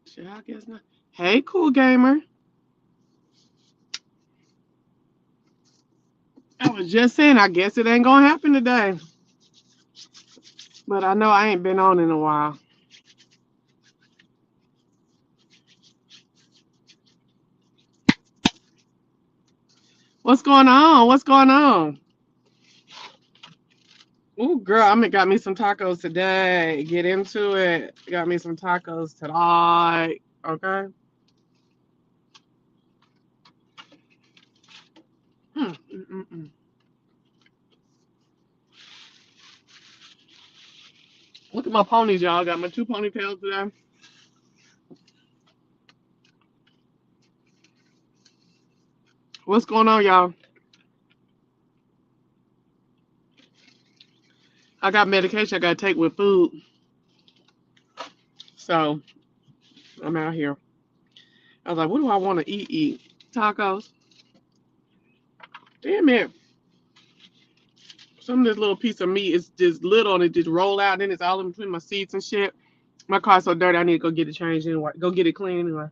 Shit, I guess not. Hey, cool gamer. I was just saying, I guess it ain't gonna happen today. But I know I ain't been on in a while. What's going on? What's going on? Ooh, girl, I got me some tacos today. Get into it. Got me some tacos tonight. Okay. Mm, mm, mm, mm. Look at my ponies, y'all. I got my two ponytails today. What's going on, y'all? I got medication I gotta take with food, so I'm out here. I was like, what do I want to eat? Eat tacos? Damn it! Some of this little piece of meat is just little and it just roll out, and it's all in between my seats and shit. My car's so dirty, I need to go get it changed anyway. Go get it clean anyway.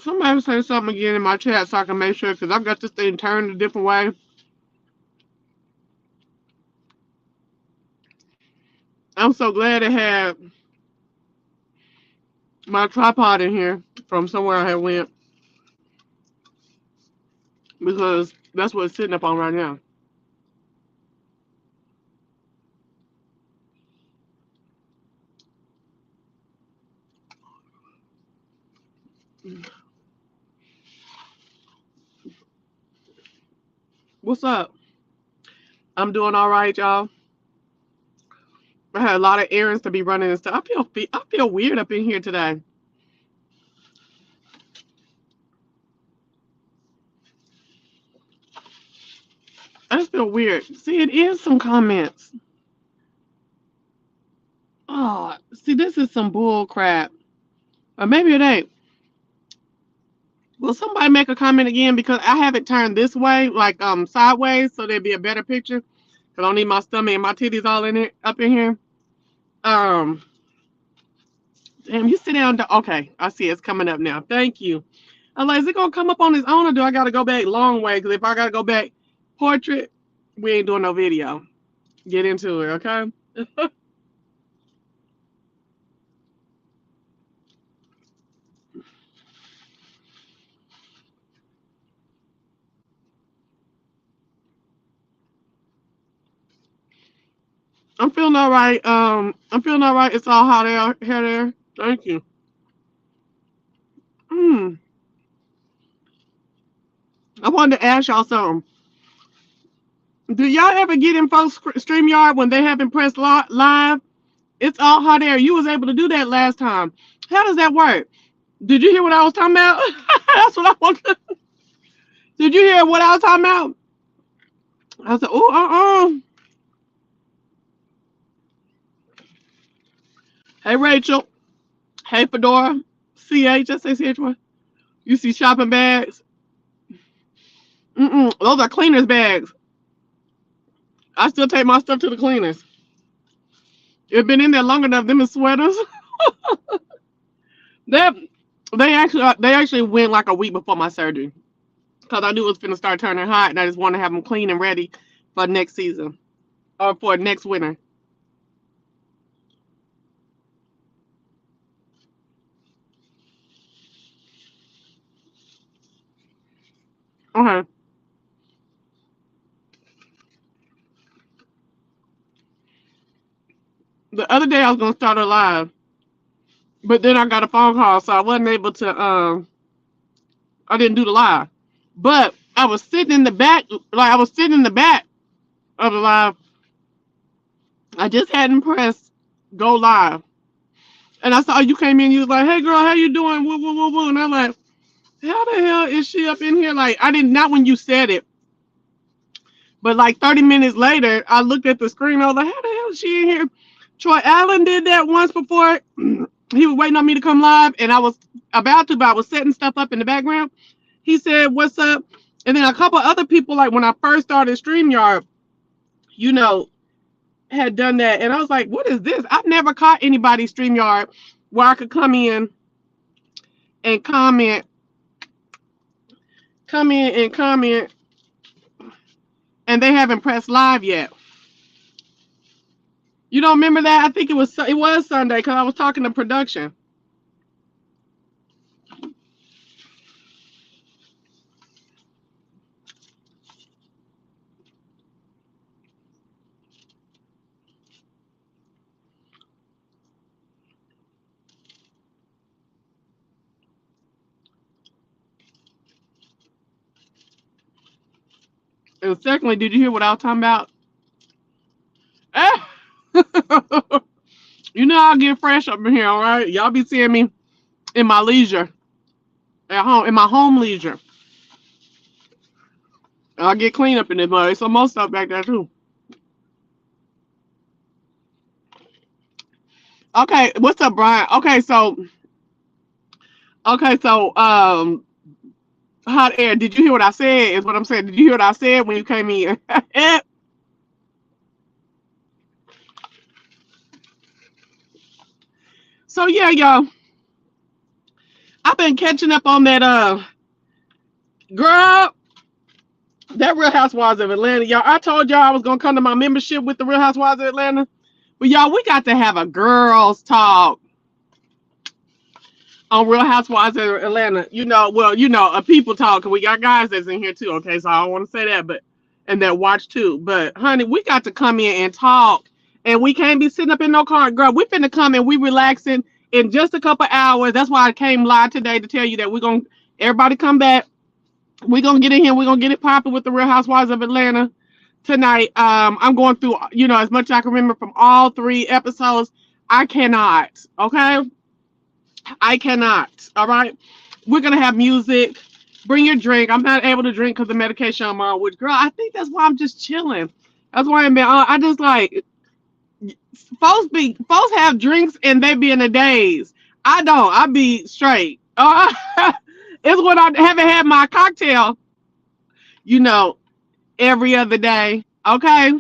Somebody say something again in my chat so I can make sure, because I got this thing turned a different way. I'm so glad it had my tripod in here from somewhere I had went, because that's what it's sitting up on right now. What's up? I'm doing all right, y'all. I had a lot of errands to be running and stuff. I feel weird up in here today. I just feel weird. See, it is some comments. Oh, see, this is some bull crap. Or maybe it ain't. Will somebody make a comment again? Because I have it turned this way, like sideways, so there'd be a better picture. Cause I don't need my stomach and my titties all in it up in here. Um, damn, you sit down. Okay, I see it's coming up now. Thank you. I'm like, is it gonna come up on its own, or do I gotta go back long way? Because if I gotta go back portrait, we ain't doing no video. Get into it, okay? I'm feeling all right. I'm feeling all right. It's all hot air here there. Thank you. Mm. I wanted to ask y'all something. Do y'all ever get in folks StreamYard when they haven't pressed live? It's all hot air. You was able to do that last time. How does that work? Did you hear what I was talking about? That's what I want to. Did you hear what I was talking about? I said, oh, Hey, Rachel. Hey, Fedora. CH. I say CH1. You see shopping bags? Mm-mm. Those are cleaners bags. I still take my stuff to the cleaners. It's been in there long enough. Them is sweaters. That they actually went like a week before my surgery, because I knew it was gonna start turning hot, and I just want to have them clean and ready for next season or for next winter. Okay. The other day I was gonna start a live, But then I got a phone call, so I wasn't able to. I didn't do the live. But I was sitting in the back, like I was sitting in the back of the live. I just hadn't pressed go live, and I saw you came in. You was like, "Hey, girl, how you doing?" Woo, woo, woo, woo. And I'm like, "How the hell is she up in here?" Like I didn't not when you said it, but like 30 minutes later, I looked at the screen. I was like, "How the hell is she in here?" Troy Allen did that once before. He was waiting on me to come live, and I was about to, but I was setting stuff up in the background. He said, "What's up?" And then a couple other people, like when I first started StreamYard, you know, had done that. And I was like, what is this? I've never caught anybody StreamYard where I could come in and comment, and they haven't pressed live yet. You don't remember that? I think it was Sunday because I was talking to production. And secondly, did you hear what I was talking about? You know I'll get fresh up in here, all right? Y'all be seeing me in my leisure, at home, in my home leisure. I'll get clean up in this mud. So most stuff back there too. Okay, what's up, Brian? Okay, so hot air. Did you hear what I said? Is what I'm saying. Did you hear what I said when you came in? So yeah, y'all. I've been catching up on that girl, that Real Housewives of Atlanta. Y'all, I told y'all I was gonna come to my membership with the Real Housewives of Atlanta. But y'all, we got to have a girls talk on Real Housewives of Atlanta. A people talk, and we got guys that's in here too. Okay, so I don't want to say that, but and that watch too. But honey, we got to come in and talk, and we can't be sitting up in no car, girl. We finna come and we relaxing in just a couple hours. That's why I came live today to tell you that we're gonna everybody come back. We're gonna get in here. We're gonna get it popping with the Real Housewives of Atlanta tonight. I'm going through, as much as I can remember from all three episodes. I cannot. Okay, I cannot. All right. We're gonna have music. Bring your drink. I'm not able to drink because of the medication I'm on. Which, girl, I think that's why I'm just chilling. That's why I'm. I just like folks have drinks and they be in the days. I don't. I be straight. It's when I haven't had my cocktail. You know, every other day. Okay.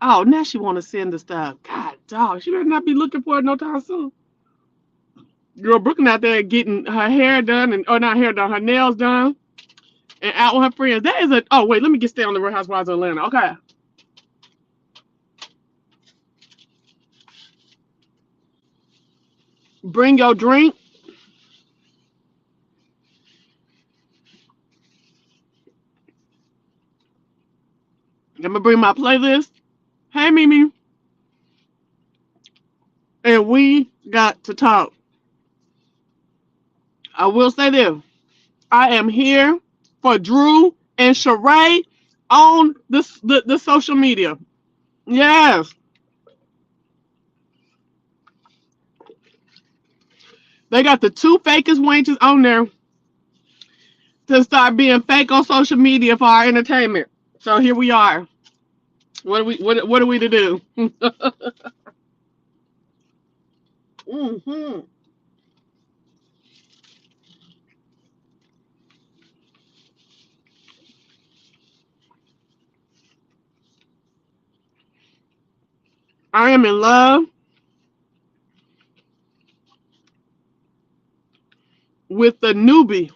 Oh, now she want to send the stuff. God, dog. She better not be looking for it no time soon. Girl, Brooklyn out there getting her hair done or not hair done, her nails done, and out with her friends. That is a. Oh wait, let me get stay on the Real Housewives of Atlanta. Okay, bring your drink. I'm gonna bring my playlist. Hey Mimi, and we got to talk. I will say this: I am here for Drew and Sheree on the social media. Yes, they got the two fakest wenches on there to start being fake on social media for our entertainment. So here we are. What are we to do? Hmm. I am in love with the newbie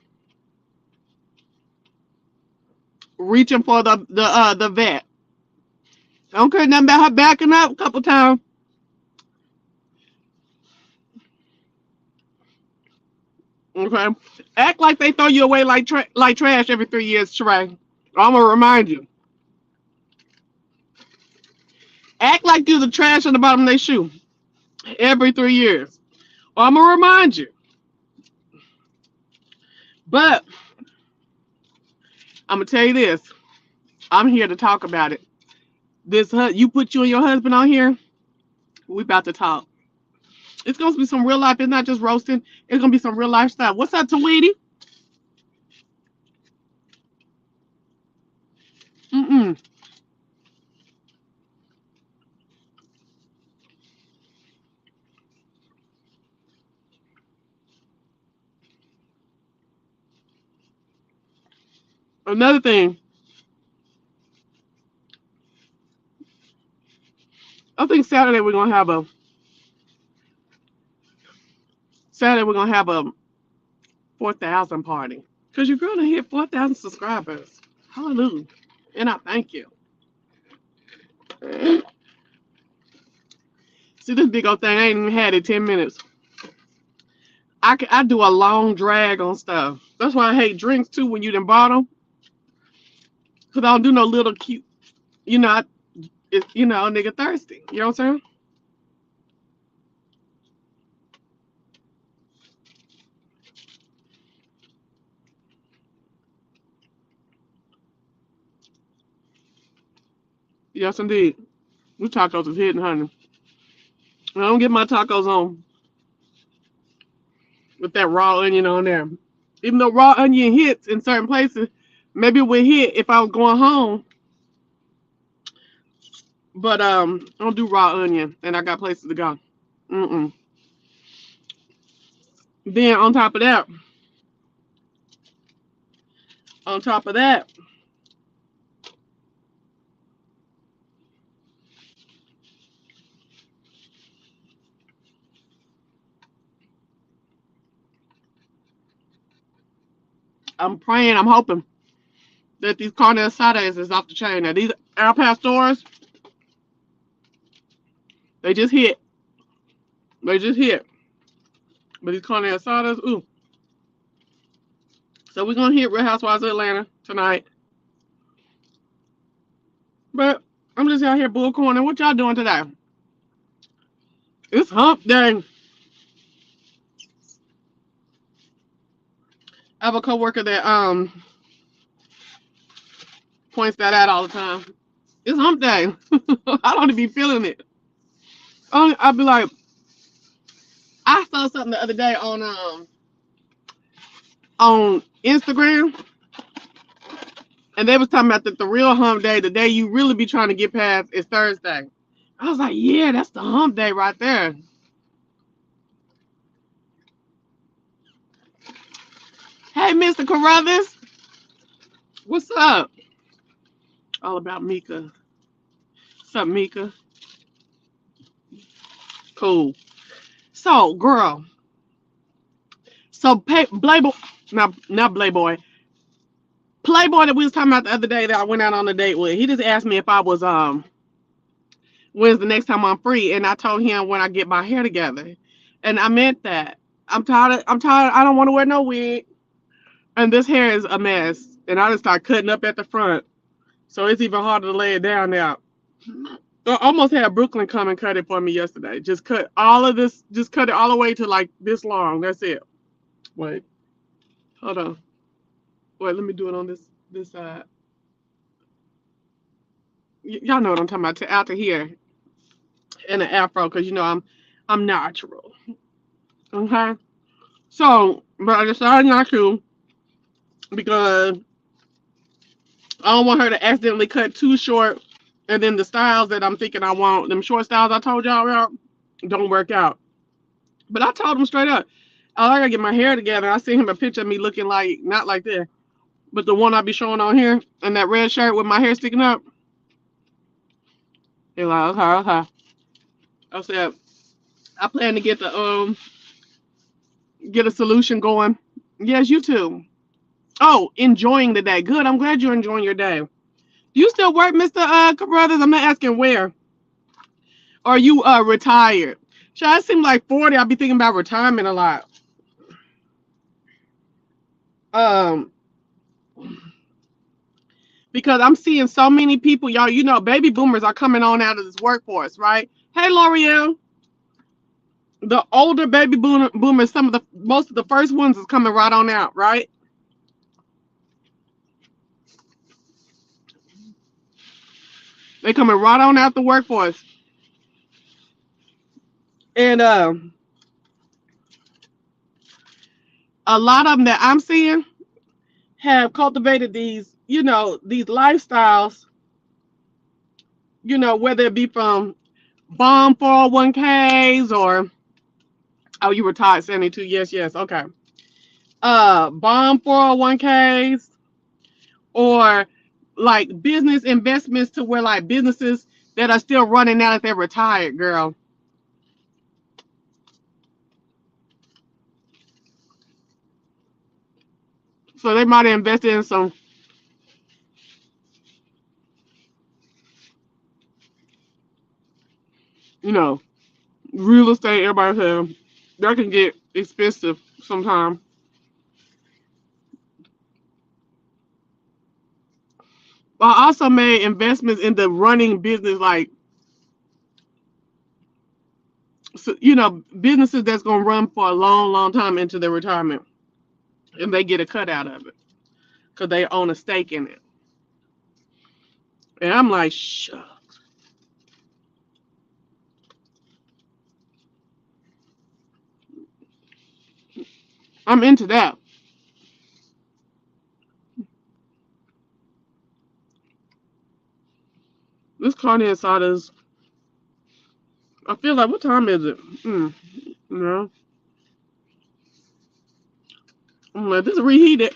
reaching for the vet. I don't care nothing about her backing up a couple times. Okay, act like they throw you away like trash every 3 years, Sheree. I'm gonna remind you. Act like you're the trash on the bottom of their shoe every 3 years. Or I'm gonna remind you. But I'm gonna tell you this. I'm here to talk about it. You put you and your husband on here. We about to talk. It's gonna be some real life. It's not just roasting. It's gonna be some real life stuff. What's up, Tweety? Mm-mm. Another thing. I think Saturday we're gonna have a 4,000 party. Cause you're gonna hit 4,000 subscribers. Hallelujah. And I thank you. See this big old thing. I ain't even had it 10 minutes. I do a long drag on stuff. That's why I hate drinks too when you done bought them. Cause I don't do no little cute. You know, a nigga thirsty. You know what I'm saying? Yes, indeed. These tacos is hidden, honey. I don't get my tacos on with that raw onion on there. Even though raw onion hits in certain places, maybe it would hit if I was going home. But I don't do raw onion, and I got places to go. Mm-mm. Then on top of that, I'm praying, I'm hoping that these carne asadas is off the chain. Now these al pastores, they just hit, they just hit. But these carne asadas, ooh. So we're gonna hit Real Housewives of Atlanta tonight. But I'm just out here bullcorning. What y'all doing today? It's hump day. I have a coworker that points that out all the time. It's hump day. I don't be feeling it. I'll be like, I saw something the other day on Instagram, and they was talking about that the real hump day, the day you really be trying to get past, is Thursday. I was like, yeah, that's the hump day right there. Hey, Mr. Carruthers, what's up? All about Mika. What's up, Mika? Cool. So, girl. So, Playboy, not Playboy. Playboy that we was talking about the other day that I went out on a date with. He just asked me if I was when's the next time I'm free, and I told him when I get my hair together, and I meant that. I'm tired. I don't want to wear no wig, and this hair is a mess, and I just start cutting up at the front, so it's even harder to lay it down now. I almost had Brooklyn come and cut it for me yesterday. Just cut all of this. Just cut it all the way to like this long. That's it. Wait, hold on. Wait, let me do it on this side. Y'all know what I'm talking about. To out to here in an afro, because I'm natural. Okay. So, but I decided not to because I don't want her to accidentally cut too short, and then the styles that I'm thinking I want, them short styles I told y'all about, don't work out. But I told him straight up, I gotta get my hair together. I sent him a picture of me looking like not like this, but the one I be showing on here, and that red shirt with my hair sticking up. He like, okay, okay. I said, I plan to get a solution going. Yes, you too. Oh, enjoying the day. Good. I'm glad you're enjoying your day. Do you still work, Mr. Brothers? I'm not asking where. Are you retired? Should I seem like 40? I'll be thinking about retirement a lot. Um, because I'm seeing so many people, y'all. Baby boomers are coming on out of this workforce, right? Hey, L'Oreal. The older baby boomers, some of the most of the first ones is coming right on out, right? They coming right on out the workforce, and a lot of them that I'm seeing have cultivated these, these lifestyles, whether it be from bomb 401ks or oh, you retired 72, yes, yes, okay. Bomb 401ks or like business investments to where like businesses that are still running now that they're retired, girl. So they might have invested in some, you know, real estate. Everybody said that can get expensive sometimes. But I also made investments in the running business, like, so, businesses that's gonna run for a long, long time into their retirement, and they get a cut out of it because they own a stake in it. And I'm like, I'm into that. This carne asada is. I feel like what time is it? No, I'm like this is reheated.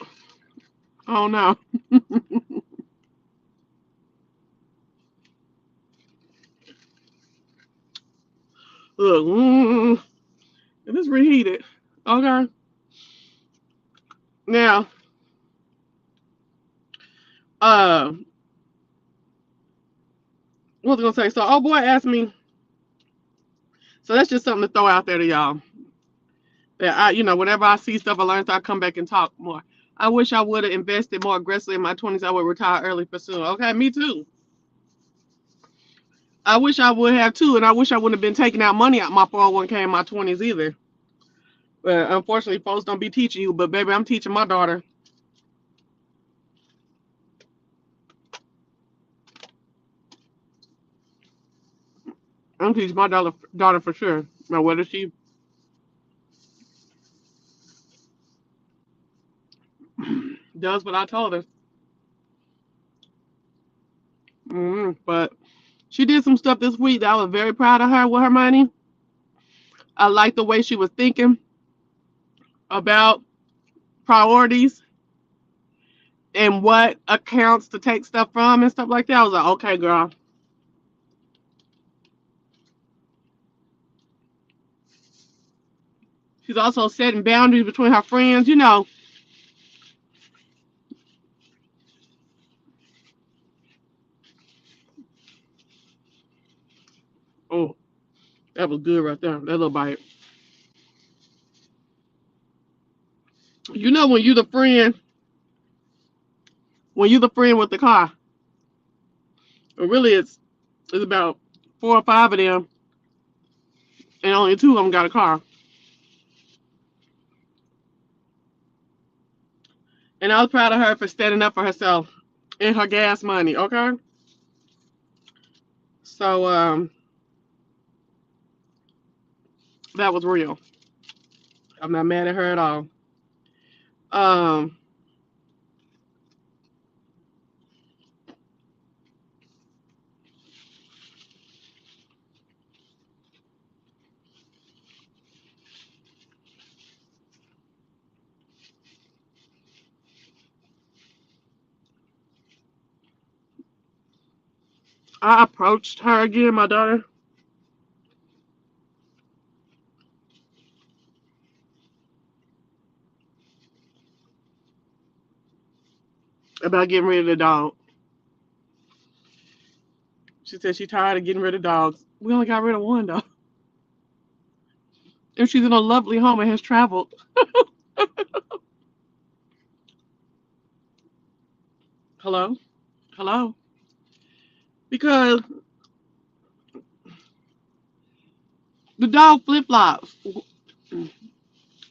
Oh no, look, it is reheated. Okay, now, uh, what was I gonna say? So, oh boy asked me. So that's just something to throw out there to y'all. That whenever I see stuff I learn, so I come back and talk more. I wish I would have invested more aggressively in my 20s. I would retire early for soon. Okay, me too. I wish I would have too, and I wish I wouldn't have been taking out money out my 401k in my 20s either. But unfortunately, folks don't be teaching you. But baby, I'm teaching my daughter. I'm teaching my daughter for sure. Now, whether she does what I told her, but she did some stuff this week that I was very proud of her with her money. I like the way she was thinking about priorities and what accounts to take stuff from and stuff like that. I was like, okay, girl. She's also setting boundaries between her friends. Oh, that was good right there. That little bite. When you're the friend with the car, really it's about four or five of them, and only two of them got a car. And I was proud of her for standing up for herself and her gas money. Okay, so that was real. I'm not mad at her at all. Um, I approached her again, my daughter, about getting rid of the dog. She said she's tired of getting rid of dogs. We only got rid of one though, and she's in a lovely home and has traveled. Hello, hello, because The dog flip flops.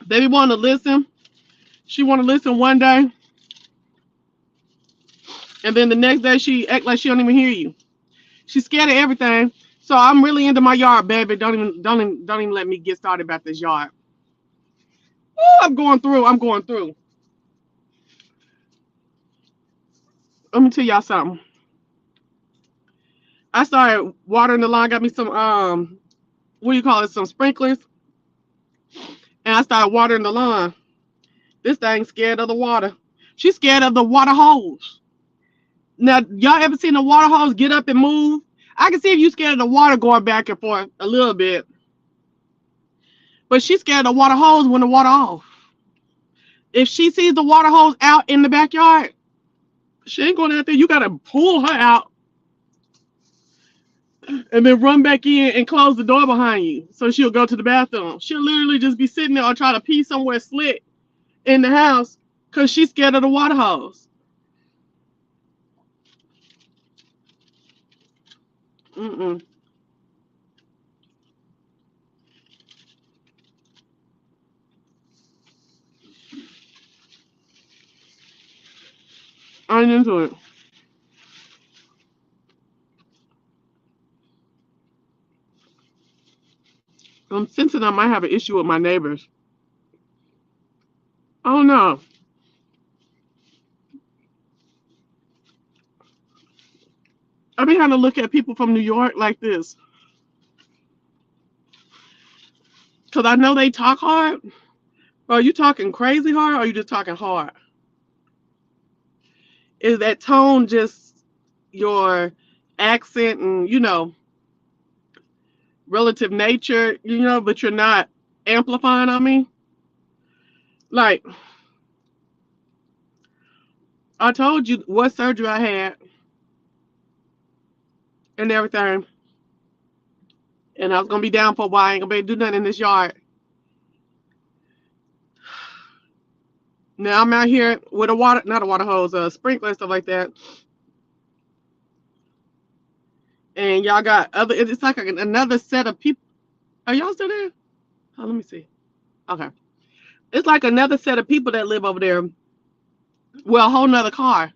Baby want to listen. She want to listen one day, and then the next day she act like she don't even hear you. She's scared of everything. So I'm really into my yard, baby. Don't even let me get started about this yard. Ooh, I'm going through. I'm going through. Let me tell y'all something. I started watering the lawn. Got me some what do you call it? Some sprinklers, and I started watering the lawn. This thing scared of the water. She's scared of the water hose. Now, y'all ever seen the water hose get up and move? I can see if you scared of the water going back and forth a little bit, but she's scared of the water hose when the water off. If she sees the water hose out in the backyard, she ain't going out there. You gotta pull her out and then run back in and close the door behind you so she'll go to the bathroom. She'll literally just be sitting there or try to pee somewhere slit in the house because she's scared of the water hose. Mm-mm. I ain't into it. I'm sensing I might have an issue with my neighbors. I don't know. I've been trying to look at people from New York like this because I know they talk hard. Are you talking crazy hard or are you just talking hard? Is that tone just your accent and, relative nature, but you're not amplifying on me? Like, I told you what surgery I had and everything, and I was going to be down for a while. I ain't going to be able to do nothing in this yard. Now I'm out here with a water, not a water hose, a sprinkler and stuff like that. And y'all got other, it's like another set of people. Are y'all still there? Oh, let me see. Okay. It's like another set of people that live over there. Well, a whole nother car.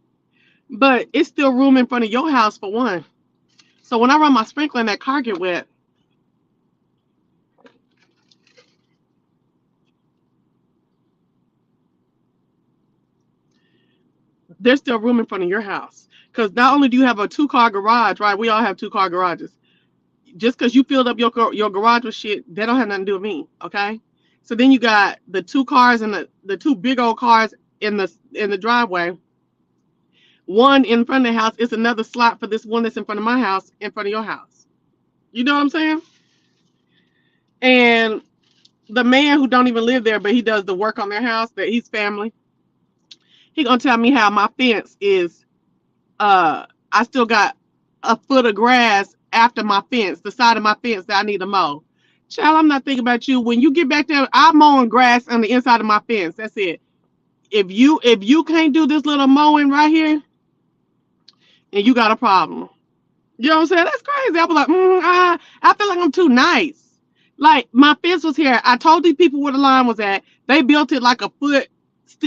But it's still room in front of your house for one. So when I run my sprinkler and that car get wet, there's still room in front of your house. Because not only do you have a 2-car garage, right? We all have 2-car garages. Just because you filled up your garage with shit, that don't have nothing to do with me, okay? So then you got the 2 cars and the 2 big old cars in the driveway. One in front of the house is another slot for this one that's in front of my house, in front of your house. You know what I'm saying? And the man who don't even live there, but he does the work on their house, that he's family, he gonna tell me how my fence is I still got a foot of grass after my fence, the side of my fence that I need to mow. Child, I'm not thinking about you. When you get back there, I'm mowing grass on the inside of my fence. That's it. If you can't do this little mowing right here, and you got a problem. You know what I'm saying? That's crazy. I was like, I feel like I'm too nice. Like my fence was here. I told these people where the line was at. They built it like a foot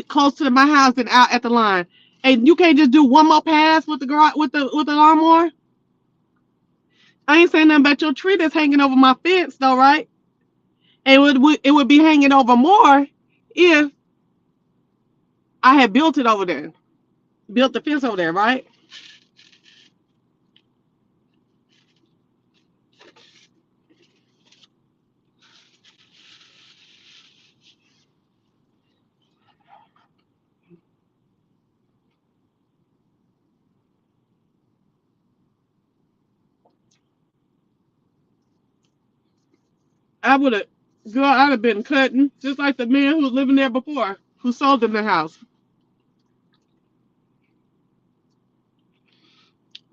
close to my house and out at the line. And you can't just do one more pass with the garage with the lawnmower. I ain't saying nothing about your tree that's hanging over my fence, though, right? And it would be hanging over more if I had built it over there, built the fence over there, right? I would have, girl, I'd have been cutting just like the man who was living there before, who sold them the house.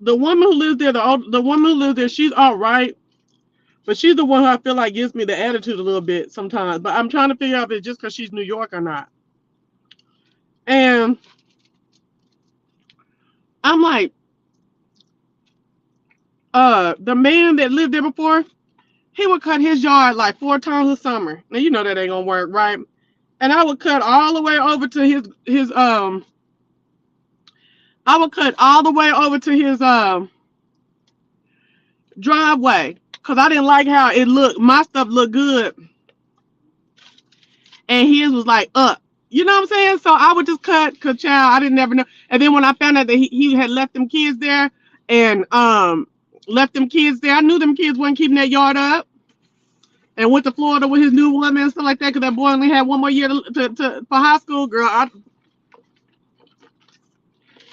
The woman who lives there, the woman who lives there, she's all right, but she's the one who I feel like gives me the attitude a little bit sometimes. But I'm trying to figure out if it's just because she's New York or not. And I'm like, the man that lived there before, He would cut his yard like 4 times a summer. Now you know that ain't gonna work, right? And I would cut all the way over to his I would cut all the way over to his driveway because I didn't like how it looked. My stuff looked good, and his was like up. You know what I'm saying? So I would just cut, cause child, I didn't never know. And then when I found out that he had left them kids there, and left them kids there, I knew them kids wasn't keeping that yard up, and went to Florida with his new woman and stuff like that. Because that boy only had 1 more year for high school. Girl,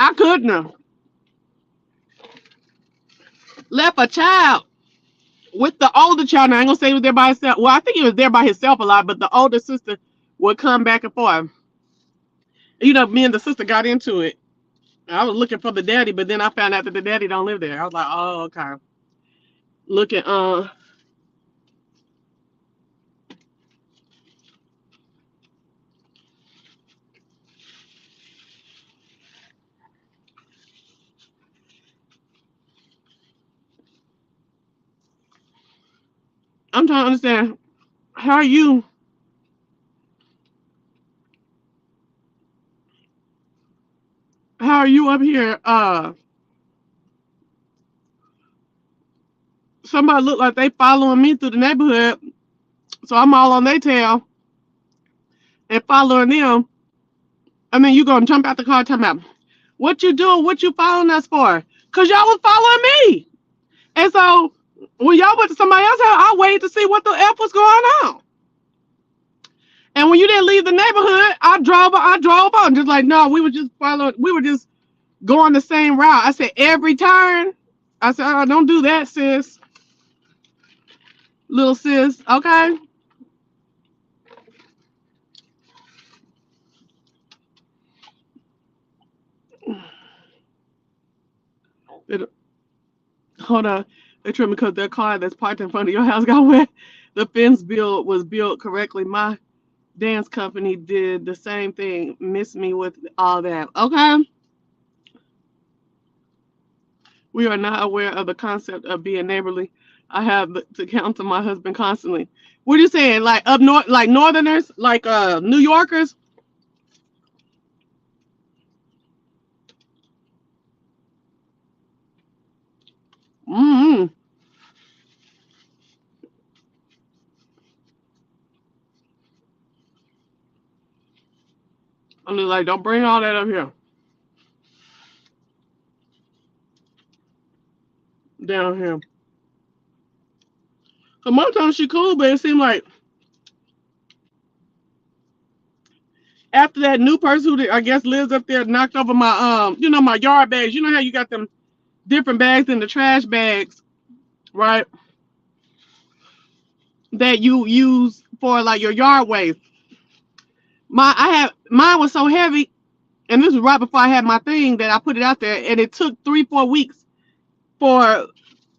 I couldn't have left a child with the older child. Now, I ain't gonna say he was there by himself. Well, I think he was there by himself a lot, but the older sister would come back and forth. You know, me and the sister got into it. I was looking for the daddy, but then I found out that the daddy don't live there. I was like, oh, okay. Looking, I'm trying to understand how are you up here? Somebody look like they following me through the neighborhood, so I'm all on their tail and following them. I mean, you gonna jump out the car, talking about what you doing? What you following us for? Cause y'all was following me, and so when y'all went to somebody else's house, I waited to see what the f was going on. And when you didn't leave the neighborhood, I drove on, just like no, we were just following. We were just going the same route. I said every turn. I said, oh, don't do that, sis, little sis. Okay. It, hold on. They tripped me because their car that's parked in front of your house got wet. The fence build was built correctly. My dance company did the same thing. Miss me with all that. Okay. We are not aware of the concept of being neighborly. I have to counsel my husband constantly. What are you saying? Like up north, like Northerners, like New Yorkers? Mm-hmm. I'm just like, don't bring all that up here, down here. Cause most times she cool, but it seemed like after that new person who I guess lives up there knocked over my my yard bags. You know how you got them different bags in the trash bags, right? That you use for like your yard waste. Mine was so heavy, and this was right before I had my thing that I put it out there, and it took 3-4 weeks for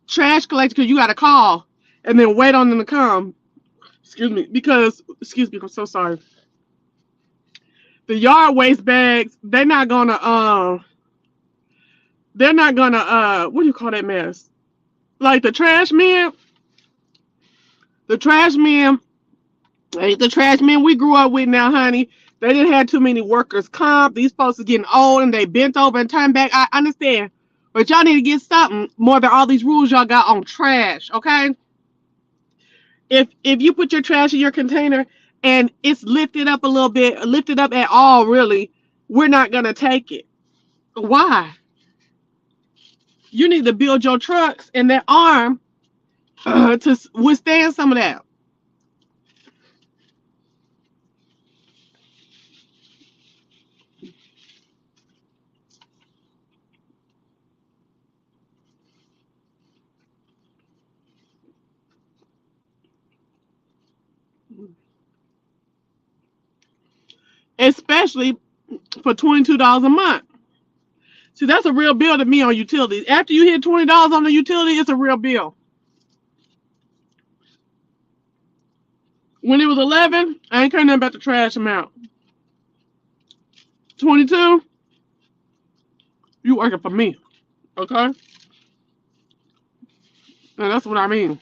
trash collection because you got to call and then wait on them to come. Excuse me, I'm so sorry. The yard waste bags, they're not gonna what do you call that mess? Like the trash men ain't the trash men we grew up with now, honey. They didn't have too many workers comp. These folks are getting old and they bent over and turned back. I understand. But y'all need to get something more than all these rules y'all got on trash, okay? If you put your trash in your container and it's lifted up a little bit, lifted up at all, really, we're not gonna take it. Why? You need to build your trucks and that arm to withstand some of that. Especially for $22 a month. See, that's a real bill to me on utilities. After you hit $20 on the utility, it's a real bill. When it was 11, I ain't caring nothing about the trash amount. 22, you working for me, okay? And that's what I mean.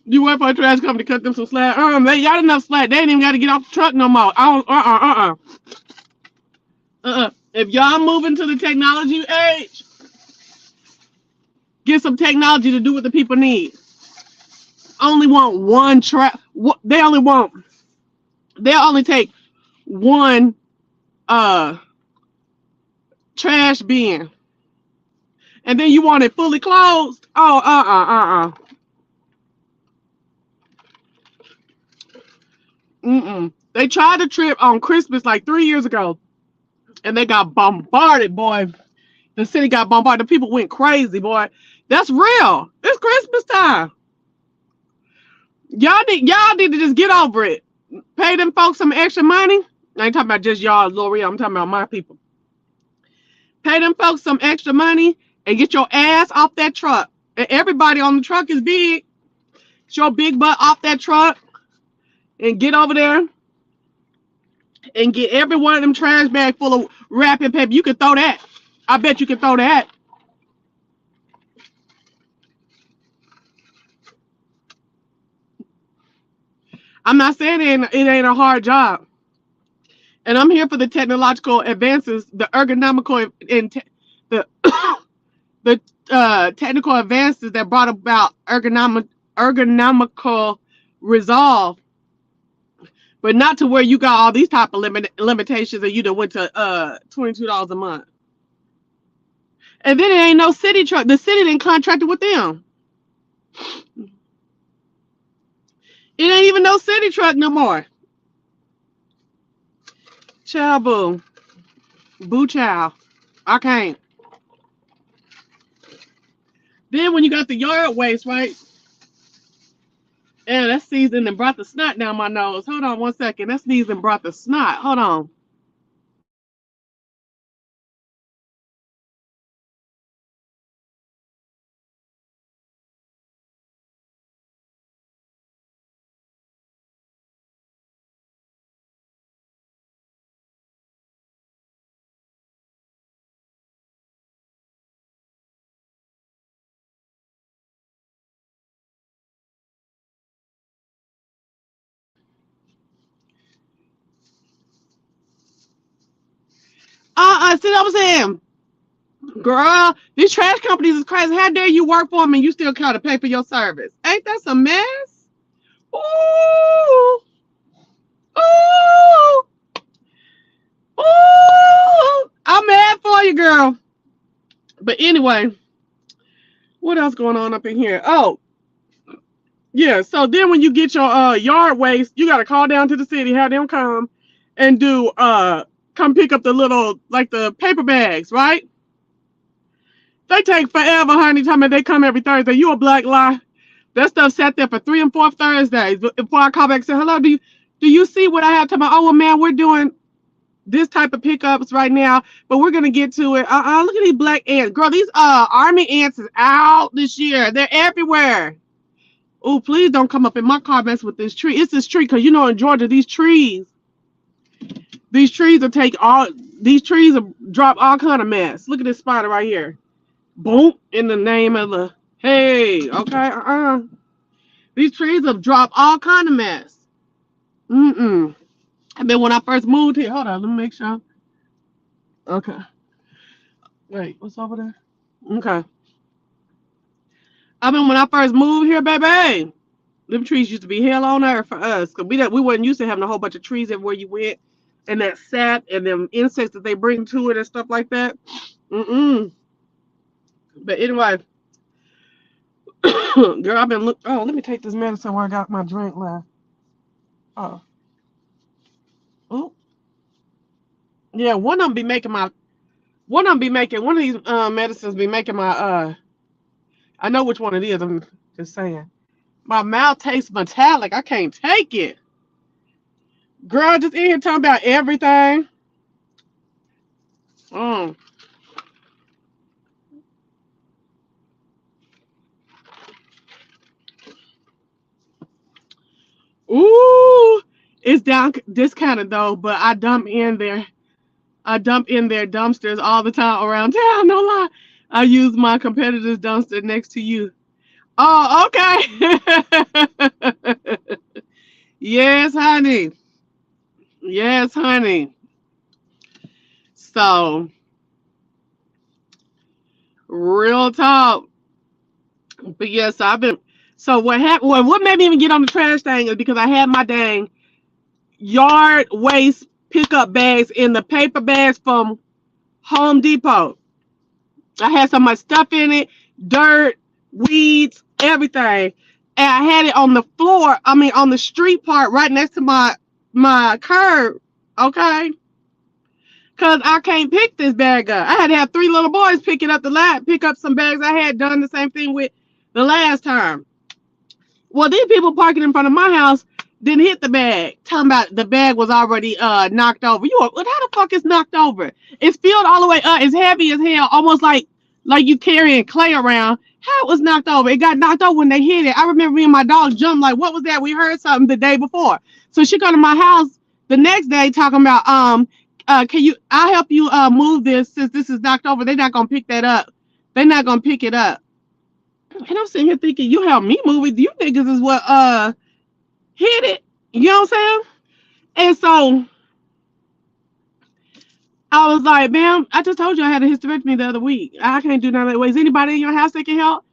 You wait for a trash company to cut them some slack. They got enough slack. They ain't even got to get off the truck no more. I don't, If y'all moving to the technology age, get some technology to do what the people need. Only want one trash. They only want. They only take one uh trash bin, and then you want it fully closed. Oh, They tried to trip on Christmas like 3 years ago, and they got bombarded, boy. The city got bombarded. The people went crazy, boy. That's real. It's Christmas time. Y'all need to just get over it. Pay them folks some extra money. I ain't talking about just y'all, L'Oreal. I'm talking about my people. Pay them folks some extra money and get your ass off that truck. And everybody on the truck is big. Get your big butt off that truck and get over there and get every one of them trash bags full of wrapping paper. You can throw that. I bet you can throw that. I'm not saying it ain't a hard job. And I'm here for the technological advances, the ergonomical and the the technical advances that brought about ergonomical resolve, but not to where you got all these type of limitations and you done went to $22 a month. And then it ain't no city truck. The city didn't contract with them. It ain't even no city truck no more. Child boo. Boo child. I can't. Then when you got the yard waste, right? And that sneezing and brought the snot down my nose. Hold on 1 second. That sneezing brought the snot. Hold on. See what I'm saying? Girl, these trash companies is crazy. How dare you work for them and you still gotta pay for your service? Ain't that some mess? Ooh, ooh, ooh. I'm mad for you, girl. But anyway, what else going on up in here? Oh, yeah. So then when you get your yard waste, you gotta call down to the city, have them come and do come pick up the little like the paper bags, right? They take forever, honey. Tell me they come every Thursday. You a black lie. That stuff sat there for 3 and 4 Thursdays before I call back and say, hello, do you see what I have to my, oh well, man, we're doing this type of pickups right now, but we're gonna get to it. Look at these black ants. Girl, these army ants is out this year. They're everywhere. Oh, please don't come up in my car mess with this tree. It's this tree, because you know in Georgia, these trees will take all these trees will drop all kind of mess. Look at this spider right here. Boom, in the name of the hey, okay, these trees have dropped all kind of mess. And then when I first moved here, hold on, let me make sure. Okay, wait, what's over there? Okay, I mean when I first moved here, baby, them trees used to be hell on earth for us, cause we wasn't used to having a whole bunch of trees everywhere you went, and that sap and them insects that they bring to it and stuff like that. But anyway, girl, I've been look. Oh, let me take this medicine where I got my drink left. Oh, oh, yeah. One of these medicines be making my I know which one it is. I'm just saying. My mouth tastes metallic. I can't take it. Girl, just in here talking about everything. Mm. Ooh, it's down discounted though, but I dump in their dumpsters all the time around town. No lie. I use my competitor's dumpster next to you. Oh, okay. Yes, honey. Yes, honey. So, real talk. But yes, I've been. So what happened? Well, what made me even get on the trash thing is because I had my dang yard waste pickup bags in the paper bags from Home Depot. I had so much stuff in it, dirt, weeds, everything. And I had it on the floor, I mean on the street part right next to my curb. Okay? Cause I can't pick this bag up. I had to have three little boys pick it up the lab, pick up some bags I had done the same thing with the last time. Well, these people parking in front of my house didn't hit the bag. Talking about the bag was already knocked over. You how the fuck is knocked over? It's filled all the way up. It's heavy as hell, almost like you carrying clay around. How it was knocked over? It got knocked over when they hit it. I remember me and my dog jumped like, what was that? We heard something the day before. So she come to my house the next day talking about can you I'll help you move this since this is knocked over. They're not gonna pick that up. They're not gonna pick it up. And I'm sitting here thinking, you help me move it. You niggas is what hit it. You know what I'm saying? And so I was like, ma'am, I just told you I had a hysterectomy the other week. I can't do none of that. Is anybody in your house that can help?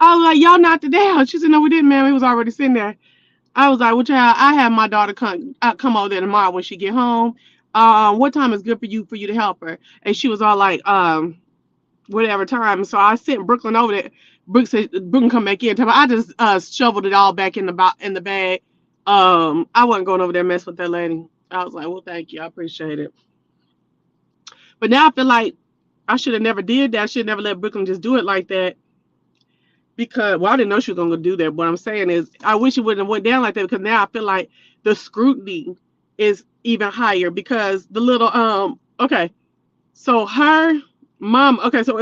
I was like, y'all knocked it down. She said, no, we didn't, ma'am. It was already sitting there. I was like, well, child, I have my daughter come over there tomorrow when she get home. What time is good for you to help her? And she was all like, whatever time. So I sent Brooklyn over there. Brooke said Brooklyn come back in. I just shoveled it all back in the bag. I wasn't going over there mess with that lady. I was like, well, thank you, I appreciate it. But now I feel like I should have never did that. I should never let Brooklyn just do it like that because well, I didn't know she was gonna do that. What I'm saying is, I wish it wouldn't have went down like that because now I feel like the scrutiny is even higher because the little okay, so her mom so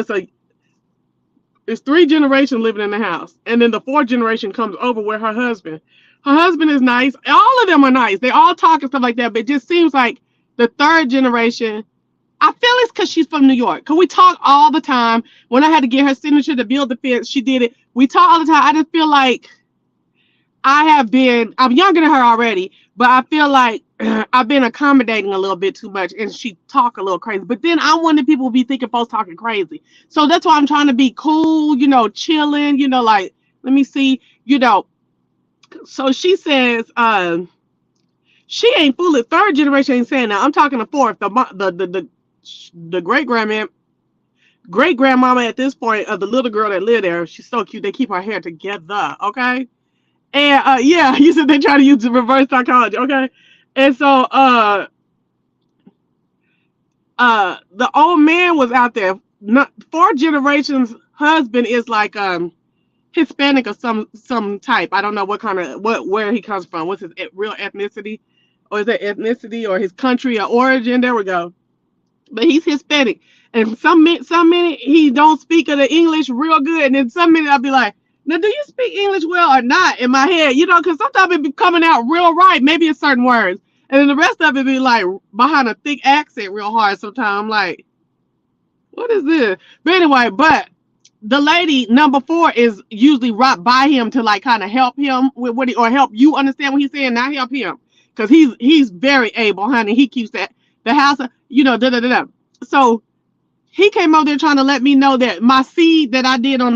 it's three generations living in the house, and then the fourth generation comes over with her husband. Her husband is nice. All of them are nice. They all talk and stuff like that. But it just seems like the third generation. I feel it's because she's from New York. Cause we talk all the time. When I had to get her signature to build the fence, she did it. We talk all the time. I just feel like I'm younger than her already, but I feel like I've been accommodating a little bit too much and she talk a little crazy. But then I wanted people to be thinking folks talking crazy. So that's why I'm trying to be cool, chilling, like, let me see, So she says, she ain't fully third generation ain't saying that. I'm talking the fourth, the great grandmama at this point of the little girl that lived there. She's so cute. They keep her hair together, okay? And yeah, you said they try to use the reverse psychology, okay? And so the old man was out there. Not four generations. Husband is like Hispanic or some type. I don't know what kind of where he comes from. What's his real ethnicity, or is that ethnicity or his country or origin? There we go. But he's Hispanic, and some minute he don't speak of the English real good, and then some minute I'll be like, now do you speak English well or not? In my head, because sometimes it be coming out real right, maybe in certain words, and then the rest of it be like behind a thick accent real hard. Sometimes I'm like, what is this? But anyway, the lady number four is usually right by him to like kind of help him with what or help you understand what he's saying, not help him because he's very able, honey. He keeps the house, da da da da. So he came over there trying to let me know that my seed that I did on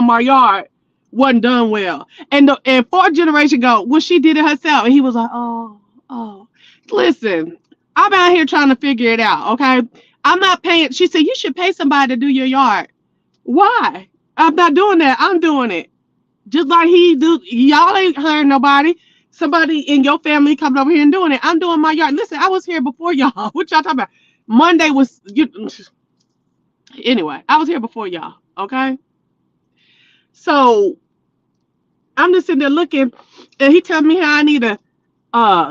my yard wasn't done well, and fourth generation go, well, she did it herself, and he was like, oh, listen, I'm out here trying to figure it out, okay? I'm not paying. She said you should pay somebody to do your yard. Why? I'm not doing that. I'm doing it. Just like he do. Y'all ain't hiring nobody. Somebody in your family coming over here and doing it. I'm doing my yard. Listen, I was here before y'all. What y'all talking about? Monday was anyway, I was here before y'all. Okay. So I'm just sitting there looking, and he tells me how I need to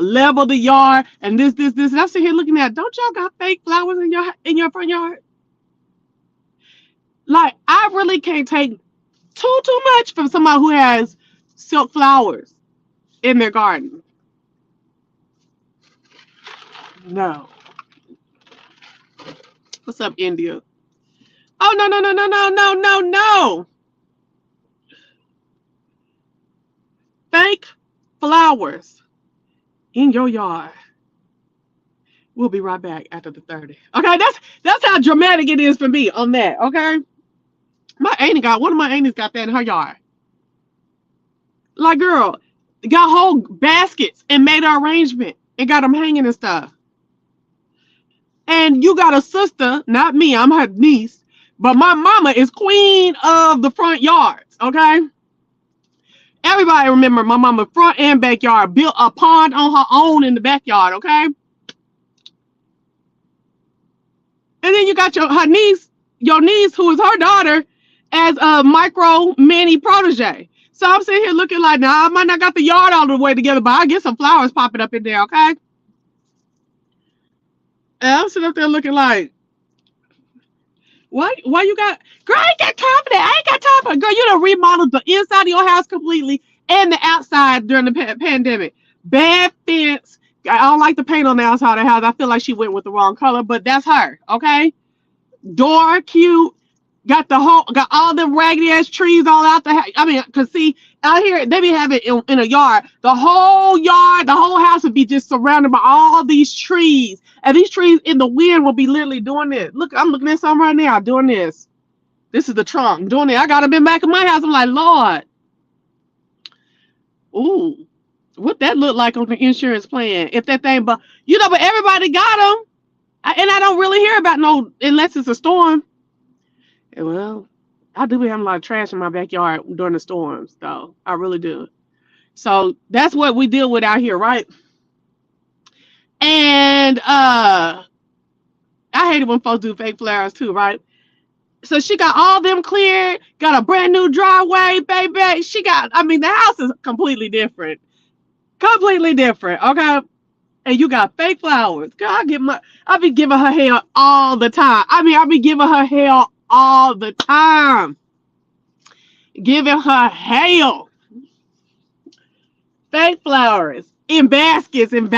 level the yard and this. And I'm sitting here looking at, don't y'all got fake flowers in your front yard? Like, I really can't take too much from somebody who has silk flowers in their garden. No. What's up, India? Oh, no. fake flowers in your yard. We'll be right back after the 30. Okay, that's how dramatic it is for me on that. Okay, my auntie got one of my aunties got that in her yard. Like, girl, got whole baskets and made an arrangement and got them hanging and stuff. And you got a sister, not me, I'm her niece, but my mama is queen of the front yards. Okay, everybody remember my mama front and backyard built a pond on her own in the backyard. Okay, and then you got your niece, who is her daughter, as a micro mini protege. So I'm sitting here looking like, now I might not got the yard all the way together, but I get some flowers popping up in there, okay? And I'm sitting up there looking like, why you got, girl, I ain't got time for that. I ain't got time for it. Girl, you done remodeled the inside of your house completely and the outside during the pandemic. Bad fence. I don't like the paint on the outside of the house. I feel like she went with the wrong color, but that's her, okay? Door cute. Got all the raggedy ass trees all out the house. I mean, cause see, out here they be having in a yard. The whole house would be just surrounded by all these trees, and these trees in the wind will be literally doing this. Look, I'm looking at some right now doing this. This is the trunk doing it. I got them in back of my house. I'm like, Lord, ooh, what that look like on the insurance plan? If that thing, but everybody got them, and I don't really hear about no unless it's a storm. Well, I do be having a lot of trash in my backyard during the storms, though. I really do. So that's what we deal with out here, right? And I hate it when folks do fake flowers too, right? So she got all them cleared, got a brand new driveway, baby. The house is completely different. Completely different, okay? And you got fake flowers. Girl, I be giving her hell all the time. I be giving her hell all the time. Giving her hell. Fake flowers in baskets and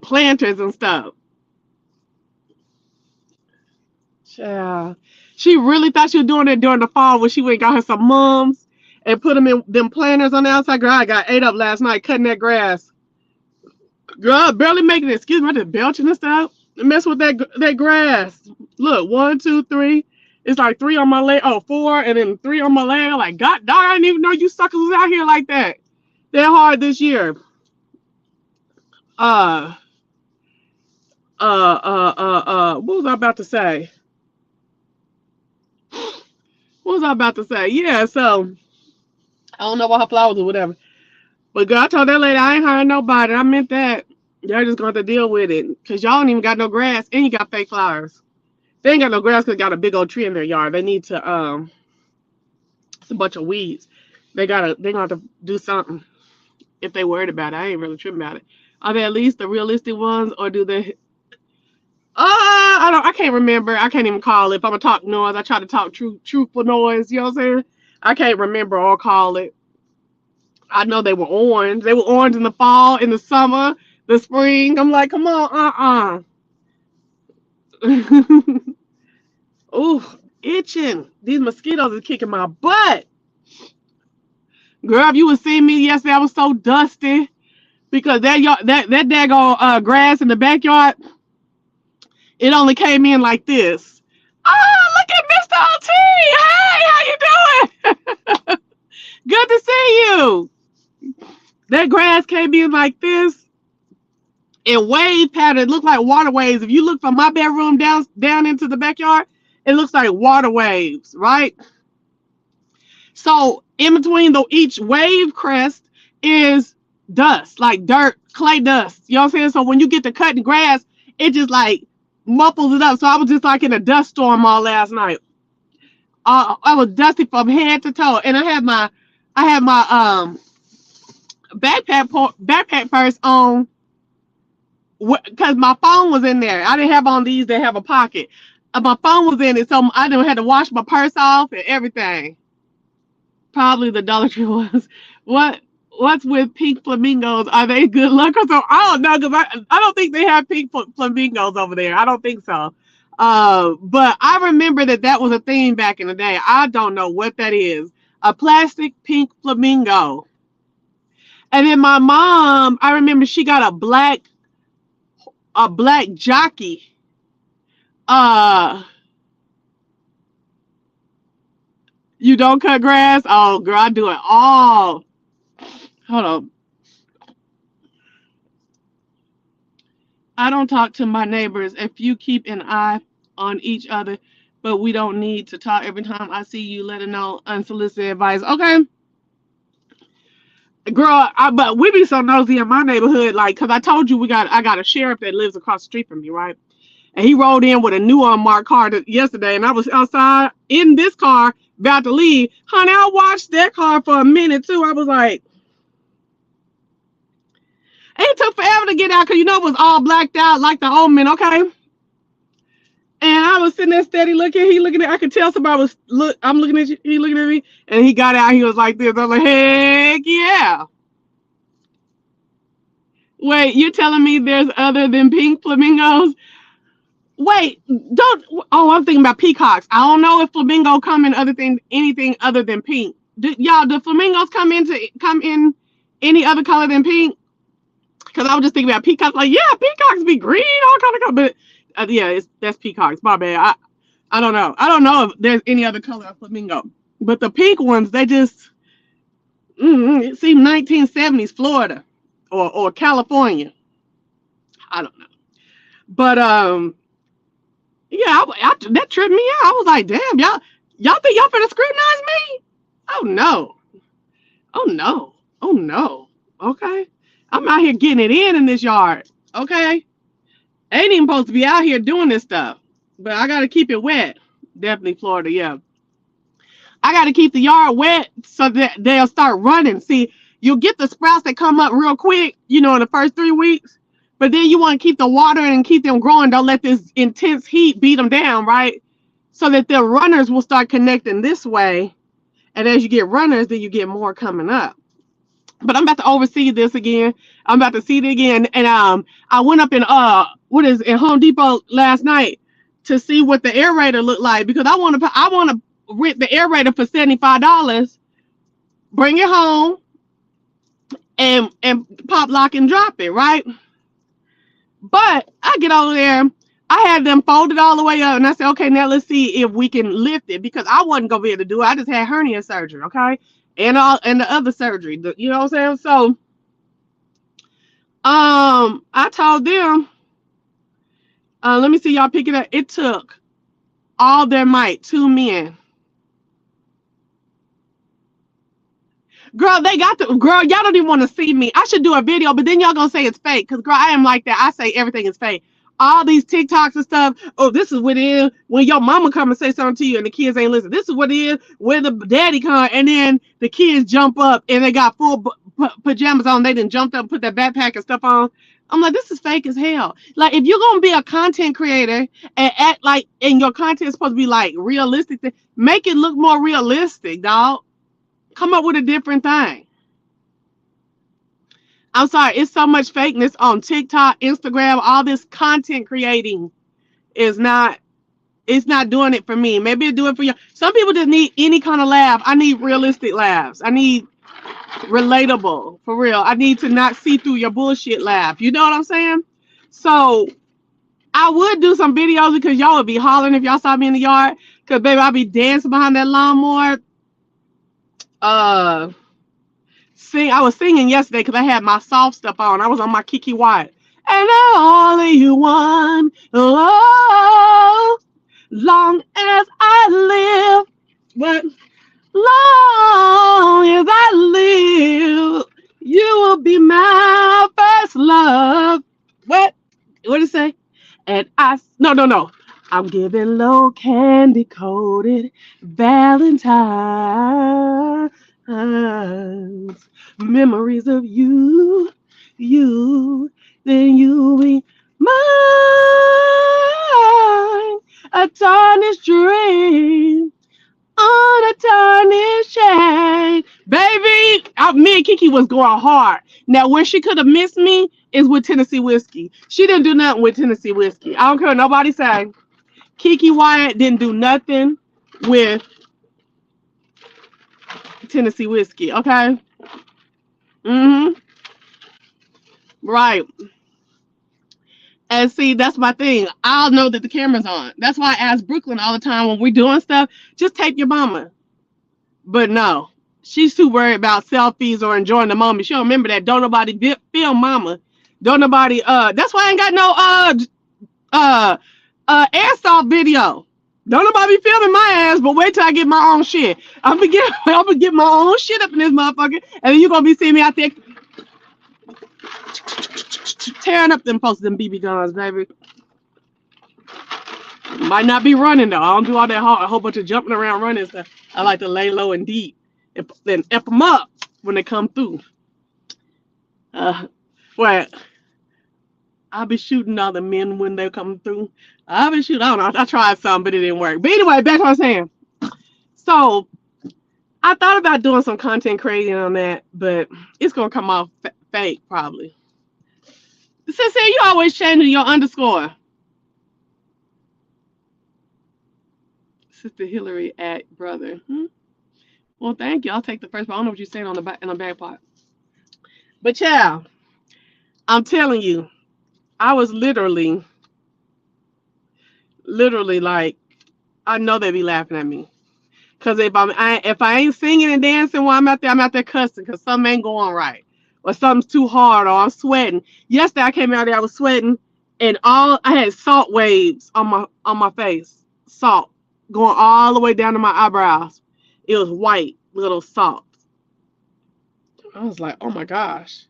planters and stuff. Child. She really thought she was doing it during the fall when she went and got her some mums and put them in them planters on the outside. Girl, I got ate up last night cutting that grass. Girl, barely making it. Excuse me, I just belching and stuff. Mess with that grass. Look, 1, 2, 3. It's like 3 on my leg. Oh, 4, and then 3 on my leg. I'm like, God dog, I didn't even know you suckers was out here like that. They're hard this year. What was I about to say? Yeah, so I don't know about her flowers or whatever. But girl, I told that lady I ain't hiring nobody. I meant that. Y'all just going to have to deal with it. Because y'all don't even got no grass and you got fake flowers. They ain't got no grass because they got a big old tree in their yard. They need to, it's a bunch of weeds. They're going to have to do something if they worried about it. I ain't really tripping about it. Are they at least the realistic ones or do they? I can't remember. I can't even call it. If I'm going to talk noise, I try to talk truthful noise. You know what I'm saying? I can't remember or call it. I know they were orange. They were orange in the fall, in the summer, the spring. I'm like, come on, Ooh, itching. These mosquitoes are kicking my butt. Girl, if you would see me yesterday, I was so dusty because that daggone grass in the backyard, it only came in like this. Oh, look at Mr. OT. Hey, how you doing? Good to see you. That grass came in like this. And wave pattern looked like water waves. If you look from my bedroom down into the backyard, it looks like water waves, right? So in between each wave crest is dust, like dirt, clay dust. You know what I'm saying? So when you get to cutting grass, it just like muffles it up. So I was just like in a dust storm all last night. I was dusty from head to toe, and I had my backpack purse on because my phone was in there. I didn't have on these that have a pocket. My phone was in it, so I didn't have to wash my purse off and everything. Probably the Dollar Tree was. What's with pink flamingos? Are they good luck or so? I don't know because I don't think they have pink flamingos over there. I don't think so. But I remember that was a thing back in the day. I don't know what that is. A plastic pink flamingo. And then my mom, I remember she got a black jockey. Uh, you don't cut grass? Oh, girl, I do it all. Hold on. I don't talk to my neighbors. If you keep an eye on each other, but we don't need to talk every time I see you. Let her know unsolicited advice. Okay, girl. But we be so nosy in my neighborhood, like, cause I told you I got a sheriff that lives across the street from me, right? And he rolled in with a new unmarked car yesterday, and I was outside in this car about to leave. Honey, I watched that car for a minute too. I was like, it took forever to get out because it was all blacked out like the omen, okay? And I was sitting there steady looking. He looking at. I could tell somebody was look. I'm looking at you. He looking at me, and he got out. He was like this. I was like, heck yeah. Wait, you telling me there's other than pink flamingos? Wait, don't. Oh, I'm thinking about peacocks. I don't know if flamingo come in anything other than pink. Do flamingos come in any other color than pink? Because I was just thinking about peacocks. Like, yeah, peacocks be green, all kind of color. But yeah, that's peacocks. My bad. I don't know. I don't know if there's any other color of flamingo. But the pink ones, they just it seems 1970s Florida or California. I don't know. But yeah, that tripped me out. I was like, damn, y'all think y'all finna scrutinize me? Oh no. Oh no. Oh no. Okay. I'm out here getting it in this yard. Okay. I ain't even supposed to be out here doing this stuff. But I gotta keep it wet. Definitely Florida, yeah. I got to keep the yard wet so that they'll start running. See, you'll get the sprouts that come up real quick, in the first 3 weeks. But then you want to keep the water and keep them growing. Don't let this intense heat beat them down, right? So that the runners will start connecting this way. And as you get runners, then you get more coming up. But I'm about to oversee this again. I'm about to see it again. And I went up in Home Depot last night to see what the aerator looked like because I want to rent the aerator for $75. Bring it home and pop, lock, and drop it, right? But I get over there. I had them folded all the way up, and I said, okay, now let's see if we can lift it because I wasn't gonna be able to do it. I just had hernia surgery, okay, and the other surgery. You know what I'm saying? So, I told them, let me see y'all pick it up. It took all their might, 2 men. Girl, y'all don't even want to see me. I should do a video, but then y'all gonna say it's fake. Cause girl, I am like that. I say everything is fake. All these TikToks and stuff. Oh, this is what it is when your mama come and say something to you and the kids ain't listen. This is what it is when the daddy come and then the kids jump up and they got full pajamas on. They done jumped up, put their backpack and stuff on. I'm like, this is fake as hell. Like, if you're gonna be a content creator and act like, and your content is supposed to be like realistic, make it look more realistic, dog. Come up with a different thing. I'm sorry, it's so much fakeness on TikTok, Instagram, all this content creating is not, it's not doing it for me. Maybe it'll do it for you. Some people just need any kind of laugh. I need realistic laughs. I need relatable, for real. I need to not see through your bullshit laugh. You know what I'm saying? So I would do some videos because y'all would be hollering if y'all saw me in the yard. Because baby, I'll be dancing behind that lawnmower. I was singing yesterday because I had my soft stuff on. I was on my Kiki White. And I only you one, oh, long as I live, but long as I live, you will be my first love. What did it say? And no. I'm giving low candy coated Valentine's memories of you, then you be mine. A tarnished dream on a tarnished chain. Baby, me and Kiki was going hard. Now, where she could have missed me is with Tennessee whiskey. She didn't do nothing with Tennessee whiskey. I don't care what nobody say. Kiki Wyatt didn't do nothing with Tennessee whiskey, okay? Right. And see, that's my thing. I'll know that the camera's on. That's why I ask Brooklyn all the time when we're doing stuff, just tape your mama. But no, she's too worried about selfies or enjoying the moment. She don't remember that. Don't nobody film mama. Don't nobody that's why I ain't got no uh airsoft video. Don't nobody be filming my ass, but wait till I get my own shit. I'm gonna get my own shit up in this motherfucker, and then you gonna be seeing me out there tearing up them folks, them BB guns, baby. Might not be running though. I don't do all that a whole bunch of jumping around running stuff. I like to lay low and deep, and then F them up when they come through. Uh, well, I'll be shooting all the men when they come through. I'll be shooting. I don't know. I tried some, but it didn't work. But anyway, back to what I was saying. So I thought about doing some content creating on that, but it's gonna come off fake probably. Sincere, you always changing your underscore. Sister Hillary at brother. Well, thank you. I'll take the first, but I don't know what you're saying on the back in the back part. But yeah, I'm telling you, I was literally like, I know they be laughing at me. Cause if I ain't singing and dancing while I'm out there cussing, cause something ain't going right, or something's too hard, or I'm sweating. Yesterday I came out there, I was sweating, and I had salt waves on my face, salt going all the way down to my eyebrows. It was white little salt. I was like, oh my gosh.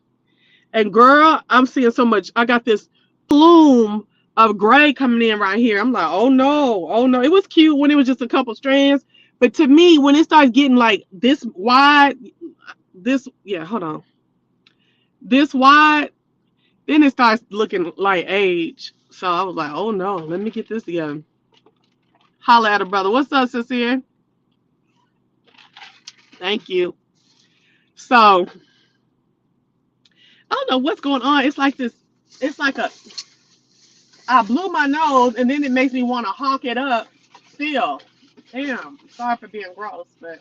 And girl, I'm seeing so much. I got this plume of gray coming in right here. I'm like, oh no, oh no. It was cute when it was just a couple strands. But to me, when it starts getting like this wide, hold on. This wide, then it starts looking like age. So I was like, oh no, let me get this together. Holla at a brother. What's up, Sincere? Thank you. So I don't know what's going on. It's like this, it's like I blew my nose and then it makes me want to honk it up still. Damn, sorry for being gross, but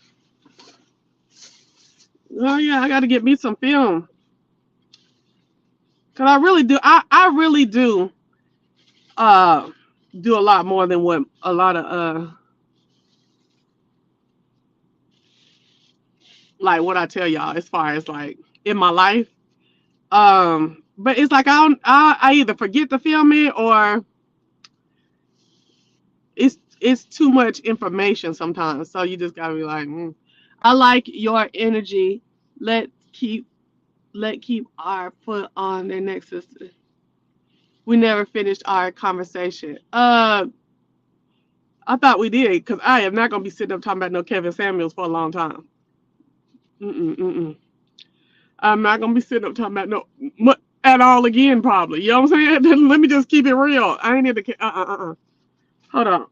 oh yeah, I got to get me some film. Cause I really do. I really uh do a lot more than what a lot of like what I tell y'all as far as like in my life. But it's like I either forget to film it or it's too much information sometimes. So you just gotta be like, I like your energy. Let keep our foot on their neck, sister. We never finished our conversation. I thought we did, because I am not gonna be sitting up talking about no Kevin Samuels for a long time. Mm-mm. I'm not gonna be sitting up talking about no at all again, probably. You know what I'm saying? Let me just keep it real. I ain't in the Hold on.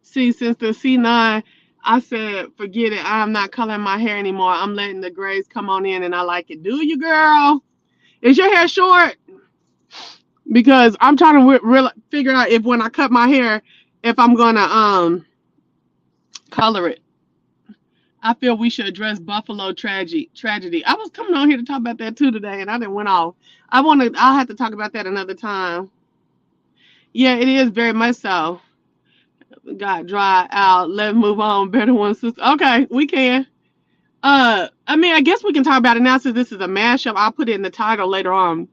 See, since the C9, I said, forget it. I'm not coloring my hair anymore. I'm letting the grays come on in, and I like it. Do you, girl? Is your hair short? Because I'm trying to figure out if when I cut my hair, if I'm gonna color it. I feel we should address Buffalo tragedy. I was coming on here to talk about that too today, and I didn't went off. I'll have to talk about that another time. Yeah, it is very much so. Got dry out. Let's move on. Better one, sister. Okay, we can. I mean, I guess we can talk about it now since this is a mashup. I'll put it in the title later on.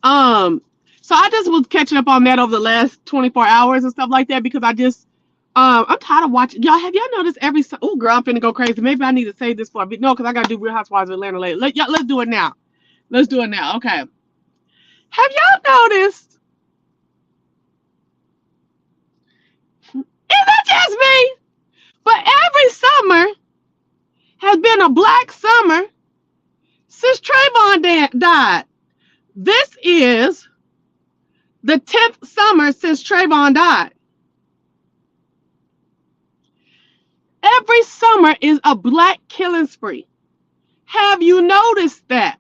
Um, so I just was catching up on that over the last 24 hours and stuff like that because I'm tired of watching. Have y'all noticed oh girl, I'm finna go crazy. Maybe I need to save this for a bit. No, because I gotta do Real Housewives of Atlanta later. Let's do it now. Let's do it now. Okay. Have y'all noticed? Is that Just me. But every summer has been a black summer since Trayvon died. This is the 10th summer since Trayvon died. Every summer is a black killing spree. Have you noticed that?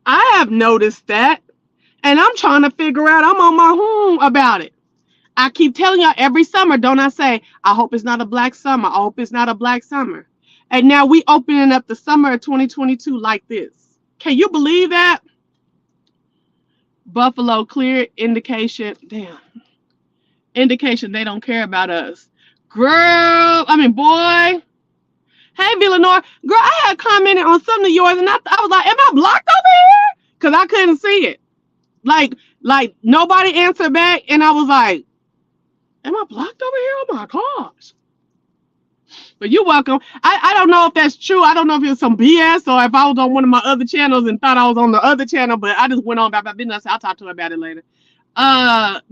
I have noticed that. And I'm trying to figure out, I'm on my about it. I keep telling y'all every summer, don't I say, I hope it's not a black summer. I hope it's not a black summer. And now we opening up the summer of 2022 like this. Can you believe that? Buffalo, clear indication. Damn. Indication they don't care about us. Boy. Hey, Villanor. Girl, I had commented on something of yours, and I was like, am I blocked over here? Because I couldn't see it. Like nobody answered back, and I was like, am I blocked over here? Oh my gosh. But you're welcome. I don't know if that's true. I don't know if it was some BS or if I was on one of my other channels and thought I was on the other channel, but I just went on about my business. I'll talk to her about it later.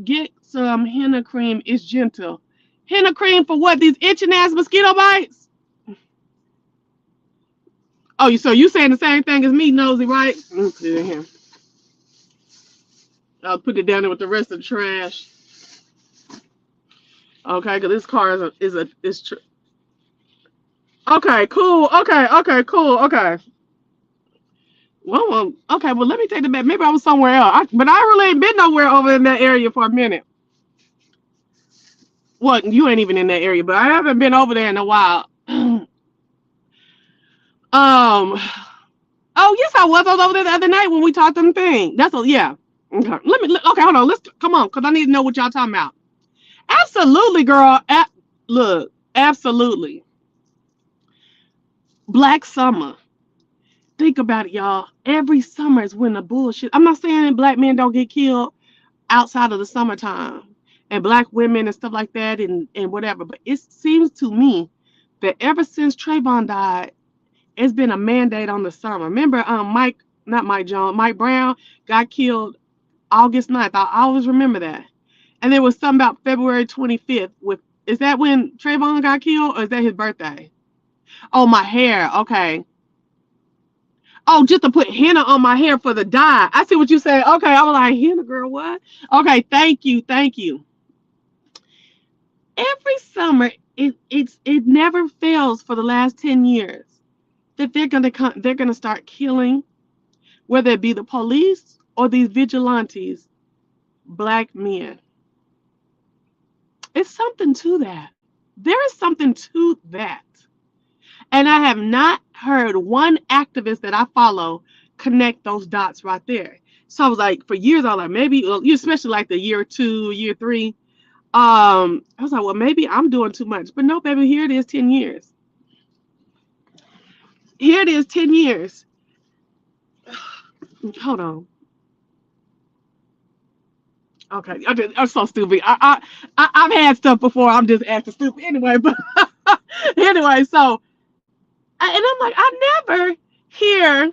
Get some henna cream. It's gentle. Henna cream for what? These itching ass mosquito bites? Oh, so you saying the same thing as me, Nosy, right? Let me put it in here. I'll put it down there with the rest of the trash. Okay, because this car is okay, cool. Okay, cool. Okay. Well, okay. Well, let me take it back. Maybe I was somewhere else. But I really ain't been nowhere over in that area for a minute. Well, you ain't even in that area, but I haven't been over there in a while. Oh yes, I was over there the other night when we talked on the thing. That's all. Yeah. Okay. Okay, hold on. Come on, because I need to know what y'all talking about. Absolutely, girl. Look, absolutely. Black summer. Think about it, y'all. Every summer is when the bullshit. I'm not saying black men don't get killed outside of the summertime and black women and stuff like that and whatever. But it seems to me that ever since Trayvon died, it's been a mandate on the summer. Remember, Mike Brown got killed August 9th. I always remember that. And there was something about February 25th. Is that when Trayvon got killed or is that his birthday? Oh, my hair. Okay. Oh, just to put henna on my hair for the dye. I see what you said. Okay, I was like, henna, girl, what? Okay, thank you. Every summer, it never fails for the last 10 years that they're gonna start killing, whether it be the police or these vigilantes, black men. It's something to that. There is something to that. And I have not heard one activist that I follow connect those dots right there. So I was like, for years, I was like, maybe, especially like the year 2, year 3. I was like, well, maybe I'm doing too much. But no, baby, here it is 10 years. Here it is 10 years. Hold on. Okay, I'm so stupid. I've had stuff before. I'm just acting stupid anyway. But anyway, so. And I'm like, I never hear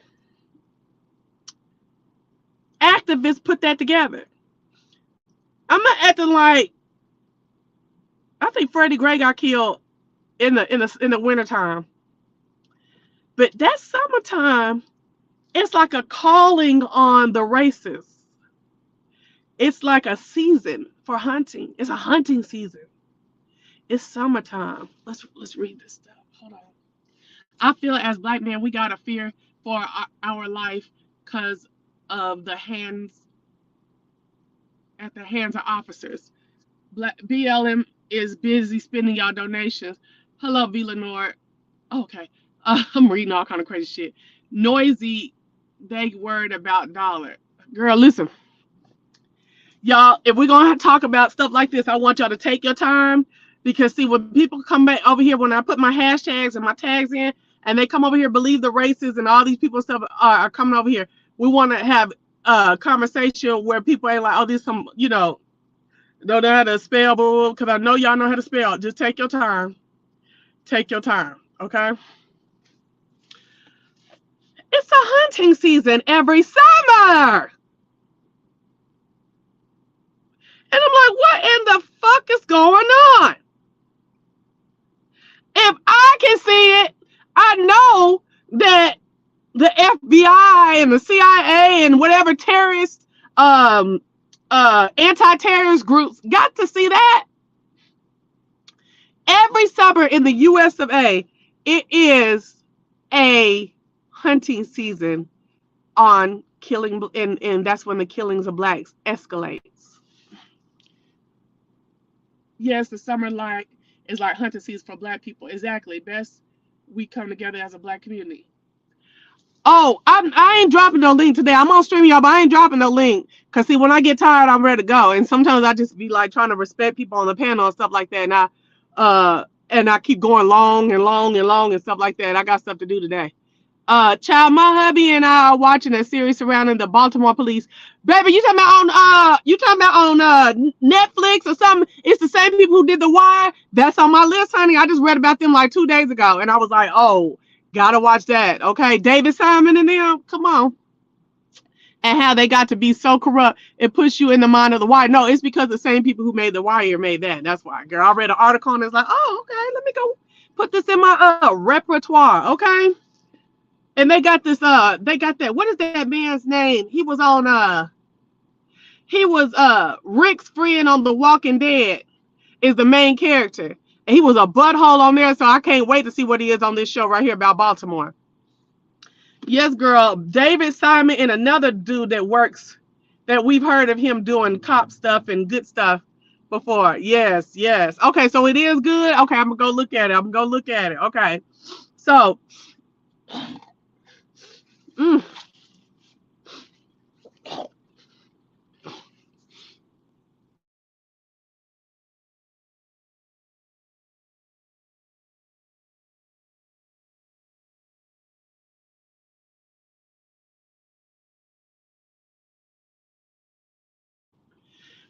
activists put that together. I'm not acting like I think Freddie Gray got killed in the wintertime. But that summertime, it's like a calling on the races. It's like a season for hunting. It's a hunting season. It's summertime. Let's read this stuff. Hold on. I feel as black men, we got to fear for our life because of the hands at the hands of officers. BLM is busy spending y'all donations. Hello, Villanor. Okay. I'm reading all kind of crazy shit. Noisy, they worried about dollar. Girl, listen. Y'all, if we're going to talk about stuff like this, I want y'all to take your time because, see, when people come back over here, when I put my hashtags and my tags in, and they come over here, believe the races and all these people and stuff are coming over here. We want to have a conversation where people ain't like, oh, this some, don't know how to spell, because I know y'all know how to spell. Just take your time. Take your time, okay? It's a hunting season every summer. And I'm like, what in the fuck is going on? FBI and the CIA and whatever terrorist um anti-terrorist groups got to see that every summer in the US of A, it is a hunting season on killing, and that's when the killings of blacks escalates. Yes, the summer like is like hunting season for black people. Exactly. Best we come together as a black community. Oh, I ain't dropping no link today. I'm on stream, y'all, but I ain't dropping no link. Cause see, when I get tired, I'm ready to go. And sometimes I just be like trying to respect people on the panel and stuff like that. And I keep going long and long and long and stuff like that. I got stuff to do today. Child, my hubby and I are watching a series surrounding the Baltimore police. Baby, you talking about on Netflix or something? It's the same people who did The Wire. That's on my list, honey. I just read about them like 2 days ago, and I was like, oh, gotta watch that. Okay, David Simon and them, come on. And how they got to be so corrupt, it puts you in the mind of The Wire. No, it's because the same people who made The Wire made that. That's why, girl. I read an article and it's like, oh, okay, let me go put this in my repertoire. Okay. And they got that, what is that man's name? He was Rick's friend on The Walking Dead, is the main character. And he was a butthole on there, so I can't wait to see what he is on this show right here about Baltimore. Yes, girl. David Simon and another dude that we've heard of him doing cop stuff and good stuff before. Yes, yes. Okay, so it is good. Okay, I'm gonna go look at it. Okay. So mm,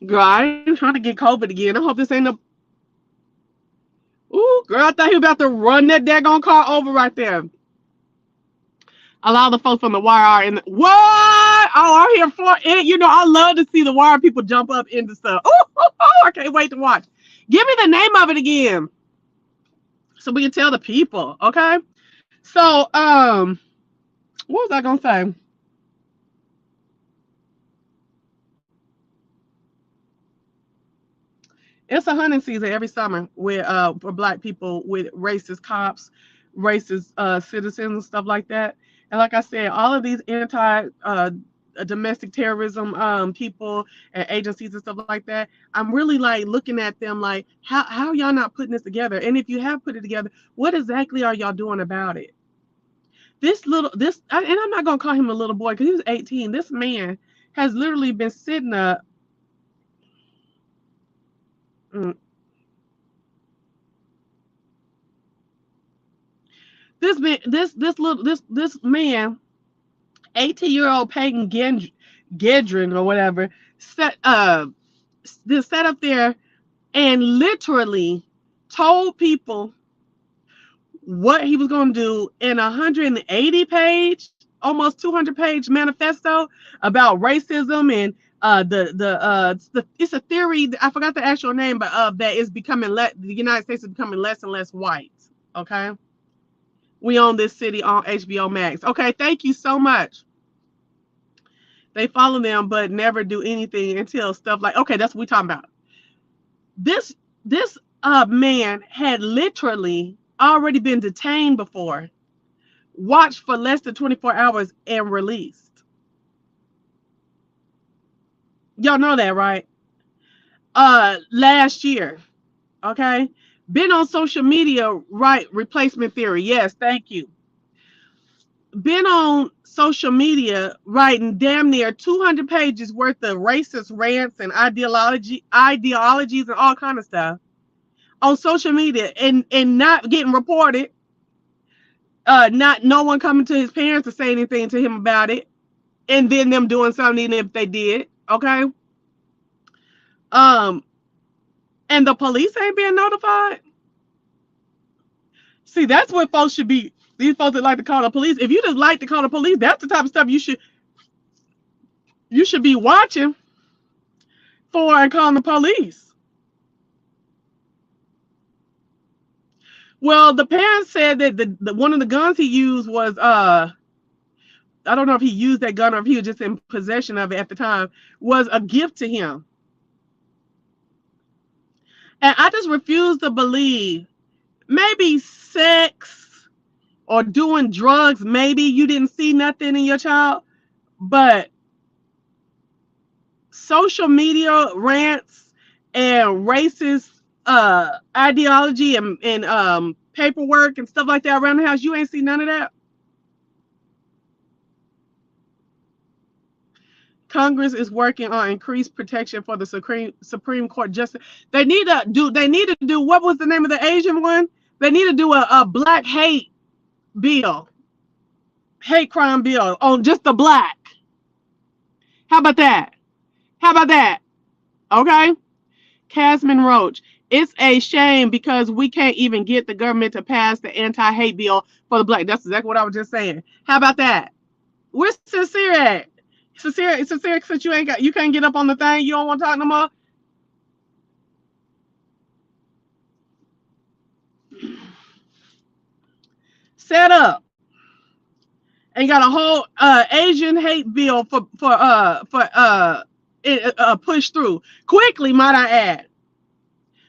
girl, I ain't trying to get COVID again. I hope this ain't no. Ooh, girl, I thought he was about to run that daggone car over right there. A lot of the folks from the wire are in the what? Oh, I'm here for it. You know, I love to see the wire people jump up into stuff. I can't wait to watch. Give me the name of it again, so we can tell the people. Okay. So, what was I gonna say? It's a hunting season every summer with for black people with racist cops, racist citizens and stuff like that. And like I said, all of these anti domestic terrorism people and agencies and stuff like that, I'm really like looking at them like how y'all not putting this together? And if you have put it together, what exactly are y'all doing about it? And I'm not gonna call him a little boy because he was 18. This man has literally been sitting up. mm, this man, 18-year-old Peyton Gedrin or whatever, set up there and literally told people what he was going to do in a 180-page, almost 200-page manifesto about racism and it's a theory. I forgot the actual name, but that is becoming the United States is becoming less and less white. Okay, we own this city on HBO Max. Okay, thank you so much. They follow them, but never do anything until stuff like, okay, that's what we talking about. This man had literally already been detained before, watched for less than 24 hours, and released. Y'all know that, right? Last year, okay? Been on social media, right? Replacement theory. Yes, thank you. Been on social media writing damn near 200 pages worth of racist rants and ideologies and all kind of stuff on social media and not getting reported, not no one coming to his parents to say anything to him about it, and then them doing something even if they did. Okay. um and the police ain't being notified. See, that's what folks should be. These folks that like to call the police, if you just like to call the police, that's the type of stuff you should be watching for and calling the police. Well, the parents said that the one of the guns he used was I don't know if he used that gun or if he was just in possession of it at the time, was a gift to him. And I just refuse to believe maybe sex or doing drugs, maybe you didn't see nothing in your child, but social media rants and racist ideology and paperwork and stuff like that around the house, you ain't see none of that. Congress is working on increased protection for the Supreme Court justice. They need to do what was the name of the Asian one? They need to do a black bill, hate crime bill on just the black. How about that? How about that? Okay. Casman Roach. It's a shame because we can't even get the government to pass the anti-hate bill for the black. That's exactly what I was just saying. How about that? Where's Sincere at? Sincere, since you can't get up on the thing, you don't want to talk no more. Set up and got a whole Asian hate bill for pushed through quickly, might I add.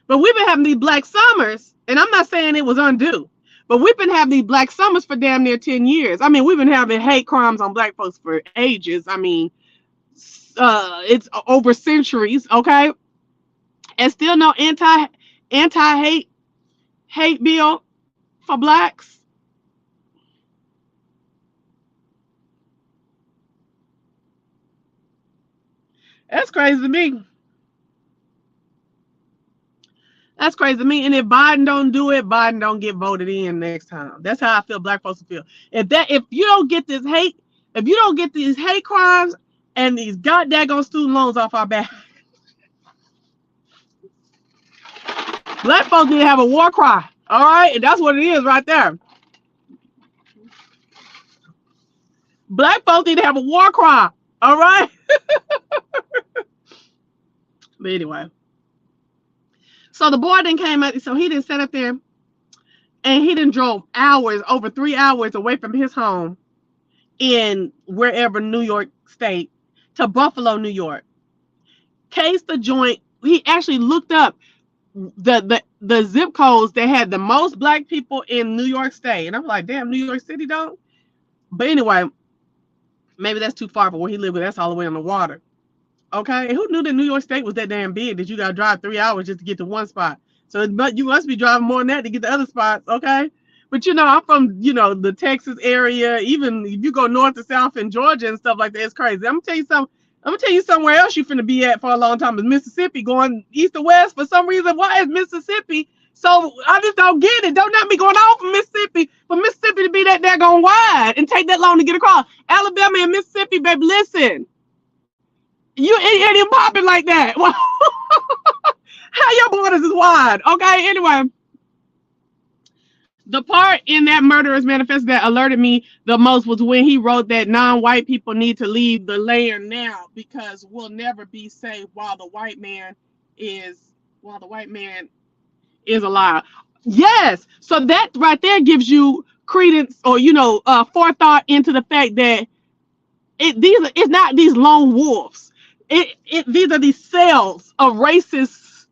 But we've been having these black summers, and I'm not saying it was undue, but we've been having these black summers for damn near 10 years. I mean, we've been having hate crimes on black folks for ages. I mean, it's over centuries, okay? And still no anti-hate bill for blacks. That's crazy to me. That's crazy to me. And if Biden don't do it, Biden don't get voted in next time. That's how I feel black folks feel. If you don't get this hate, if you don't get these hate crimes and these goddamn student loans off our back, black folks need to have a war cry. All right? And that's what it is right there. Black folks need to have a war cry. All right? But anyway. So the boy then came out, so he didn't sit up there and he didn't drove hours, over 3 hours away from his home in wherever New York State to Buffalo, New York. Cased the joint. He actually looked up the zip codes that had the most black people in New York State. And I'm like, damn, New York City don't? But anyway, maybe that's too far from where he lived, but that's all the way on the water. Okay, and who knew that New York State was that damn big that you gotta drive 3 hours just to get to one spot? So, but you must be driving more than that to get to other spots, okay? But I'm from the Texas area. Even if you go north to south in Georgia and stuff like that, it's crazy. I'm gonna tell you somewhere else you finna be at for a long time is Mississippi, going east to west. For some reason, why is Mississippi? So I just don't get it. Don't let me going on from Mississippi for Mississippi to be that daggone wide and take that long to get across. Alabama and Mississippi, baby, listen. You ain't even popping like that. How your borders is wide? Okay, anyway. The part in that murderous manifesto that alerted me the most was when he wrote that non-white people need to leave the land now because we'll never be safe while the white man is alive. Yes. So that right there gives you credence or forethought into the fact that it's not these lone wolves. These are these cells of racists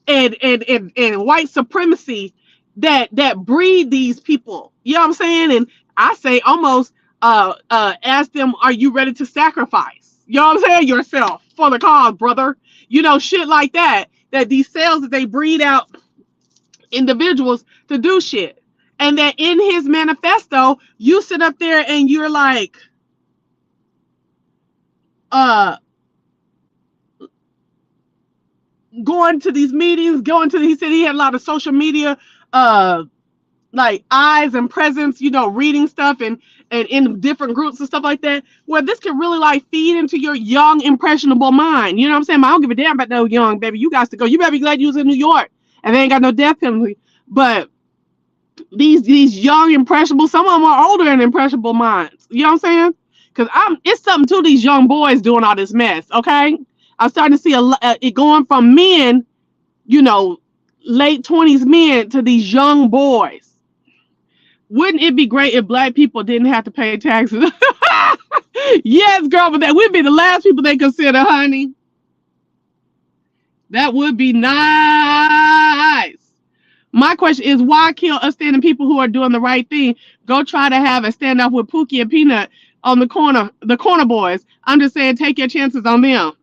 and white supremacy that breed these people. You know what I'm saying? And I say almost ask them, are you ready to sacrifice? You know what I'm saying? Yourself for the cause, brother. Shit like that. That these cells that they breed out individuals to do shit. And that in his manifesto, you sit up there and you're like, going to these meetings, he said he had a lot of social media, like eyes and presence, reading stuff and in different groups and stuff like that, where this can really like feed into your young, impressionable mind. You know what I'm saying? I don't give a damn about no young baby. You guys to go. You better be glad you was in New York and they ain't got no death penalty. But these young, impressionable, some of them are older and impressionable minds. You know what I'm saying? Because it's something to these young boys doing all this mess. Okay. I'm starting to see it going from men, late 20s men to these young boys. Wouldn't it be great if black people didn't have to pay taxes? Yes, girl, but that would be the last people they consider, honey. That would be nice. My question is, why kill upstanding people who are doing the right thing? Go try to have a standoff with Pookie and Peanut on the corner boys. I'm just saying, take your chances on them.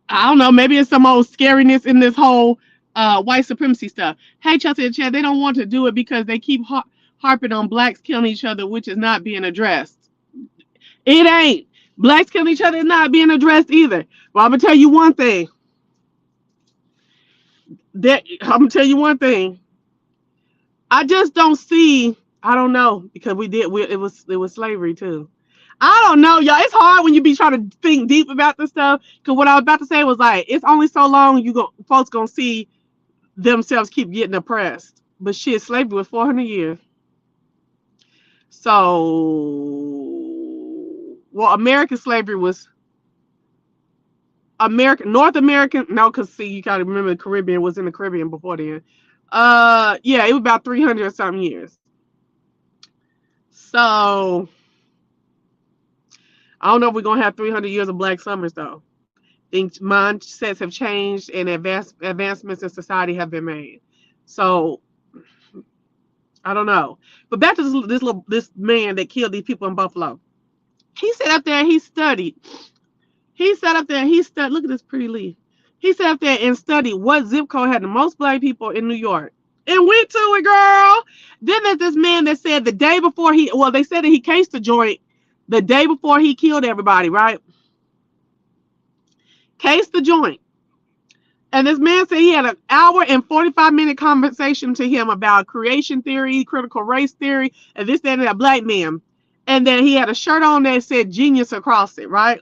I don't know. Maybe it's some old scariness in this whole white supremacy stuff. Hey, Chelsea and Chad, they don't want to do it because they keep harping on blacks killing each other, which is not being addressed. It ain't. Blacks killing each other is not being addressed either. Well, I'm gonna tell you one thing. I'm gonna tell you one thing. I just don't see. I don't know because it was slavery too. I don't know, y'all. It's hard when you be trying to think deep about this stuff. Cause what I was about to say was like, it's only so long folks gonna see themselves keep getting oppressed. But shit, slavery was 400 years. So, well, American slavery was North American. No, cause see, you gotta remember the Caribbean was in the Caribbean before then. Yeah, it was about 300 or something years. So I don't know if we're gonna have 300 years of black summers though. Things mindsets have changed and advancements in society have been made. So I don't know. But back to this man that killed these people in Buffalo. He sat up there and he studied. He sat up there and he studied. Look at this pretty leaf. He sat up there and studied what zip code had the most black people in New York. And went to it, girl. Then there's this man that said the day before they said that he cased the joint the day before he killed everybody, right? Cased the joint. And this man said he had an hour and 45-minute conversation to him about creation theory, critical race theory, and this, that, and that black man. And then he had a shirt on that said genius across it, right?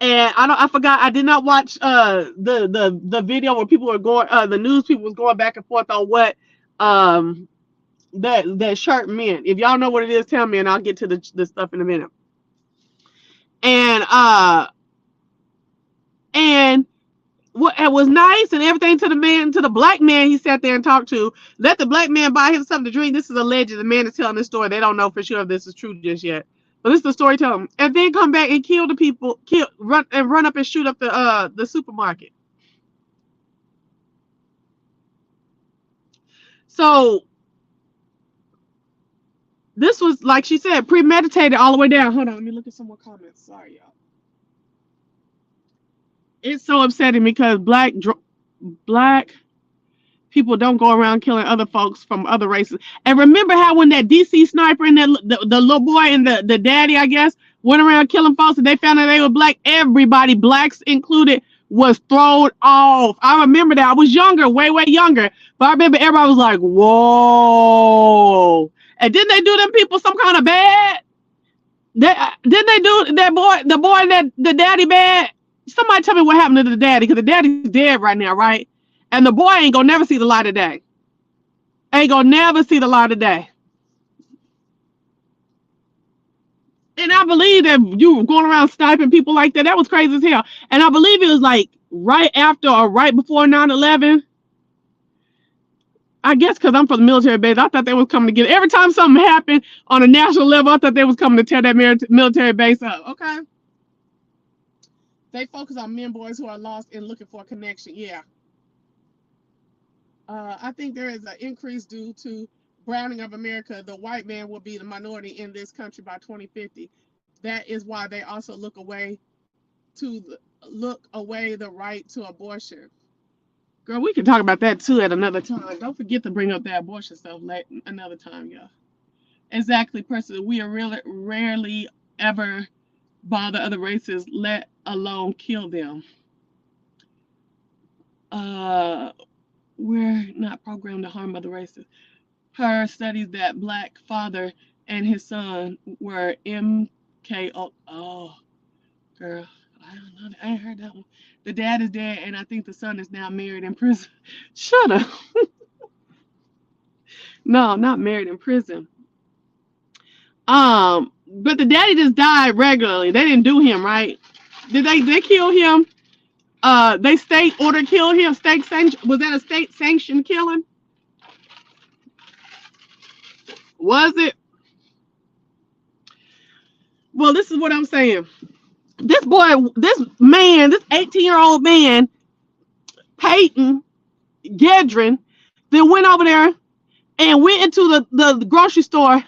And I forgot, I did not watch the video where people were going, the news people was going back and forth on what that shirt meant. If y'all know what it is, tell me and I'll get to the stuff in a minute. And what it was nice and everything to the black man he sat there and talked to. Let the black man buy him something to drink. This is alleged. The man is telling this story. They don't know for sure if this is true just yet. But this is the storytelling. And then come back and kill the people, run up and shoot up the supermarket. So this was, like she said, premeditated all the way down. Hold on, let me look at some more comments. Sorry, y'all. It's so upsetting because black people don't go around killing other folks from other races. And remember how when that DC sniper and the little boy and the daddy, I guess, went around killing folks and they found out they were black, everybody, blacks included, was thrown off. I remember that. I was younger, way, way younger. But I remember everybody was like, whoa. And didn't they do them people some kind of bad? Didn't they do the boy and the daddy bad? Somebody tell me what happened to the daddy, because the daddy's dead right now, right? And the boy ain't gonna never see the light of day. Ain't gonna never see the light of day. And I believe that you were going around sniping people like that. That was crazy as hell. And I believe it was like right after or right before 9/11. I guess because I'm from the military base, I thought they was coming to get it. Every time something happened on a national level, I thought they was coming to tear that military base up. Okay. They focus on men, boys who are lost and looking for a connection. Yeah. I think there is an increase due to browning of America. The white man will be the minority in this country by 2050. That is why they also look away the right to abortion. Girl, we can talk about that too at another time. Don't forget to bring up that abortion stuff another time, y'all. Exactly, person. We are really rarely ever bother other races, let alone kill them. We're not programmed to harm other races. Her studies that black father and his son were MKO. Oh, girl, I don't know. I ain't heard that one. The dad is dead, and I think the son is now married in prison. Shut up. No, not married in prison. But the daddy just died regularly. They didn't do him right. Did they kill him? They state order kill him. State sanction, was that a state sanctioned killing? Was it? Well, this is what I'm saying. This boy, this man, this 18-year-old man, Peyton Gedrin, then went over there and went into the grocery store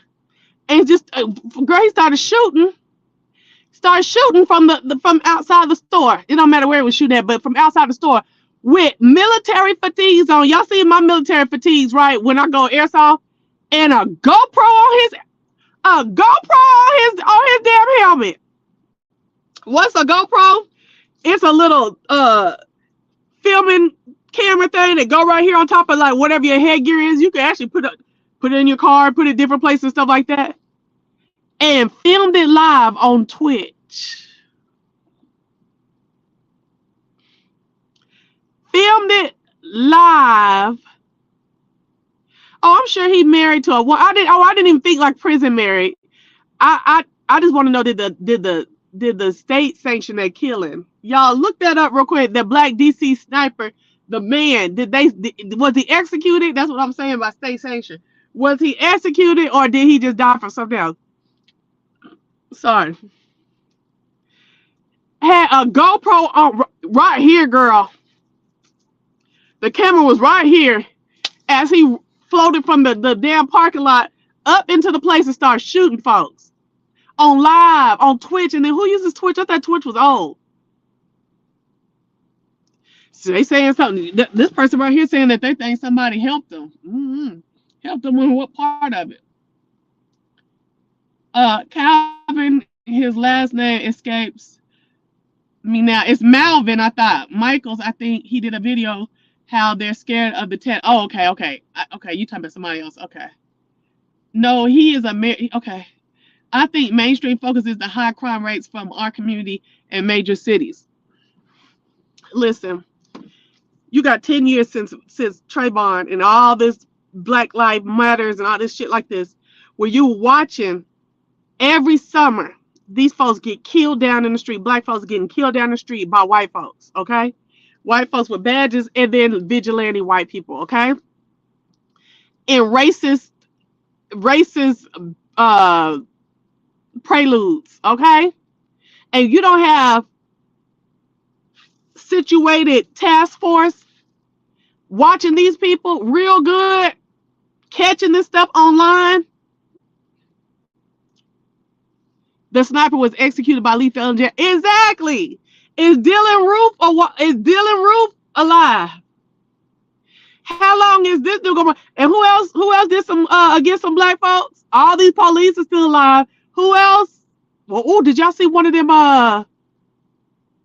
and just girl, he started shooting from from outside the store. It don't matter where he was shooting at, but from outside the store with military fatigues on. Y'all see my military fatigues, right? When I go airsoft, and a GoPro on his damn helmet. What's a GoPro? It's a little filming camera thing that go right here on top of like whatever your headgear is. You can actually put it in your car, put it in different places, stuff like that, and filmed it live on Twitch. Filmed it live. Oh, I'm sure he married to a woman. I didn't even think like prison married. I just want to know, did the state sanction that killing? Y'all look that up real quick. The black DC sniper, the man, was he executed? That's what I'm saying by state sanction. Was he executed or did he just die from something else? Sorry. Had a GoPro on right here, girl. The camera was right here as he floated from the damn parking lot up into the place and started shooting folks on live on Twitch. And then who uses Twitch? I thought Twitch was old. So they saying something. This person right here saying that they think somebody helped them. Helped them with what part of it? Calvin, his last name escapes me now. It's Malvin, I thought. Michaels, I think he did a video how they're scared of the test. Oh, okay. Okay, you talking about somebody else. Okay. No, he is okay. I think mainstream focus is the high crime rates from our community and major cities. Listen, you got 10 years since Trayvon and all this Black Lives Matters and all this shit like this, where you watching every summer these folks get killed down in the street. Black folks getting killed down the street by white folks, okay? White folks with badges and then vigilante white people, okay? And racist preludes, okay? And you don't have situated task force watching these people real good, catching this stuff online. The sniper was executed by lethal injection. Exactly. Is Dylan Roof alive? How long is this dude going? And who else did some against some black folks? All these police are still alive. Who else? Well, did y'all see one of them?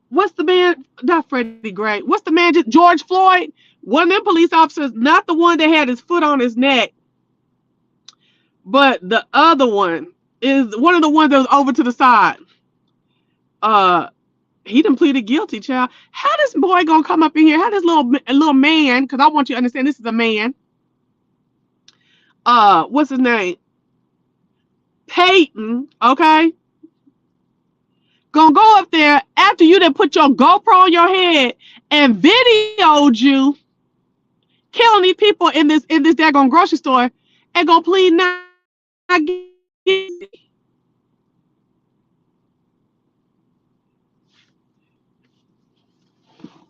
What's the man? Not Freddie Gray. What's the man? George Floyd. One of them police officers, not the one that had his foot on his neck, but the other one is one of the ones that was over to the side. He done pleaded guilty, child. How this boy gonna come up in here? How this little man? Because I want you to understand this is a man. What's his name? Peyton. Okay. Gonna go up there after you done put your GoPro on your head and videoed you killing these people in this daggone grocery store and gonna plead not guilty.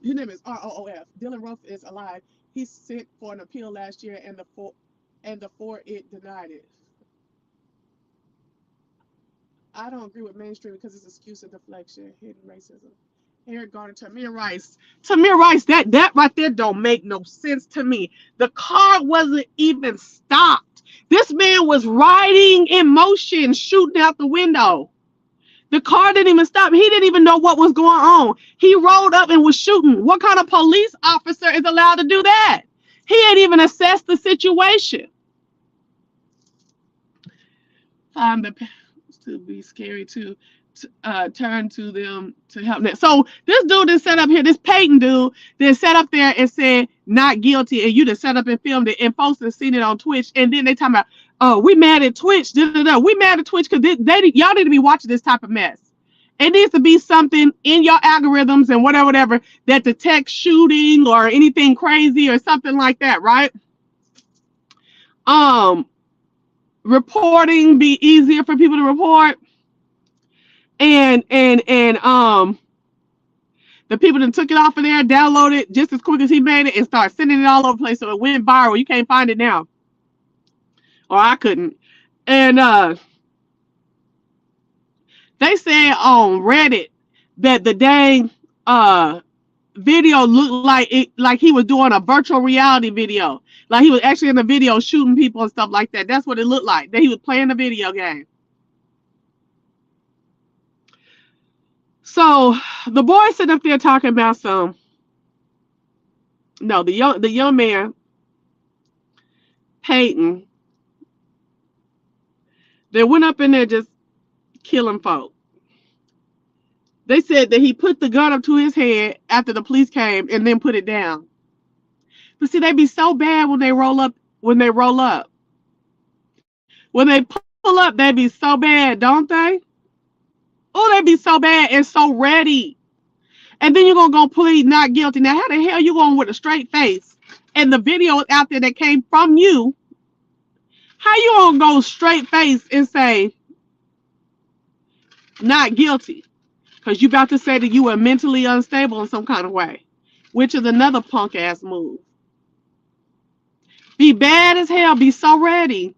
His name is ROOF. Dylan Roof is alive. He sent for an appeal last year, and for it denied it. I don't agree with mainstream because it's excuse and deflection, hidden racism. Eric Garner, Tamir Rice, that right there don't make no sense to me. The car wasn't even stopped. This man was riding in motion, shooting out the window. The car didn't even stop. He didn't even know what was going on. He rolled up and was shooting. What kind of police officer is allowed to do that? He ain't even assessed the situation. Find the to be scary to turn to them to help them. So this dude is set up here, this Peyton dude, then set up there and said not guilty, and you just set up and filmed it, and folks have seen it on Twitch, and then they talking about, oh, we mad at Twitch. We mad at Twitch because y'all need to be watching this type of mess. It needs to be something in your algorithms and whatever that detects shooting or anything crazy or something like that, right? Reporting be easier for people to report. And the people that took it off of there, downloaded it just as quick as he made it, and started sending it all over the place. So it went viral. You can't find it now, or I couldn't. And they said on Reddit that the dang video looked like he was doing a virtual reality video, like he was actually in the video shooting people and stuff like that. That's what it looked like. That he was playing a video game. So the boy sitting up there talking about the young man, Peyton, they went up in there just killing folk. They said that he put the gun up to his head after the police came and then put it down. But see, they be so bad when they roll up. When they roll up, when they pull up, they be so bad, don't they? Oh, they be so bad and so ready. And then you're gonna go plead not guilty. Now, how the hell you going with a straight face? And the video out there that came from you. How you gonna go straight face and say not guilty? Because you about to say that you were mentally unstable in some kind of way, which is another punk ass move. Be bad as hell, be so ready,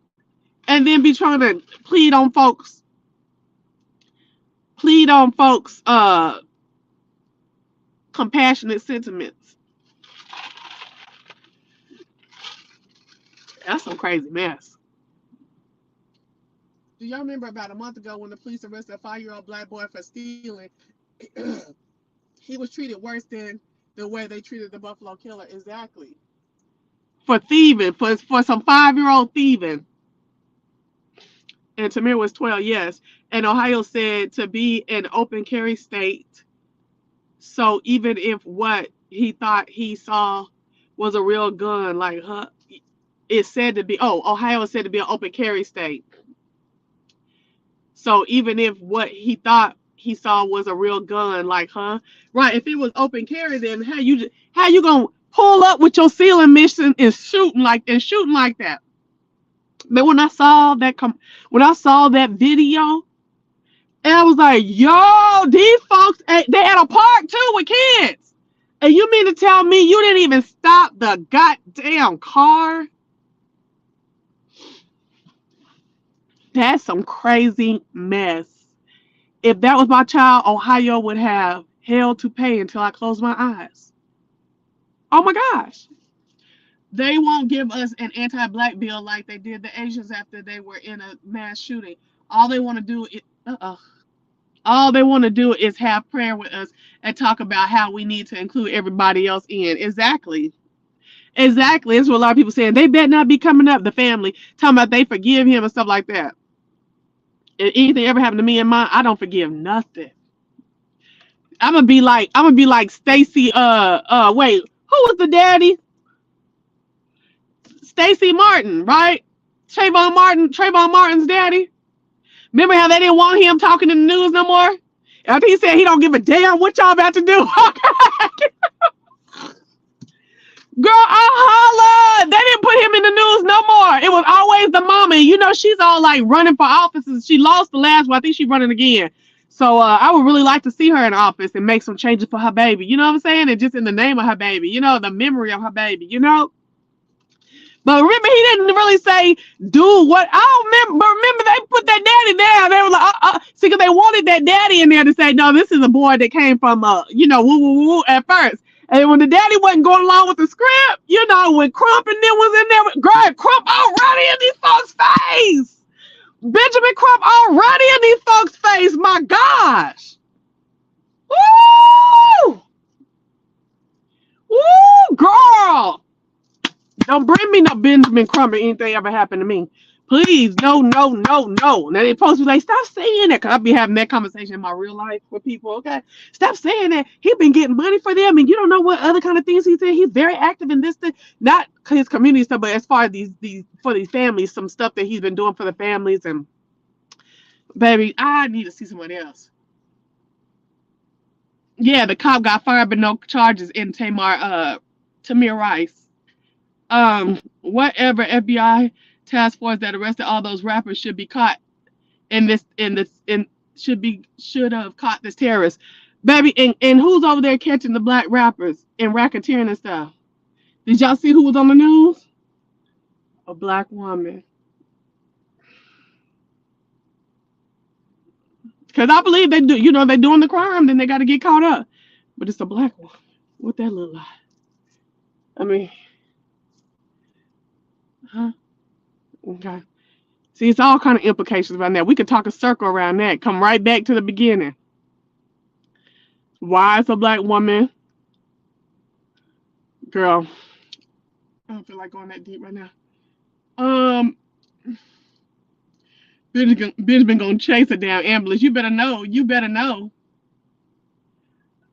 and then be trying to plead on folks compassionate sentiments. That's some crazy mess. Do y'all remember about a month ago when the police arrested a 5-year-old black boy for stealing? He was treated worse than the way they treated the Buffalo Killer. Exactly. For thieving, for some 5-year-old thieving. And Tamir was 12, yes. And Ohio said to be an open carry state. So even if what he thought he saw was a real gun, like it's said to be, Ohio is said to be an open carry state. So even if what he thought he saw was a real gun, like, right? If it was open carry, then how you gonna pull up with your ceiling mission and shooting like that? But when I saw that video, and I was like, yo, these folks, they had a park too with kids. And you mean to tell me you didn't even stop the goddamn car? That's some crazy mess. If that was my child, Ohio would have hell to pay until I close my eyes. Oh my gosh. They won't give us an anti-black bill like they did the Asians after they were in a mass shooting. All they want to do is have prayer with us and talk about how we need to include everybody else in. Exactly. It's what a lot of people saying. They better not be coming up, the family, talking about they forgive him and stuff like that. If anything ever happened to me and mine, I don't forgive nothing. I'm gonna be like Stacy. Wait, who was the daddy? Stacy Martin, right? Trayvon Martin's daddy. Remember how they didn't want him talking in the news no more? After he said he don't give a damn what y'all about to do. Girl, I holla. They didn't put him in the news no more. It was always the mama. You know, she's all like running for offices. She lost the last one. I think she's running again. So I would really like to see her in office and make some changes for her baby. You know what I'm saying? And just in the name of her baby. You know, the memory of her baby. You know? But remember, he didn't really say, do what. I don't remember. But remember, they put that daddy down. They were like, see, because they wanted that daddy in there to say, no, this is a boy that came from, woo, woo, woo, at first. And when the daddy wasn't going along with the script, you know, when Crump and them was in there, girl, Crump already in these folks' face. Benjamin Crump already in these folks' face. My gosh. Woo! Woo, girl. Don't bring me no Benjamin Crump or anything ever happened to me. Please, no. Now they supposed to be like, stop saying that, because I'll be having that conversation in my real life with people, okay? Stop saying that. He been getting money for them, and you don't know what other kind of things he said. He's very active in this thing. Not his community stuff, but as far as these families, some stuff that he's been doing for the families. And baby, I need to see someone else. Yeah, the cop got fired, but no charges in Tamir Rice. Whatever FBI task force that arrested all those rappers should be caught in should have caught this terrorist, baby. And who's over there catching the black rappers and racketeering and stuff? Did y'all see who was on the news? A black woman. Because I believe they do. You know, they're doing the crime, then they got to get caught up. But it's a black woman. What that look like? I mean, huh? Okay. See, it's all kind of implications around that. We could talk a circle around that. Come right back to the beginning. Why is a black woman, girl? I don't feel like going that deep right now. Um, Benjamin gonna chase a damn ambulance. You better know. You better know.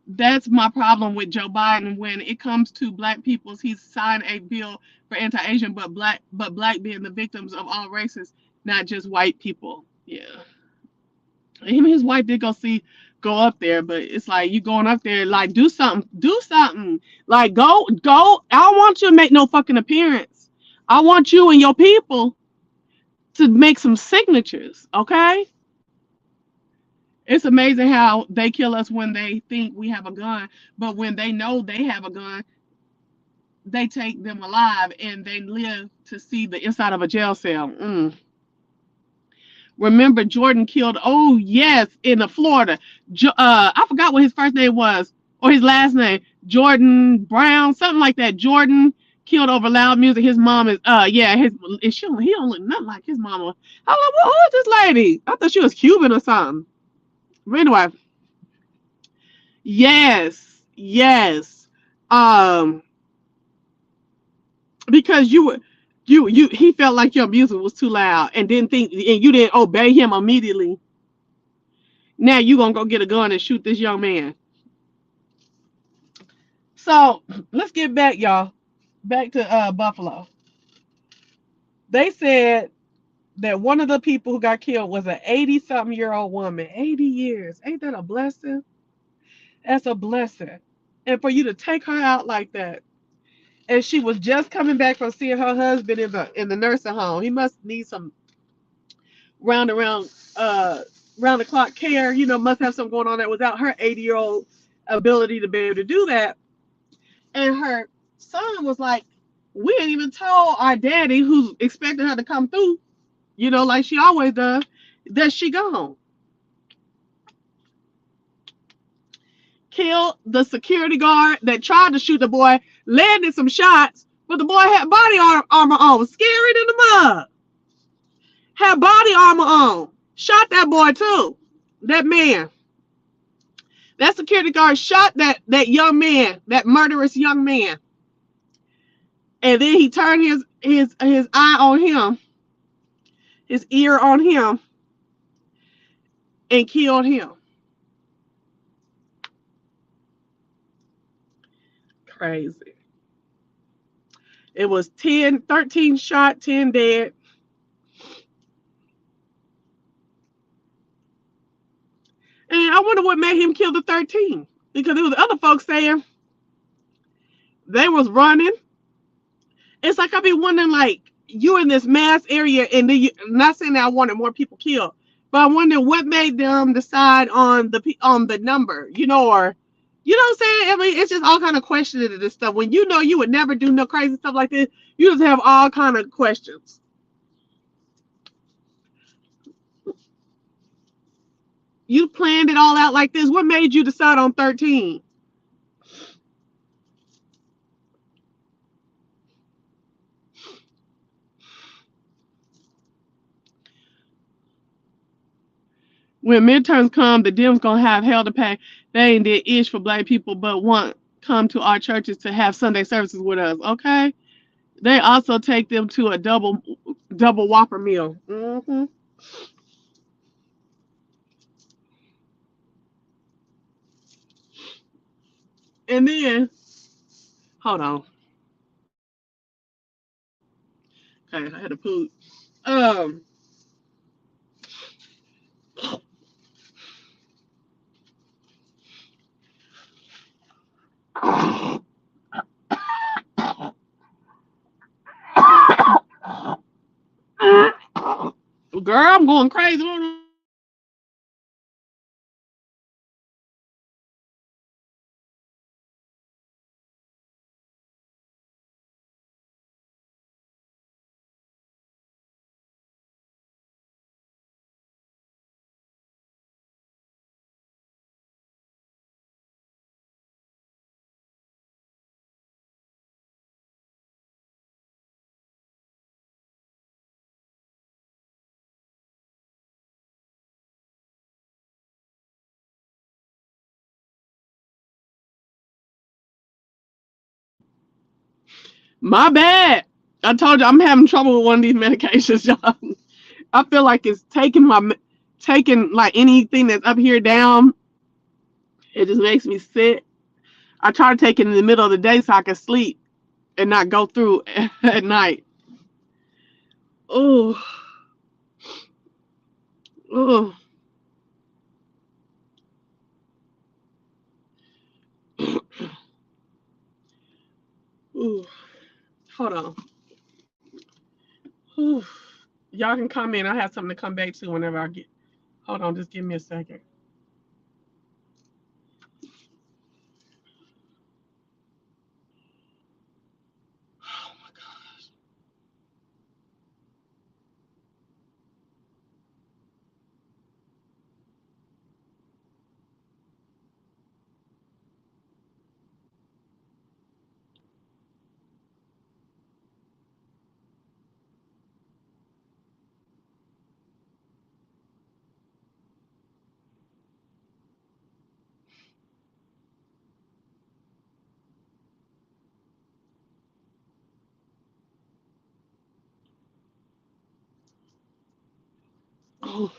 That's my problem with Joe Biden. When it comes to black peoples, he's signed a bill for anti-Asian, but black being the victims of all races, not just white people. Yeah, him and his wife did go up there, but it's like you going up there, like do something, like go. I don't want you to make no fucking appearance. I want you and your people to make some signatures, okay? It's amazing how they kill us when they think we have a gun, but when they know they have a gun, they take them alive and they live to see the inside of a jail cell. Remember, Jordan killed. Oh yes, in the Florida. I forgot what his first name was or his last name. Jordan Brown, something like that. Jordan killed over loud music. His mom is yeah. He don't look nothing like his mama. I was like, well, who is this lady? I thought she was Cuban or something. But anyway, yes. Um, because he felt like your music was too loud and you didn't obey him immediately. Now you gonna go get a gun and shoot this young man. So let's get back, y'all. Back to Buffalo. They said that one of the people who got killed was an 80-something-year-old woman. 80 years. Ain't that a blessing? That's a blessing. And for you to take her out like that. And she was just coming back from seeing her husband in the nursing home. He must need some round around round the clock care, must have something going on that without her 80-year-old ability to be able to do that. And her son was like, we ain't even told our daddy, who's expecting her to come through, like she always does, that she gone. Killed the security guard that tried to shoot the boy, landed some shots, but the boy had body armor on, scary than the mud. Had body armor on, shot that boy too. That man, that security guard shot that young man, that murderous young man. And then he turned his eye on him, his ear on him, and killed him. Crazy. It was 13 shot, 10 dead. And I wonder what made him kill the 13. Because it was other folks saying they was running. It's like I be wondering, like, you in this mass area, and then not saying that I wanted more people killed, but I wonder what made them decide on the number, or you know what I'm saying? I mean, it's just all kind of questions to this stuff. When you would never do no crazy stuff like this, you just have all kind of questions. You planned it all out like this. What made you decide on 13? When midterms come, the Dems gonna have hell to pay. They ain't did ish for black people, but want come to our churches to have Sunday services with us. Okay. They also take them to a double Whopper meal. And then, hold on. Okay, I had to poop. Um, girl, I'm going crazy. My bad. I told you I'm having trouble with one of these medications, y'all. I feel like it's taking like anything that's up here down. It just makes me sick. I try to take it in the middle of the day so I can sleep and not go through at night. Oh, oh, oh. Hold on. Ooh. Y'all can comment. I have something to come back to whenever I get. Hold on, just give me a second. Oh my gosh. Oh,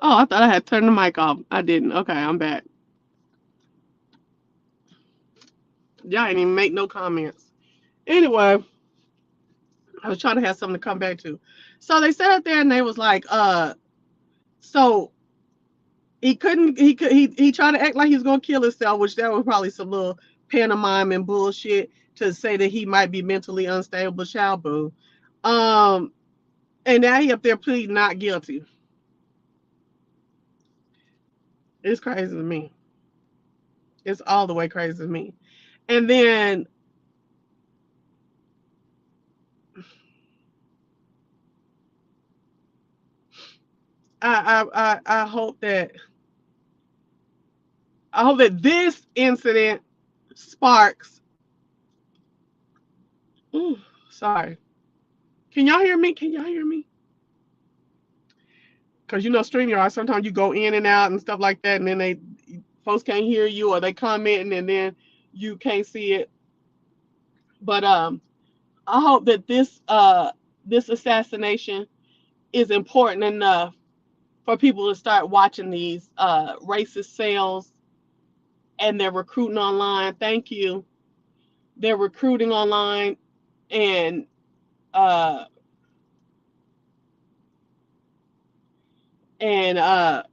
oh, I thought I had turned the mic off. I didn't. Okay, I'm back. Y'all ain't even make no comments. Anyway, I was trying to have something to come back to. So they sat up there and they was like, so he couldn't he tried to act like he was gonna kill himself, which that was probably some little pantomime and bullshit to say that he might be mentally unstable, child boo. Um, and now he up there pleading not guilty. It's crazy to me. It's all the way crazy to me. And then I hope that this incident sparks. Ooh, sorry. Can y'all hear me? Can y'all hear me? Because you know, StreamYard, sometimes you go in and out and stuff like that, and then they folks can't hear you or they commenting and then you can't see it. But I hope that this assassination is important enough for people to start watching these racist sales and they're recruiting online. Thank you. They're recruiting online and uh and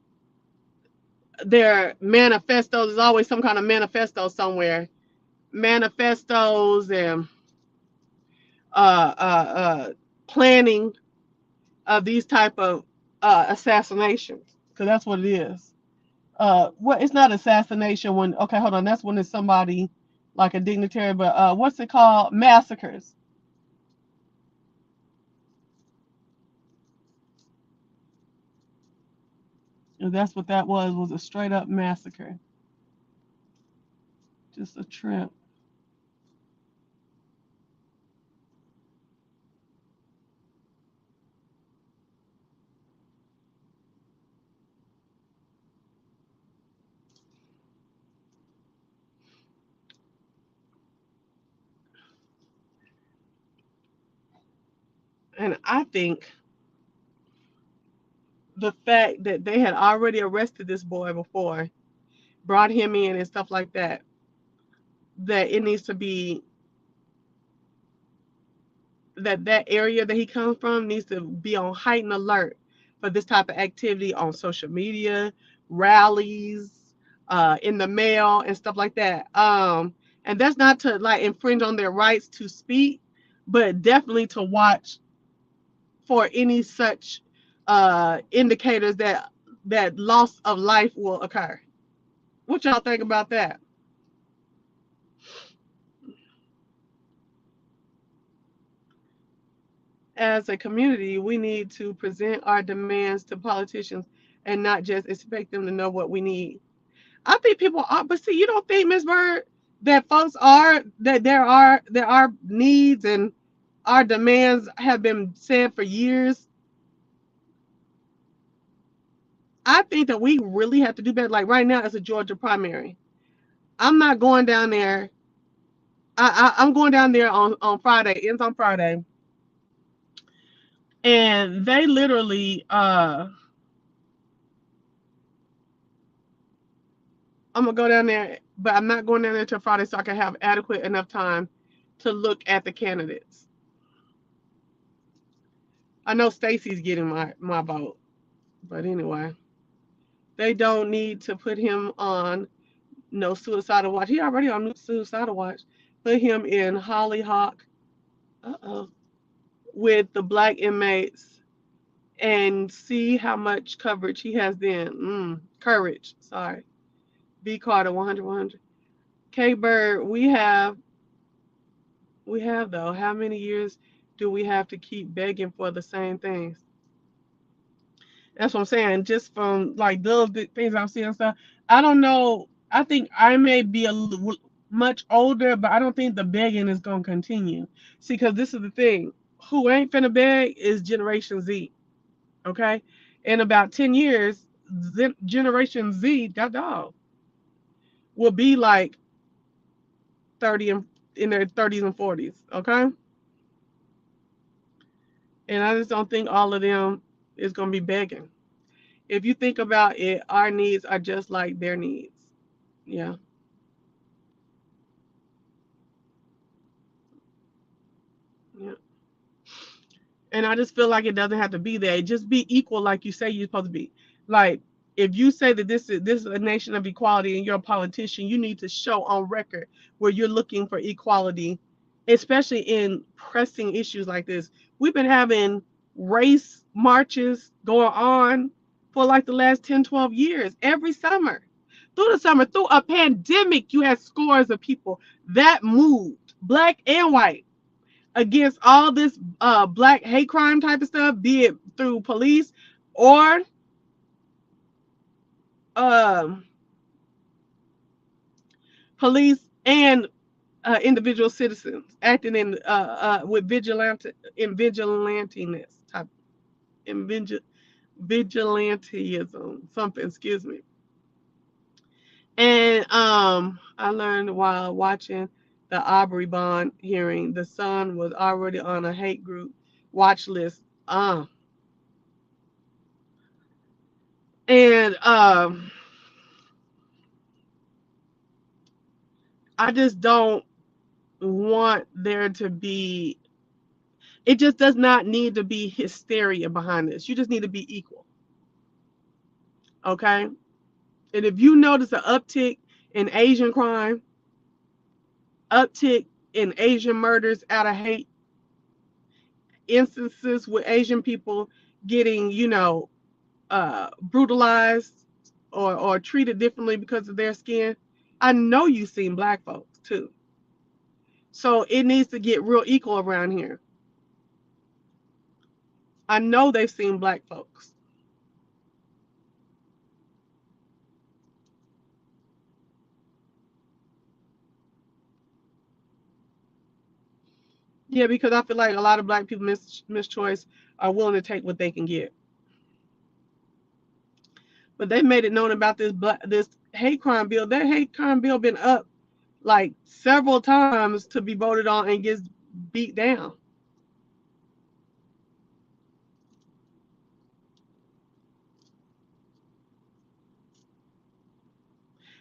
their manifestos. There's always some kind of manifesto somewhere. Manifestos and uh, uh, uh, planning of these type of assassinations, because that's what it is. What it's not assassination when okay, hold on, that's when it's somebody like a dignitary, but what's it called? Massacres. And that's what that was a straight up massacre, just a trip. And I think the fact that they had already arrested this boy before, brought him in and stuff like that, that it needs to be that area that he comes from needs to be on heightened alert for this type of activity on social media, rallies, in the mail and stuff like that. And that's not to like infringe on their rights to speak, but definitely to watch for any such indicators that loss of life will occur. What y'all think about that? As a community, we need to present our demands to politicians and not just expect them to know what we need. I think people are, but see, you don't think, Miss Bird, that folks are that there are needs and our demands have been said for years. I think that we really have to do better. Like right now, it's a Georgia primary. I'm not going down there. I'm going down there on Friday. Ends on Friday, and they literally. I'm gonna go down there, but I'm not going down there till Friday, so I can have adequate enough time to look at the candidates. I know Stacy's getting my vote, but anyway, they don't need to put him on no suicidal watch. He already on suicidal watch. Put him in Hollyhock, uh-oh, with the black inmates and see how much coverage he has then. Courage, sorry. B Carter 100 100. K Bird, we have though. How many years do we have to keep begging for the same things? That's what I'm saying. Just from like those things I'm seeing and stuff. I don't know. I think I may be much older, but I don't think the begging is gonna continue. See, because this is the thing. Who ain't finna beg is Generation Z. Okay, in about 10 years, Generation Z, that dog, will be like 30 and in their 30s and 40s. Okay, and I just don't think all of them is gonna be begging. If you think about it, our needs are just like their needs. Yeah. Yeah. And I just feel like it doesn't have to be there. Just be equal like you say you're supposed to be. Like if you say that this is a nation of equality and you're a politician, you need to show on record where you're looking for equality, especially in pressing issues like this. We've been having race marches going on for like the last 10, 12 years, every summer. Through the summer, through a pandemic, you had scores of people that moved, black and white, against all this black hate crime type of stuff, be it through police or um, police and individual citizens acting in with vigilantiness type in vigilantism something. Excuse me. And I learned while watching the Aubrey Bond hearing, the son was already on a hate group watch list. And I just don't want there to be, it just does not need to be hysteria behind this. You just need to be equal. Okay. And if you notice an uptick in Asian crime, uptick in Asian murders out of hate, instances with Asian people getting, brutalized or treated differently because of their skin, I know you've seen black folks too. So it needs to get real equal around here. I know they've seen black folks. Yeah, because I feel like a lot of black people miss choice are willing to take what they can get. But they made it known about this hate crime bill. That hate crime bill been up like several times to be voted on and gets beat down.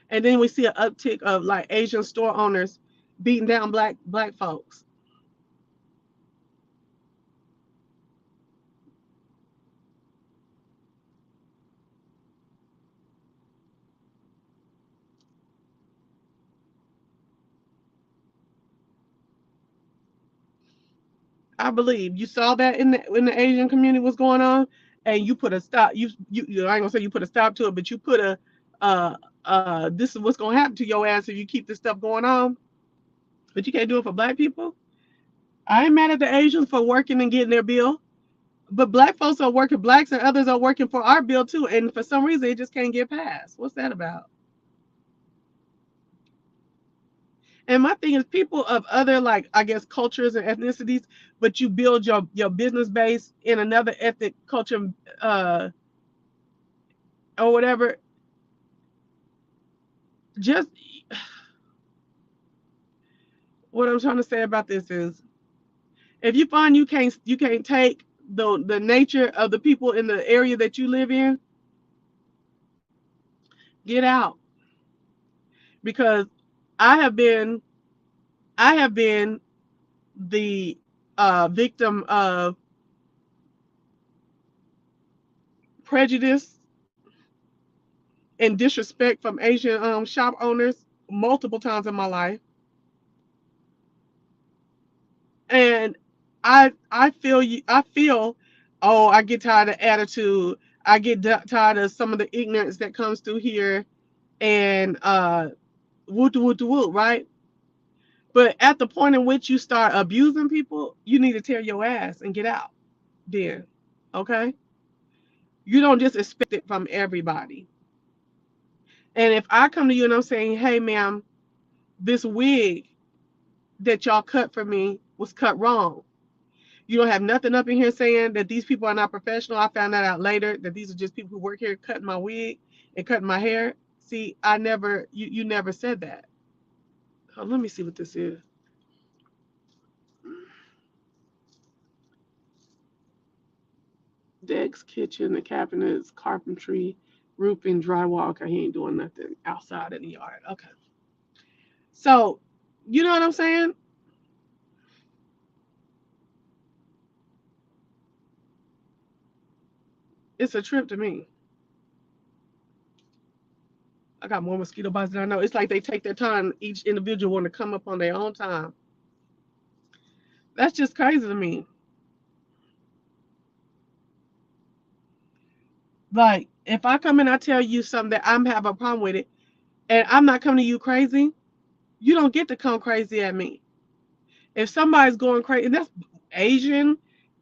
And then we see an uptick of like Asian store owners beating down black folks. I believe you saw that in the Asian community was going on, and you put a stop. You I ain't gonna say you put a stop to it, but you put a uh this is what's gonna happen to your ass if you keep this stuff going on. But you can't do it for black people. I ain't mad at the Asians for working and getting their bill, but black folks are working. Blacks and others are working for our bill too, and for some reason it just can't get passed. What's that about? And my thing is, people of other, like, I guess, cultures and ethnicities, but you build your business base in another ethnic culture, uh, or whatever. Just what I'm trying to say about this is, if you find you can't take the nature of the people in the area that you live in, get out. Because I have been I have been the victim of prejudice and disrespect from Asian shop owners multiple times in my life, and I feel you. I feel, oh, I get tired of attitude. I get tired of some of the ignorance that comes through here, and woo woo woo, right? But at the point in which you start abusing people, you need to tear your ass and get out. Then, okay? You don't just expect it from everybody. And if I come to you and I'm saying, hey, ma'am, this wig that y'all cut for me was cut wrong. You don't have nothing up in here saying that these people are not professional. I found that out later, that these are just people who work here cutting my wig and cutting my hair. See, you never said that. Oh, let me see what this is. Decks, kitchen, the cabinets, carpentry, roofing, drywall. Okay, he ain't doing nothing outside in the yard. Okay. So, you know what I'm saying? It's a trip to me. I got more mosquito bites than I know. It's like they take their time. Each individual want to come up on their own time. That's just crazy to me. Like, if I come and I tell you something that I'm having a problem with it, and I'm not coming to you crazy, you don't get to come crazy at me. If somebody's going crazy, and that's Asian,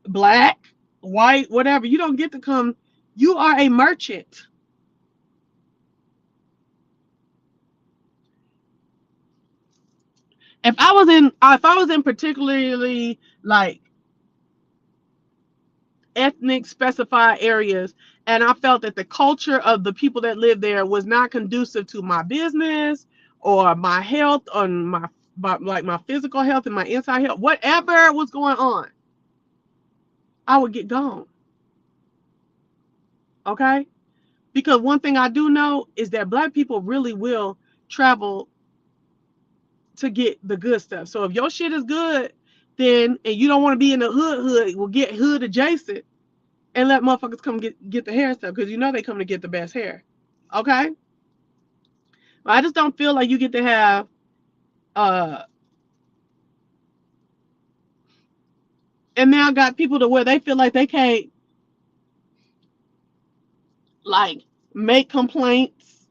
black, white, whatever, you don't get to come. You are a merchant. If I was in particularly like ethnic specified areas, and I felt that the culture of the people that lived there was not conducive to my business or my health, or my physical health and my inside health, whatever was going on, I would get gone. Okay? Because one thing I do know is that black people really will travel to get the good stuff. So if your shit is good, then, and you don't want to be in the hood, will get hood adjacent and let motherfuckers come get the hair stuff, because you know they come to get the best hair. Okay? I just don't feel like you get to have uh and now got people to where they feel like they can't, like, make complaints,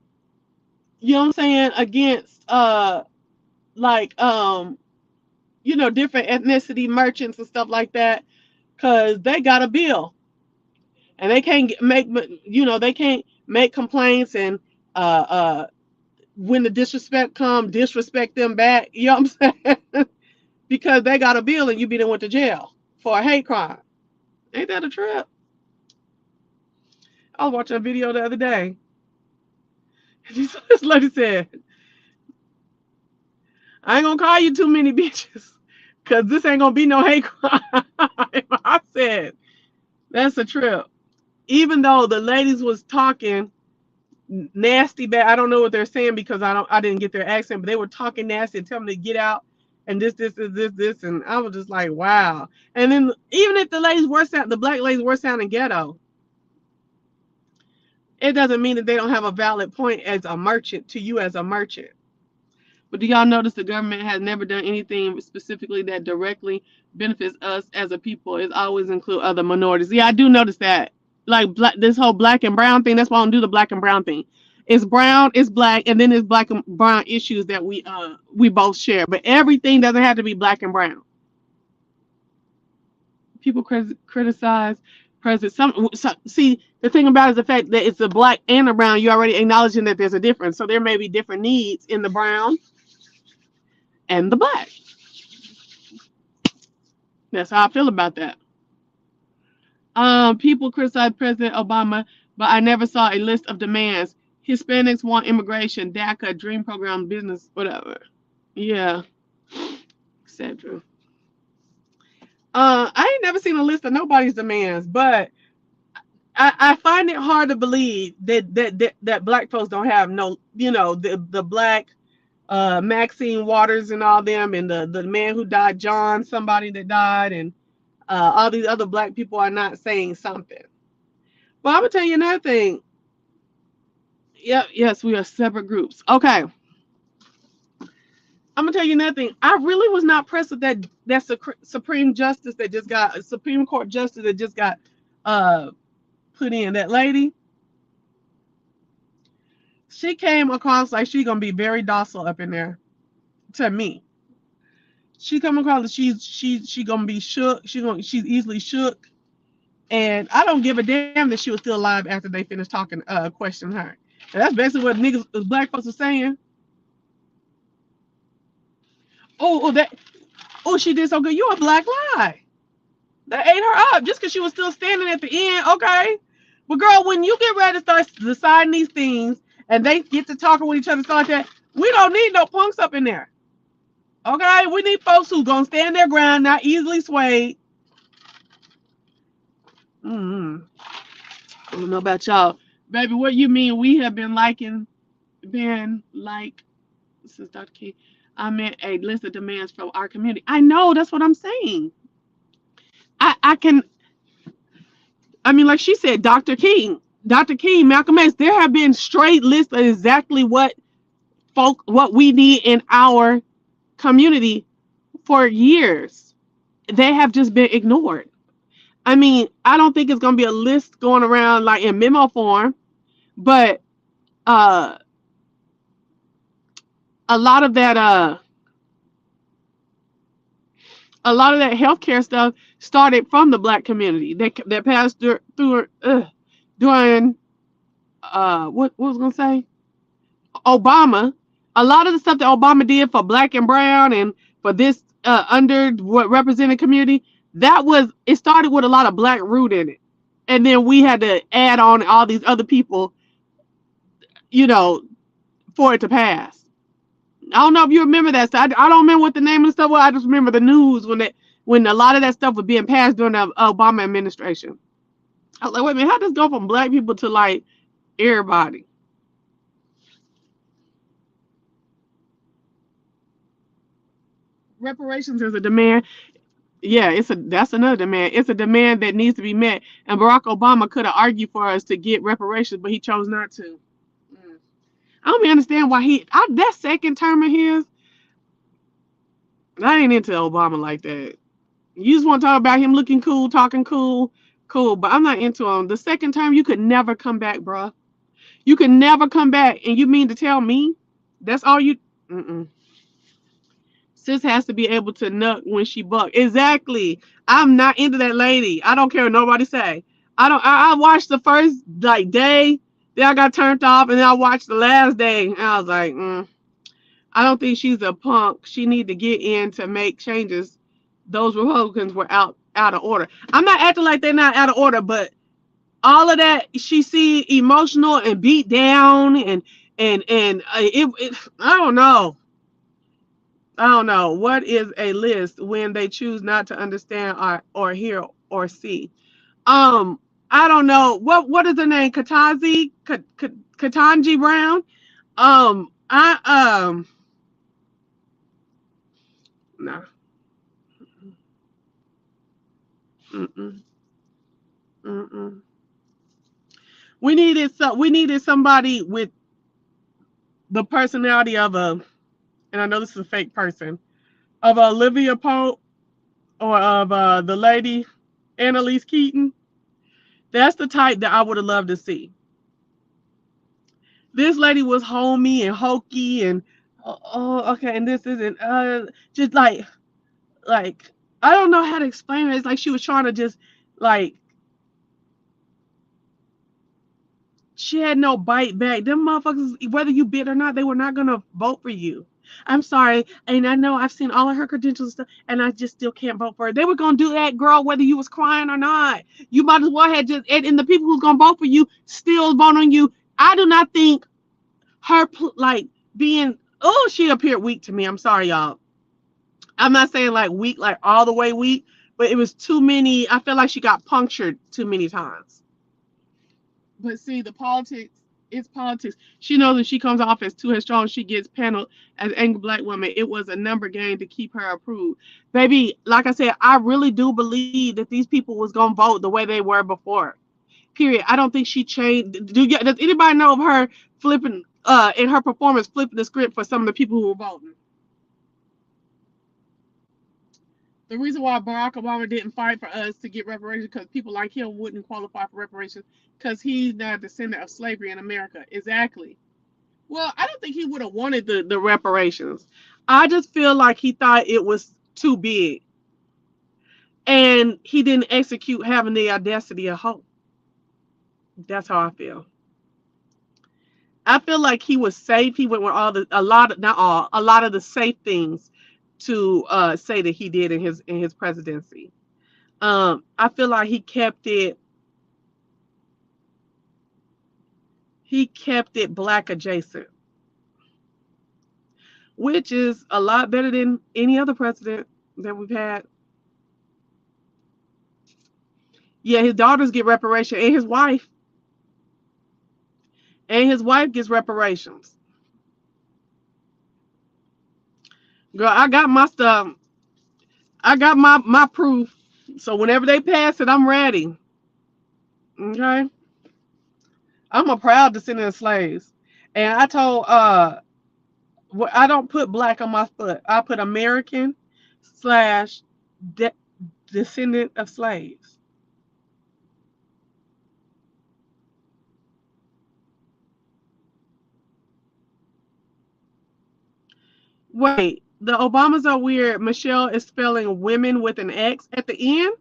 you know what I'm saying, against like different ethnicity merchants and stuff like that, because they got a bill, and they can't they can't make complaints, and when the disrespect come, disrespect them back, you know what I'm saying? Because they got a bill and you be done went to jail for a hate crime. Ain't that a trip? I was watching a video the other day. This lady said, I ain't gonna call you too many bitches, because this ain't gonna be no hate crime. I said, that's a trip. Even though the ladies was talking nasty bad, I don't know what they're saying because I didn't get their accent, but they were talking nasty and telling me to get out and this, and I was just like, wow. And then even if the black ladies were sounding ghetto, it doesn't mean that they don't have a valid point as a merchant to you as a merchant. But do y'all notice the government has never done anything specifically that directly benefits us as a people? It's always include other minorities. Yeah, I do notice that. Like this whole black and brown thing. That's why I don't do the black and brown thing. It's brown, it's black, and then there's black and brown issues that we both share. But everything doesn't have to be black and brown. People criticize president. See, the thing about it is the fact that it's the black and the brown. You're already acknowledging that there's a difference. So there may be different needs in the brown and the black. That's how I feel about that. People criticize President Obama, but I never saw a list of demands. Hispanics want immigration, DACA, Dream Program, business, whatever. Yeah. etc. I ain't never seen a list of nobody's demands, but I find it hard to believe that black folks don't have no, the black Maxine Waters and all them, and the man who died, John, somebody that died, and all these other black people are not saying something. Well, I'm gonna tell you another thing. Yep, yes, we are separate groups. Okay, I'm gonna tell you another thing. I really was not pressed with that Supreme Justice that just got Supreme Court Justice that just got uh put in. That lady, she came across like she gonna be very docile up in there to me. She come across she gonna be shook. She's easily shook, and I don't give a damn that she was still alive after they finished talking, questioning her. And that's basically what niggas, black folks are saying. Oh, she did so good. You a black lie. They ate her up just because she was still standing at the end. Okay, but girl, when you get ready to start deciding these things, and they get to talking with each other, stuff like that, we don't need no punks up in there. Okay, we need folks who gonna stand their ground, not easily swayed. Mm-hmm. I don't know about y'all, baby. What you mean? We have been like since Dr. King. I meant a list of demands from our community. I know that's what I'm saying. I can. I mean, like she said, Dr. King, Malcolm X. There have been straight lists of exactly what we need in our community for years. They have just been ignored. I mean, I don't think it's gonna be a list going around like in memo form, but uh, a lot of that a lot of that healthcare stuff started from the black community. That passed through during what was I gonna say, Obama. A lot of the stuff that Obama did for black and brown and for this under what represented community, it started with a lot of black root in it, and then we had to add on all these other people, you know, for it to pass. I don't know if you remember that stuff. I don't remember what the name of the stuff was. I just remember the news when a lot of that stuff was being passed during the Obama administration. I was like, wait a minute, how does this go from black people to like everybody? Reparations is a demand. Yeah, that's another demand. It's a demand that needs to be met. And Barack Obama could have argued for us to get reparations, but he chose not to. Mm. I don't even understand why that second term of his. I ain't into Obama like that. You just want to talk about him looking cool, talking cool, but I'm not into him. The second term, you could never come back, bruh. You could never come back, and you mean to tell me that's all you? Mm-mm. Sis has to be able to nut when she buck. Exactly. I'm not into that lady. I don't care what nobody say. I don't. I watched the first like day, then I got turned off, and then I watched the last day, and I was like, I don't think she's a punk. She need to get in to make changes. Those Republicans were out of order. I'm not acting like they're not out of order, but all of that she see emotional and beat down and I don't know. I don't know what is a list when they choose not to understand or hear or see. Um, I don't know what is her name, Katanji Brown. I no. Mm-mm, mm-mm. We needed somebody with the personality of and I know this is a fake person, of Olivia Pope or of the lady Annalise Keaton. That's the type that I would have loved to see. This lady was homey and hokey and okay, and this isn't just like I don't know how to explain it. It's like she was trying to just like she had no bite back. Them motherfuckers, whether you bid or not, they were not gonna vote for you. I'm sorry, and I know I've seen all of her credentials and stuff, and I just still can't vote for her. They were gonna do that, girl, whether you was crying or not. You might as well have just and the people who's gonna vote for you still vote on you. I do not think her like being she appeared weak to me. I'm sorry, y'all. I'm not saying like weak, like all the way weak, but it was too many. I feel like she got punctured too many times. But see, the politics, it's politics. She knows that she comes off as too strong. She gets paneled as angry black woman. It was a number game to keep her approved. Baby, like I said, I really do believe that these people was gonna vote the way they were before. Period. I don't think she changed. Does anybody know of her flipping in her performance flipping the script for some of the people who were voting? The reason why Barack Obama didn't fight for us to get reparations because people like him wouldn't qualify for reparations because he's not a descendant of slavery in America. Exactly. Well, I don't think he would have wanted the reparations. I just feel like he thought it was too big and he didn't execute having the audacity of hope. That's how I feel. I feel like he was safe. He went with all the a lot of not all a lot of the safe things to say that he did in his presidency. I feel like he kept it black adjacent, which is a lot better than any other president that we've had. Yeah, his daughters get reparation, and his wife gets reparations. Girl, I got my stuff. I got my proof. So whenever they pass it, I'm ready. Okay, I'm a proud descendant of slaves, and I told I don't put black on my foot. I put American slash de- descendant of slaves. Wait, the Obamas are weird. Michelle is spelling women with an X at the end.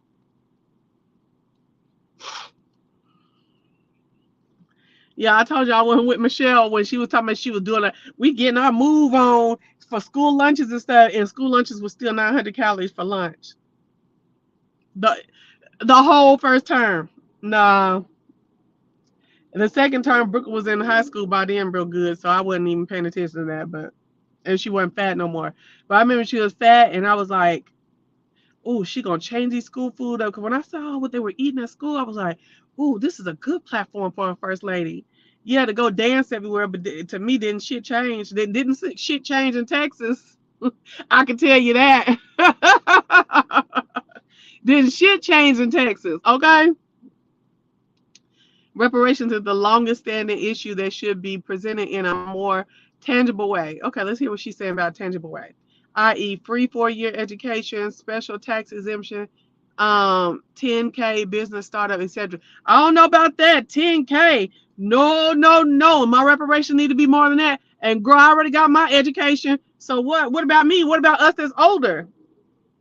Yeah, I told you I went with Michelle when she was talking about she was doing it. We getting our move on for school lunches and stuff, and school lunches was still 900 calories for lunch. The the whole first term. Nah. The second term, Brooke was in high school by then, real good, so I wasn't even paying attention to that. But and she wasn't fat no more. But I remember she was fat, and I was like, "Oh, she gonna change these school food up." Because when I saw what they were eating at school, I was like, "Oh, this is a good platform for a first lady." Yeah, to go dance everywhere, but to me, didn't shit change? Didn't shit change in Texas? I can tell you that. Didn't shit change in Texas? Okay. Reparations is the longest standing issue that should be presented in a more tangible way. Okay, let's hear what she's saying about tangible way, i.e., free 4 year education, special tax exemption, 10K business startup, etc. I don't know about that. 10K. No, no, no. My reparation need to be more than that. And girl, I already got my education. So what? What about me? What about us that's older?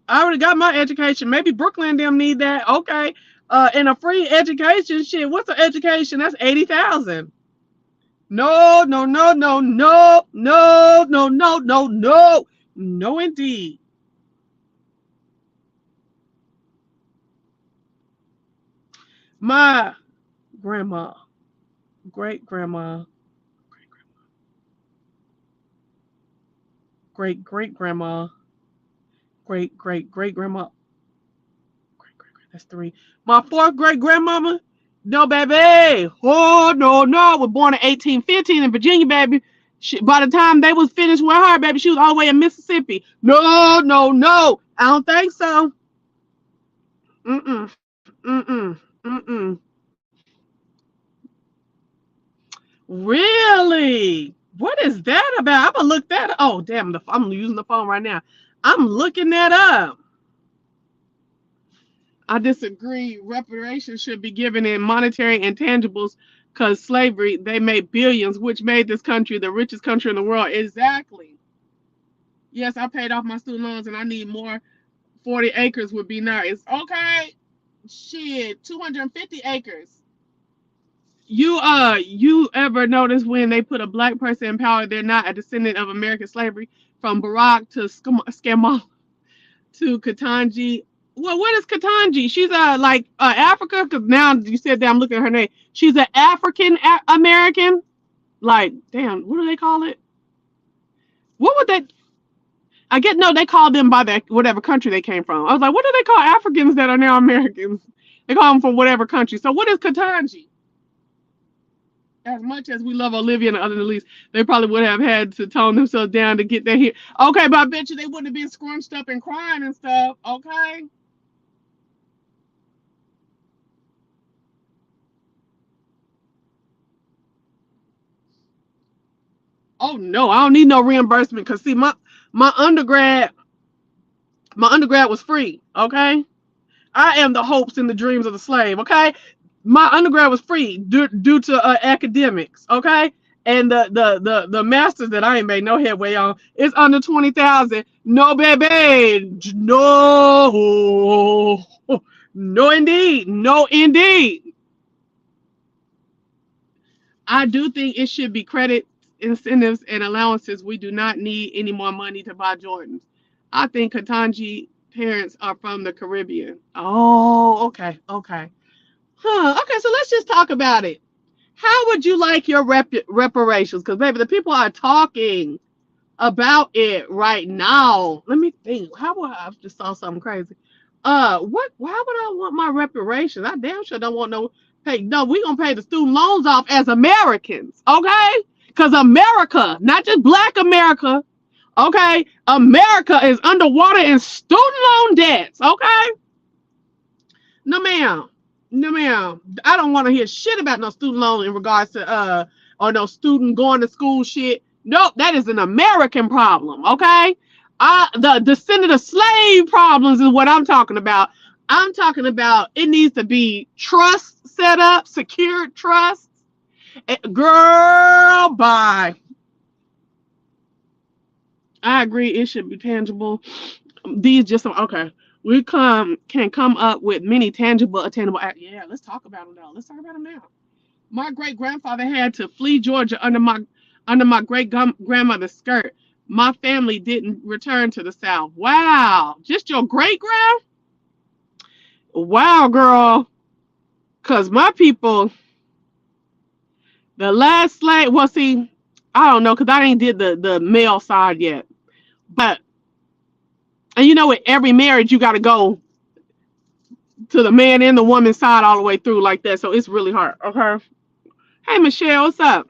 I already got my education. Maybe Brooklyn them need that. Okay. And a free education, shit. What's an education? That's 80,000. No, no, no, no, no, no, no, no, no, no, no, indeed. My grandma, great grandma, great great grandma, great great great grandma, that's three. My fourth great grandmama, no, baby. Oh, no, no. Was born in 1815 in Virginia, baby. By the time they was finished with her, baby, she was all the way in Mississippi. No, no, no. I don't think so. Mm-mm. Mm-mm. Mm-mm. Really? What is that about? I'm gonna look that up. Oh, damn. I'm using the phone right now. I'm looking that up. I disagree. Reparations should be given in monetary intangibles because slavery, they made billions, which made this country the richest country in the world. Exactly. Yes, I paid off my student loans and I need more. 40 acres would be nice. Okay. Shit, 250 acres. You ever notice when they put a black person in power, they're not a descendant of American slavery from Barack to Scamal to Katanji. Well, what is Katanji? She's like Africa. Because now you said that I'm looking at her name. She's an African American. Like, damn, what do they call it? What would that? I get no, they call them by their whatever country they came from. I was like, what do they call Africans that are now Americans? They call them from whatever country. So what is Katanji? As much as we love Olivia and the other Elise, they probably would have had to tone themselves down to get there here. Okay, but I bet you they wouldn't have been scrunched up and crying and stuff. Okay. Oh no, I don't need no reimbursement because see my undergrad my undergrad was free. Okay. I am the hopes and the dreams of the slave. Okay, my undergrad was free due to academics. Okay, and the masters that I ain't made no headway on is under 20,000. No, baby, no, no, indeed, no, indeed. I do think it should be credit incentives and allowances. We do not need any more money to buy Jordans. I think Katanji parents are from the Caribbean. Oh, okay, okay. Huh. Okay, so let's just talk about it. How would you like your reparations? Because, baby, the people are talking about it right now. Let me think. How would I just saw something crazy? What? Why would I want my reparations? I damn sure don't want no pay. No, we gonna pay the student loans off as Americans, okay? Because America, not just Black America, okay? America is underwater in student loan debts, okay? No, ma'am. No, ma'am. I don't want to hear shit about no student loan in regards to or no student going to school shit. Nope, that is an American problem. Okay, the descendant of slave problems is what I'm talking about. I'm talking about it needs to be trust set up, secured trust. Girl, bye. I agree. It should be tangible. These just okay. We can come up with many tangible, attainable. Yeah, let's talk about them now. Let's talk about them now. My great grandfather had to flee Georgia under my great grandmother's skirt. My family didn't return to the South. Wow, just your great grand? Wow, girl. Cause my people, the last slave. Well, see, I don't know, cause I ain't did the male side yet. But and you know, with every marriage, you got to go to the man and the woman side all the way through like that. So it's really hard. Okay. Hey Michelle, what's up?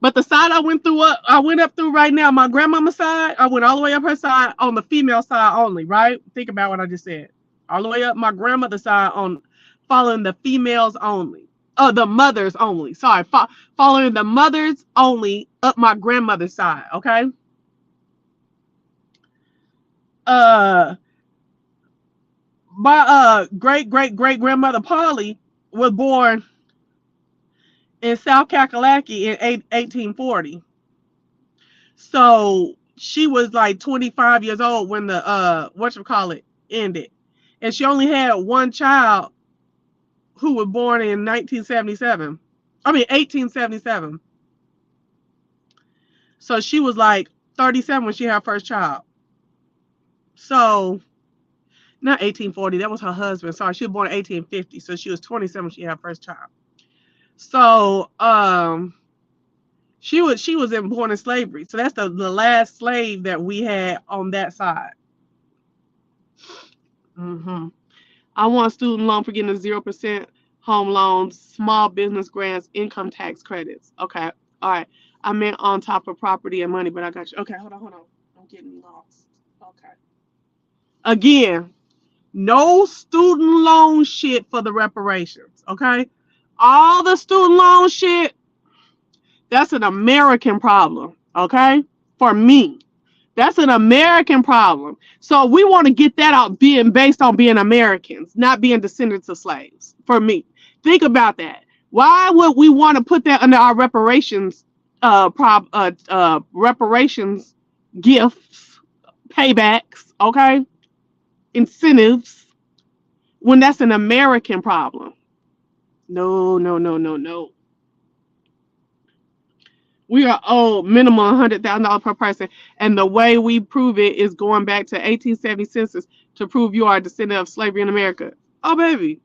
But the side I went up through right now, my grandmama's side, I went all the way up her side on the female side only, right? Think about what I just said. All the way up my grandmother's side on following the females only. The mothers only. Sorry, following the mothers only up my grandmother's side, okay? Uh my great great great grandmother Polly was born in South Kakalaki in 1840. So she was like 25 years old when the whatchamacallit ended. And she only had one child who was born in 1977. I mean 1877. So she was like 37 when she had her first child. So not 1840, that was her husband. Sorry, she was born in 1850. So she was 27 when she had her first child. So she was born in slavery. So that's the last slave that we had on that side. Mm-hmm. I want student loan forgiveness, 0% home loans, small business grants, income tax credits. Okay. All right. I meant on top of property and money, but I got you. Okay, hold on, hold on. I'm getting lost. Okay. Again, no student loan shit for the reparations. Okay. All the student loan shit, that's an American problem. Okay. For me. That's an American problem. So we want to get that out being based on being Americans, not being descendants of slaves. For me, think about that. Why would we want to put that under our reparations, reparations gifts, paybacks, okay, incentives, when that's an American problem? No, no, no, no, no. We are owed minimum $100,000 per person, and the way we prove it is going back to 1870 census to prove you are a descendant of slavery in America. Oh, baby,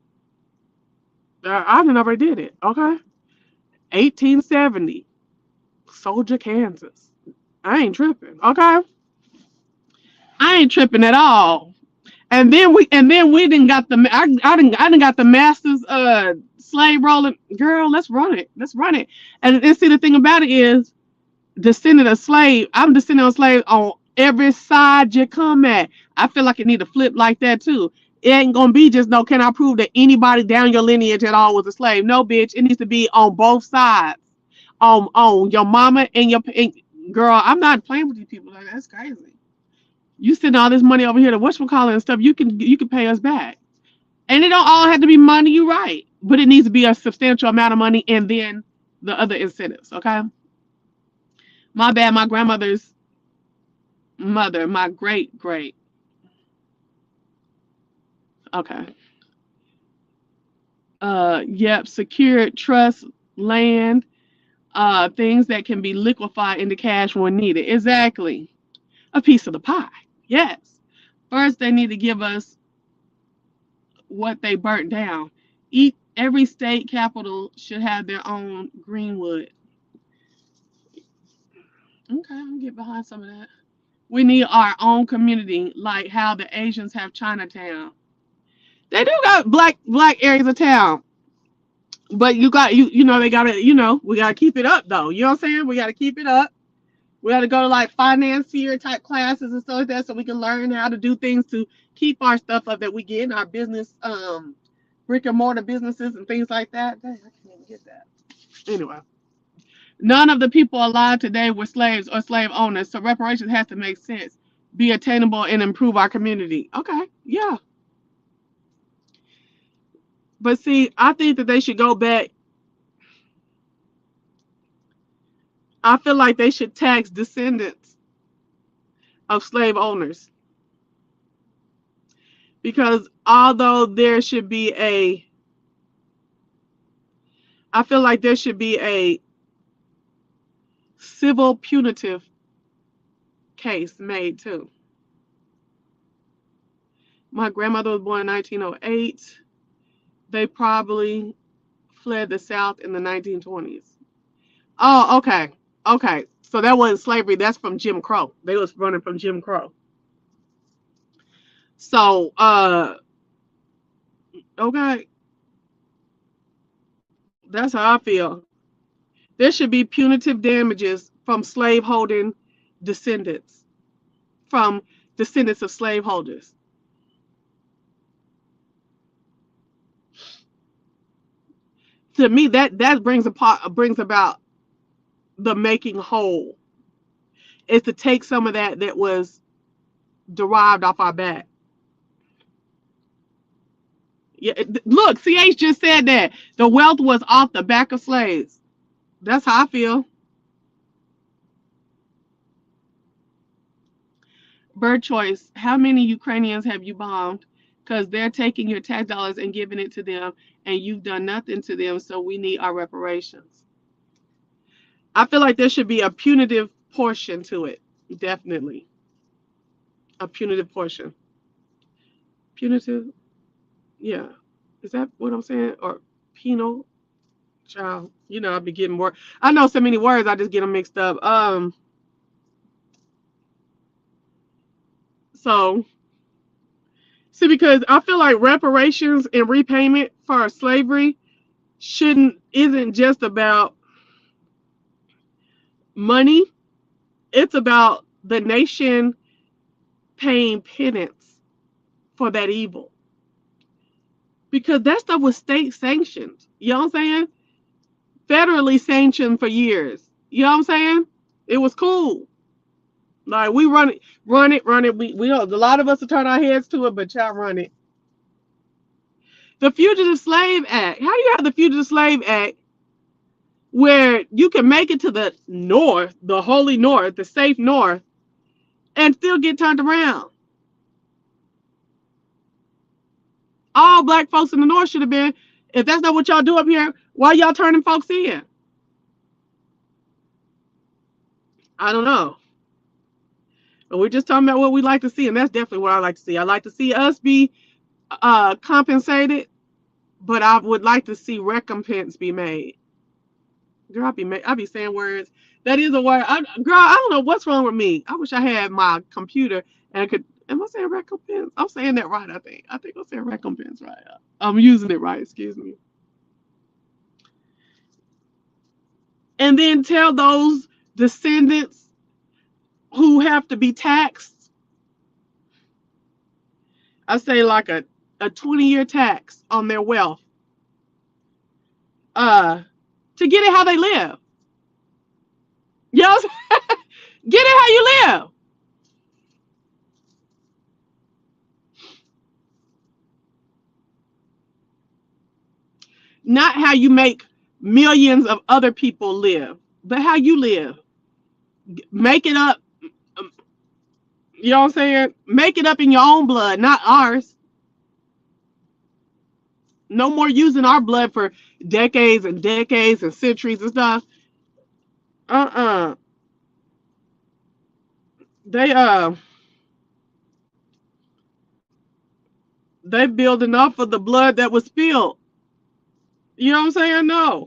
I didn't already did it. Okay, 1870, Soldier, Kansas. I ain't tripping. Okay, ain't tripping at all. And then we didn't got the I didn't got the masters slave rolling. Girl, let's run it. Let's run it. And see, the thing about it is, descendant of slave. I'm descendant of slave on every side you come at. I feel like it need to flip like that too. It ain't gonna be just no. Can I prove that anybody down your lineage at all was a slave? No, bitch. It needs to be on both sides. On your mama and girl. I'm not playing with these people. Like, that's crazy. You send all this money over here to whatchamacallit and stuff. You can pay us back, and it don't all have to be money. You right, but it needs to be a substantial amount of money, and then the other incentives. Okay. My bad. My grandmother's mother, my great great. Okay. Yep. Secured trust land. Things that can be liquefied into cash when needed. Exactly. A piece of the pie. Yes. First, they need to give us what they burnt down. Every state capital should have their own Greenwood. Okay, I'll get behind some of that. We need our own community, like how the Asians have Chinatown. They do got black areas of town, but you know they gotta we gotta keep it up though. You know what I'm saying? We gotta keep it up. We gotta go to like financier type classes and stuff like that, so we can learn how to do things to keep our stuff up that we get in our business, brick and mortar businesses and things like that. Dang, I can't even get that. Anyway, none of the people alive today were slaves or slave owners, so reparations has to make sense, be attainable, and improve our community. Okay, yeah. But see, I think that they should go back. I feel like they should tax descendants of slave owners, because although there should be I feel like there should be a civil punitive case made too. My grandmother was born in 1908. They probably fled the South in the 1920s. Oh, okay. Okay. So that wasn't slavery. That's from Jim Crow. They was running from Jim Crow. So, okay. That's how I feel. There should be punitive damages from slaveholding descendants, from descendants of slaveholders. To me, that brings about the making whole. Is to take some of that was derived off our back. Yeah, look, CH just said that the wealth was off the back of slaves. That's how I feel. Bird choice. How many Ukrainians have you bombed? Because they're taking your tax dollars and giving it to them, and you've done nothing to them. So we need our reparations. I feel like there should be a punitive portion to it. Definitely, a punitive portion. Punitive. Yeah. Is that what I'm saying? Or penal? Child. I'll be getting more. I know so many words. I just get them mixed up. So see, because I feel like reparations and repayment for slavery isn't just about money. It's about the nation paying penance for that evil. Because that stuff was state sanctioned. You know what I'm saying? Federally sanctioned for years. You know what I'm saying? It was cool. Like we run it, run it, run it. We don't. A lot of us will turn our heads to it, but y'all run it. The Fugitive Slave Act. How do you have the Fugitive Slave Act where you can make it to the north, the holy north, the safe north, and still get turned around? All black folks in the north should have been. If that's not what y'all do up here, why y'all turning folks in? I don't know. But we're just talking about what we like to see, and that's definitely what I like to see. I like to see us be compensated, but I would like to see recompense be made. Girl, I be saying words. That is a word. Girl, I don't know what's wrong with me. I wish I had my computer and I could Am I saying recompense? I'm saying that right, I think. I think I'm saying recompense right. I'm using it right, excuse me. And then tell those descendants who have to be taxed, I say like a 20-year tax on their wealth, uh, to get it how they live. You know, get it how you live. Not how you make millions of other people live, but how you live. Make it up. You know what I'm saying? Make it up in your own blood, not ours. No more using our blood for decades and decades and centuries and stuff. Uh-uh. They they building off of the blood that was spilled. You know what I'm saying? No.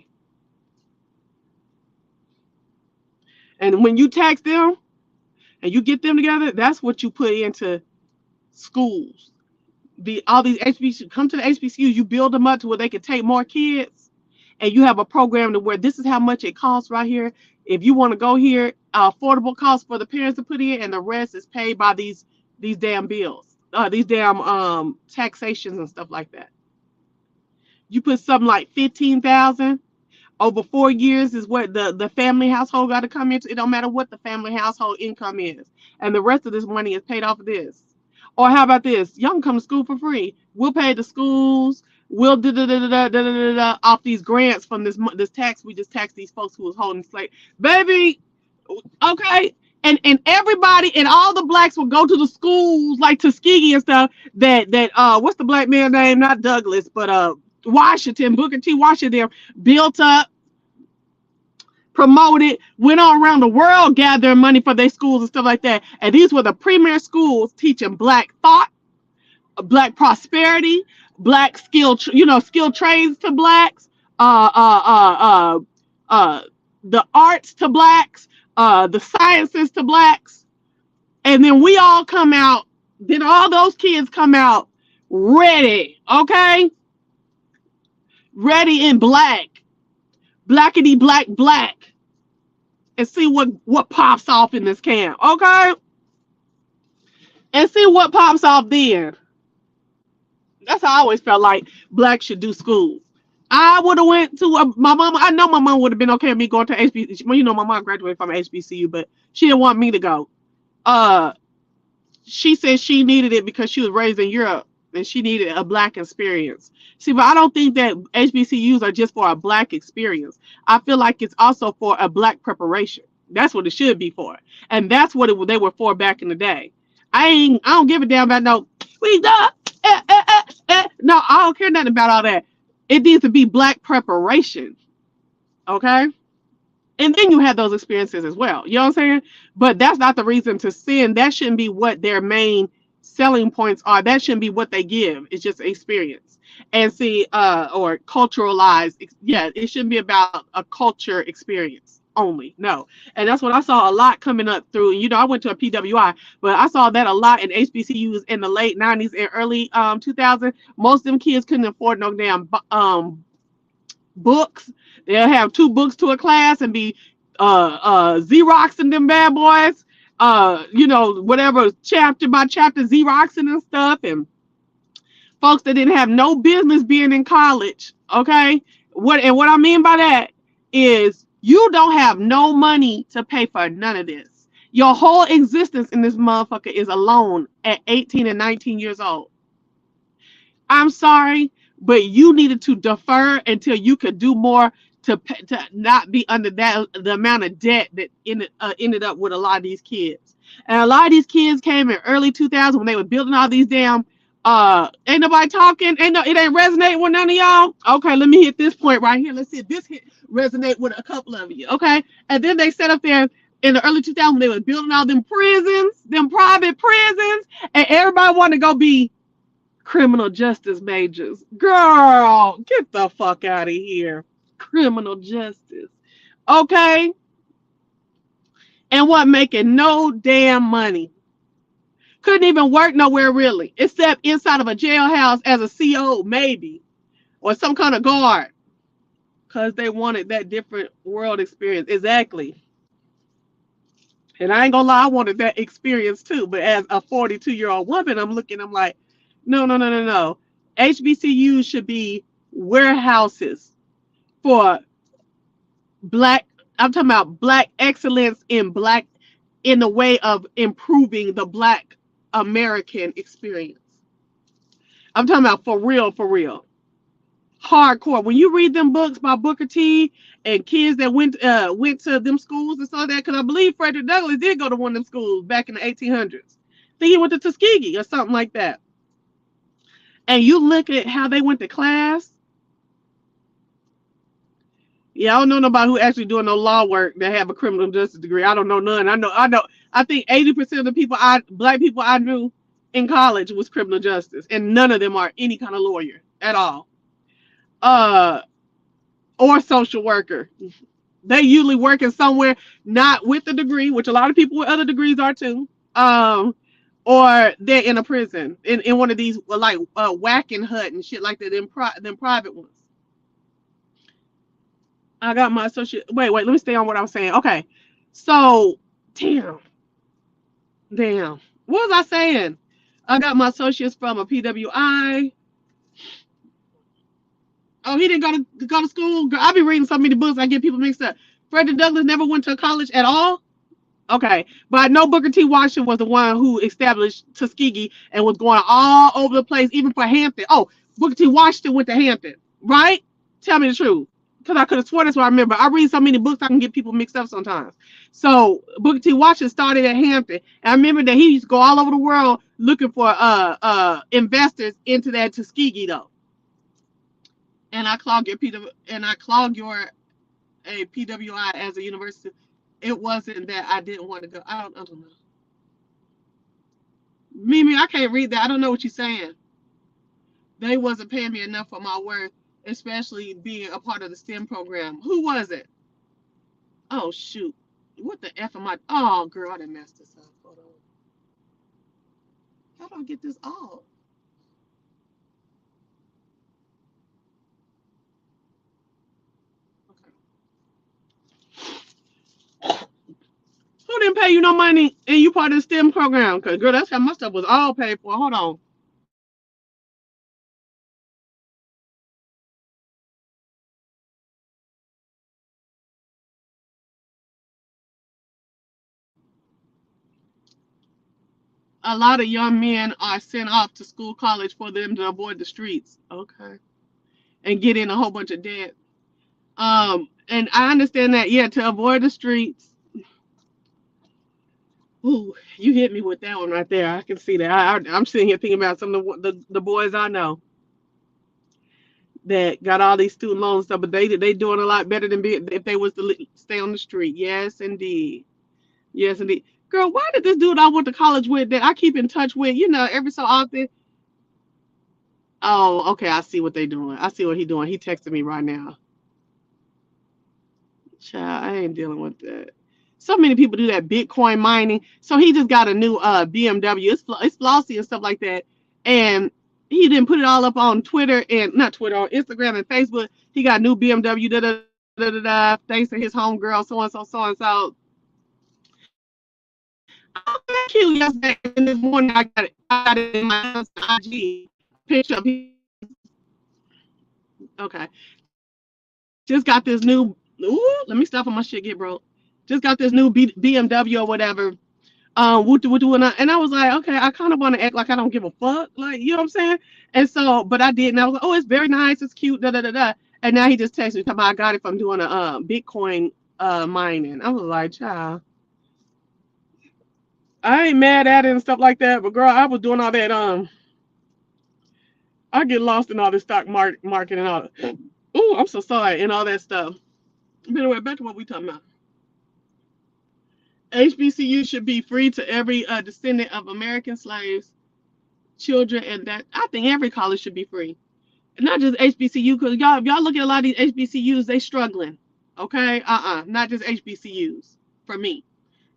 And when you tax them and you get them together, that's what you put into schools. All these HBCUs come to the HBCUs, you build them up to where they can take more kids, and you have a program to where this is how much it costs right here. If you want to go here, affordable costs for the parents to put in, and the rest is paid by these damn bills, these damn taxations and stuff like that. You put something like 15,000 over 4 years is what the family household got to come into. It don't matter what the family household income is, and the rest of this money is paid off of this. Or how about this? Y'all can come to school for free. We'll pay the schools. We'll off these grants from this tax. We just tax these folks who was holding slave, baby. Okay, and everybody and all the blacks will go to the schools like Tuskegee and stuff. That what's the black man name? Not Douglas, but Washington, Booker T. Washington built up, promoted, went all around the world gathering money for their schools and stuff like that. And these were the premier schools teaching black thought, black prosperity, black skill trades to blacks, uh, uh, uh, uh, uh, the arts to blacks, the sciences to blacks. And then we all come out, then all those kids come out ready, okay? Ready in black, blackety black, black. And see what pops off in this camp, okay? And see what pops off then. That's how I always felt like blacks should do school. I would have went to my mom. I know my mom would have been okay with me going to HBCU. Well, you know, my mom graduated from HBCU, but she didn't want me to go. Uh, she said she needed it because she was raised in Europe and she needed a black experience. See, but I don't think that HBCUs are just for a black experience. I feel like it's also for a black preparation. That's what it should be for, and that's what they were for back in the day. I don't give a damn about no. We done. No, I don't care nothing about all that. It needs to be black preparation, okay? And then you have those experiences as well. You know what I'm saying? But that's not the reason to sin. That shouldn't be what their main selling points are. That shouldn't be what they give. It's just experience. And see, or culturalized. Yeah, it shouldn't be about a culture experience only. No. And that's what I saw a lot coming up through. You know, I went to a PWI, but I saw that a lot in HBCUs in the late 90s and early 2000s. Most of them kids couldn't afford no damn books. They'll have two books to a class and be Xeroxing them bad boys. Whatever chapter by chapter Xeroxing and stuff, and folks that didn't have no business being in college. Okay, what I mean by that is you don't have no money to pay for none of this. Your whole existence in this motherfucker is alone at 18 and 19 years old. I'm sorry, but you needed to defer until you could do more to not be under the amount of debt that ended up with a lot of these kids. And a lot of these kids came in early 2000 when they were building all these damn ain't nobody talking, it ain't resonating with none of y'all. Okay, let me hit this point right here. Let's see if this resonate with a couple of you. Okay, and then they set up there in the early 2000s. They were building all them prisons, them private prisons, and everybody wanted to go be criminal justice majors. Girl, get the fuck out of here. Criminal justice. Okay? And what, making no damn money. Couldn't even work nowhere really, except inside of a jailhouse as a CO maybe, or some kind of guard, because they wanted that different world experience. Exactly. And I ain't gonna lie, I wanted that experience too. But as a 42-year-old woman, I'm looking, I'm like, no, no, no, no, no. HBCUs should be warehouses for black. I'm talking about black excellence in the way of improving the black American experience. I'm talking about for real, for real. Hardcore. When you read them books by Booker T and kids that went to them schools and stuff like that, because I believe Frederick Douglass did go to one of them schools back in the 1800s. I think he went to Tuskegee or something like that. And you look at how they went to class. Yeah, I don't know nobody who actually doing no law work that have a criminal justice degree. I don't know none. I think 80% of the black people I knew in college was criminal justice, and none of them are any kind of lawyer at all. Uh, or social worker. They usually working somewhere not with a degree, which a lot of people with other degrees are too. Um, or they're in a prison in one of these like whacking hut and shit like that. Them private ones. I got my associate. Wait. Let me stay on what I was saying. Okay, so damn, damn. What was I saying? I got my associates from a PWI. Oh, he didn't go to school. Girl, I be reading so many books. I get people mixed up. Frederick Douglass never went to college at all. Okay, but I know Booker T. Washington was the one who established Tuskegee and was going all over the place, even for Hampton. Oh, Booker T. Washington went to Hampton, right? Tell me the truth, because I could have sworn that's what I remember. I read so many books, I can get people mixed up sometimes. So Booker T. Washington started at Hampton, and I remember that he used to go all over the world looking for investors into that Tuskegee though. And I clog your a PWI as a university. It wasn't that I didn't want to go. I don't know. Mimi, I can't read that. I don't know what you're saying. They wasn't paying me enough for my work, especially being a part of the STEM program. Who was it? Oh shoot. What the F am I? Oh girl, I done messed this up. Hold on. How do I get this off? Okay. Who didn't pay you no money and you part of the STEM program? Cause girl, that's how my stuff was all paid for. Hold on. A lot of young men are sent off to school college for them to avoid the streets. Okay. And get in a whole bunch of debt. And I understand that, yeah, to avoid the streets. Ooh, you hit me with that one right there. I can see that. I'm sitting here thinking about some of the boys I know that got all these student loans and stuff, but they doing a lot better than if they was to stay on the street. Yes, indeed. Yes, indeed. Girl, why did this dude I went to college with that I keep in touch with, every so often? Oh, okay. I see what they doing. I see what he doing. He texted me right now. Child, I ain't dealing with that. So many people do that Bitcoin mining. So he just got a new BMW. It's flossy and stuff like that. And he didn't put it all up on Twitter and not Twitter, on Instagram and Facebook. He got a new BMW. Da da da da da. Thanks to his homegirl, so and so, so and so. I got cute yesterday. And this morning I got it in my IG picture of him. Okay. Just got this new. Ooh, let me stop on my shit get broke. Just got this new BMW or whatever. And I was like, okay, I kind of want to act like I don't give a fuck, like you know what I'm saying. And so, but I did, and I was like, oh, it's very nice, it's cute, da da da da. And now he just texted me talking about I got it from doing a Bitcoin mining. I was like, child, I ain't mad at it and stuff like that, but girl, I was doing all that. I get lost in all this stock market and all. Ooh, I'm so sorry and all that stuff. But anyway, back to what we talking about. HBCU should be free to every descendant of American slaves, children, and that I think every college should be free. And not just HBCU, because y'all look at a lot of these HBCUs, they struggling. Okay? Not just HBCUs for me.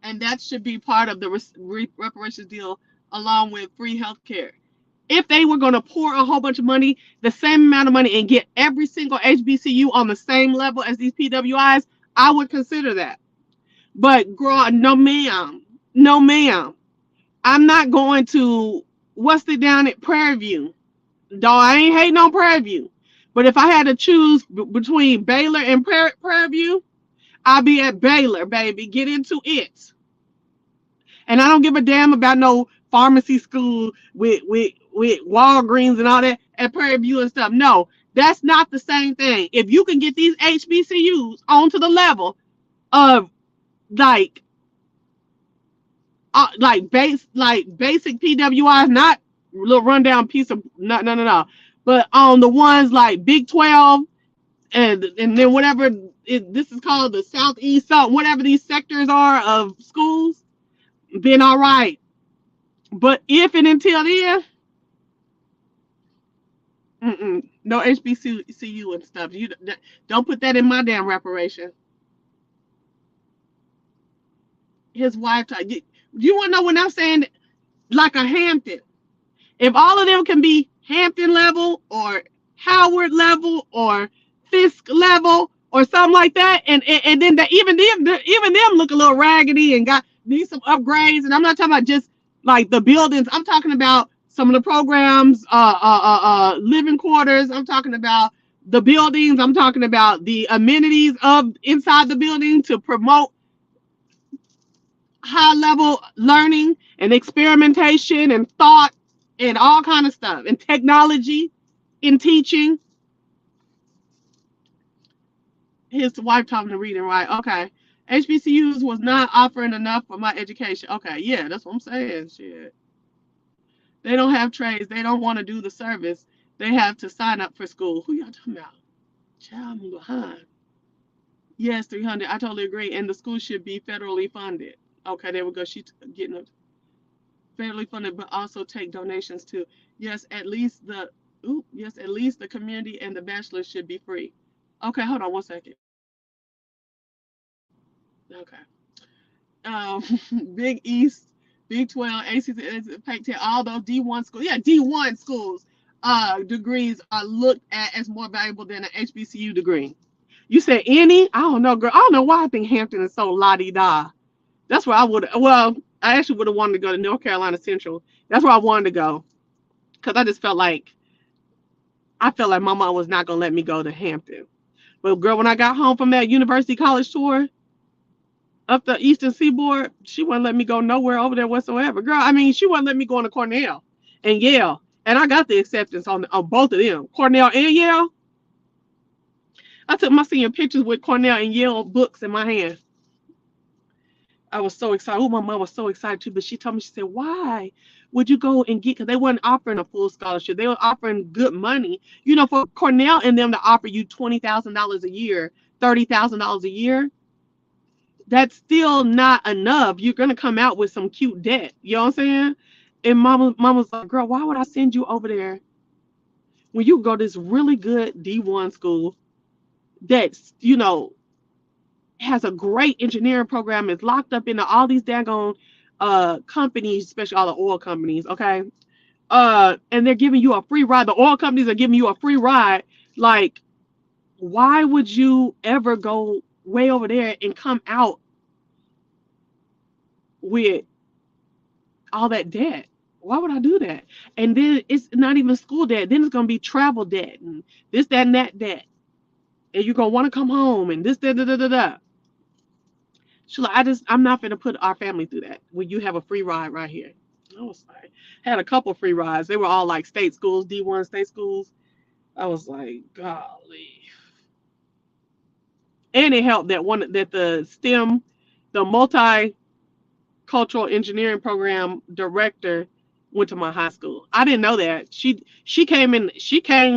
And that should be part of the reparations deal along with free healthcare. If they were going to pour a whole bunch of money, the same amount of money, and get every single HBCU on the same level as these PWIs, I would consider that. But girl, no ma'am, no ma'am. I'm not going to what's it down at Prairie View. Though I ain't hating on Prairie View, but if I had to choose between Baylor and Prairie View, I'll be at Baylor, baby. Get into it. And I don't give a damn about no pharmacy school with Walgreens and all that at Prairie View and stuff. No, that's not the same thing. If you can get these HBCUs onto the level of like basic PWIs, not little rundown piece of no, but on the ones like Big 12 and then whatever this is called the Southeast, so whatever these sectors are of schools, then all right. But if and until then, no HBCU and stuff. You don't put that in my damn reparation. His wife, you want to know when I'm saying like a Hampton? If all of them can be Hampton level or Howard level or Fisk level or something like that, and then even them look a little raggedy and got need some upgrades. And I'm not talking about just like the buildings. I'm talking about some of the programs, living quarters. I'm talking about the buildings. I'm talking about the amenities of inside the building to promote high level learning and experimentation and thought and all kind of stuff and technology in teaching. His wife taught him to read and write. Okay. HBCUs was not offering enough for my education. Okay, yeah, that's what I'm saying. Shit. They don't have trades. They don't want to do the service. They have to sign up for school. Who y'all talking about? Child, I'm behind. Yes, 300. I totally agree. And the school should be federally funded. Okay, there we go. She's getting a federally funded, but also take donations too. Yes, at least the yes, at least the community and the bachelor should be free. Okay, hold on one second. Okay. Um, Big East, Big 12, ACC, Pac-10, all those D1 schools. Yeah, D1 schools. Degrees are looked at as more valuable than an HBCU degree. You said any? I don't know, girl. I don't know why I think Hampton is so la di da. That's where I would. Well, I actually would have wanted to go to North Carolina Central. That's where I wanted to go because I just felt like my mom was not gonna let me go to Hampton. But girl, when I got home from that university college tour up the Eastern Seaboard, she wouldn't let me go nowhere over there whatsoever. Girl, I mean, she wouldn't let me go into Cornell and Yale, and I got the acceptance on both of them, Cornell and Yale. I took my senior pictures with Cornell and Yale books in my hand. I was so excited. Oh, my mom was so excited too. But she told me, she said, "Why would you go and get?" Because they weren't offering a full scholarship. They were offering good money. You know, for Cornell and them to offer you $20,000 a year, $30,000 a year, that's still not enough. You're gonna come out with some cute debt. You know what I'm saying? And mama's like, "Girl, why would I send you over there when you go to this really good D1 school that's has a great engineering program, is locked up into all these daggone companies, especially all the oil companies, okay? And they're giving you a free ride. The oil companies are giving you a free ride. Like, why would you ever go way over there and come out with all that debt? Why would I do that? And then it's not even school debt. Then it's gonna be travel debt and this, that, and that debt. And you're gonna want to come home and this, that, da, da, da, da. She's like, I'm not gonna put our family through that when you have a free ride right here. I was like, had a couple free rides. They were all like state schools, D1 state schools. I was like, golly. And it helped that the STEM, the multicultural engineering program director went to my high school. I didn't know that. She came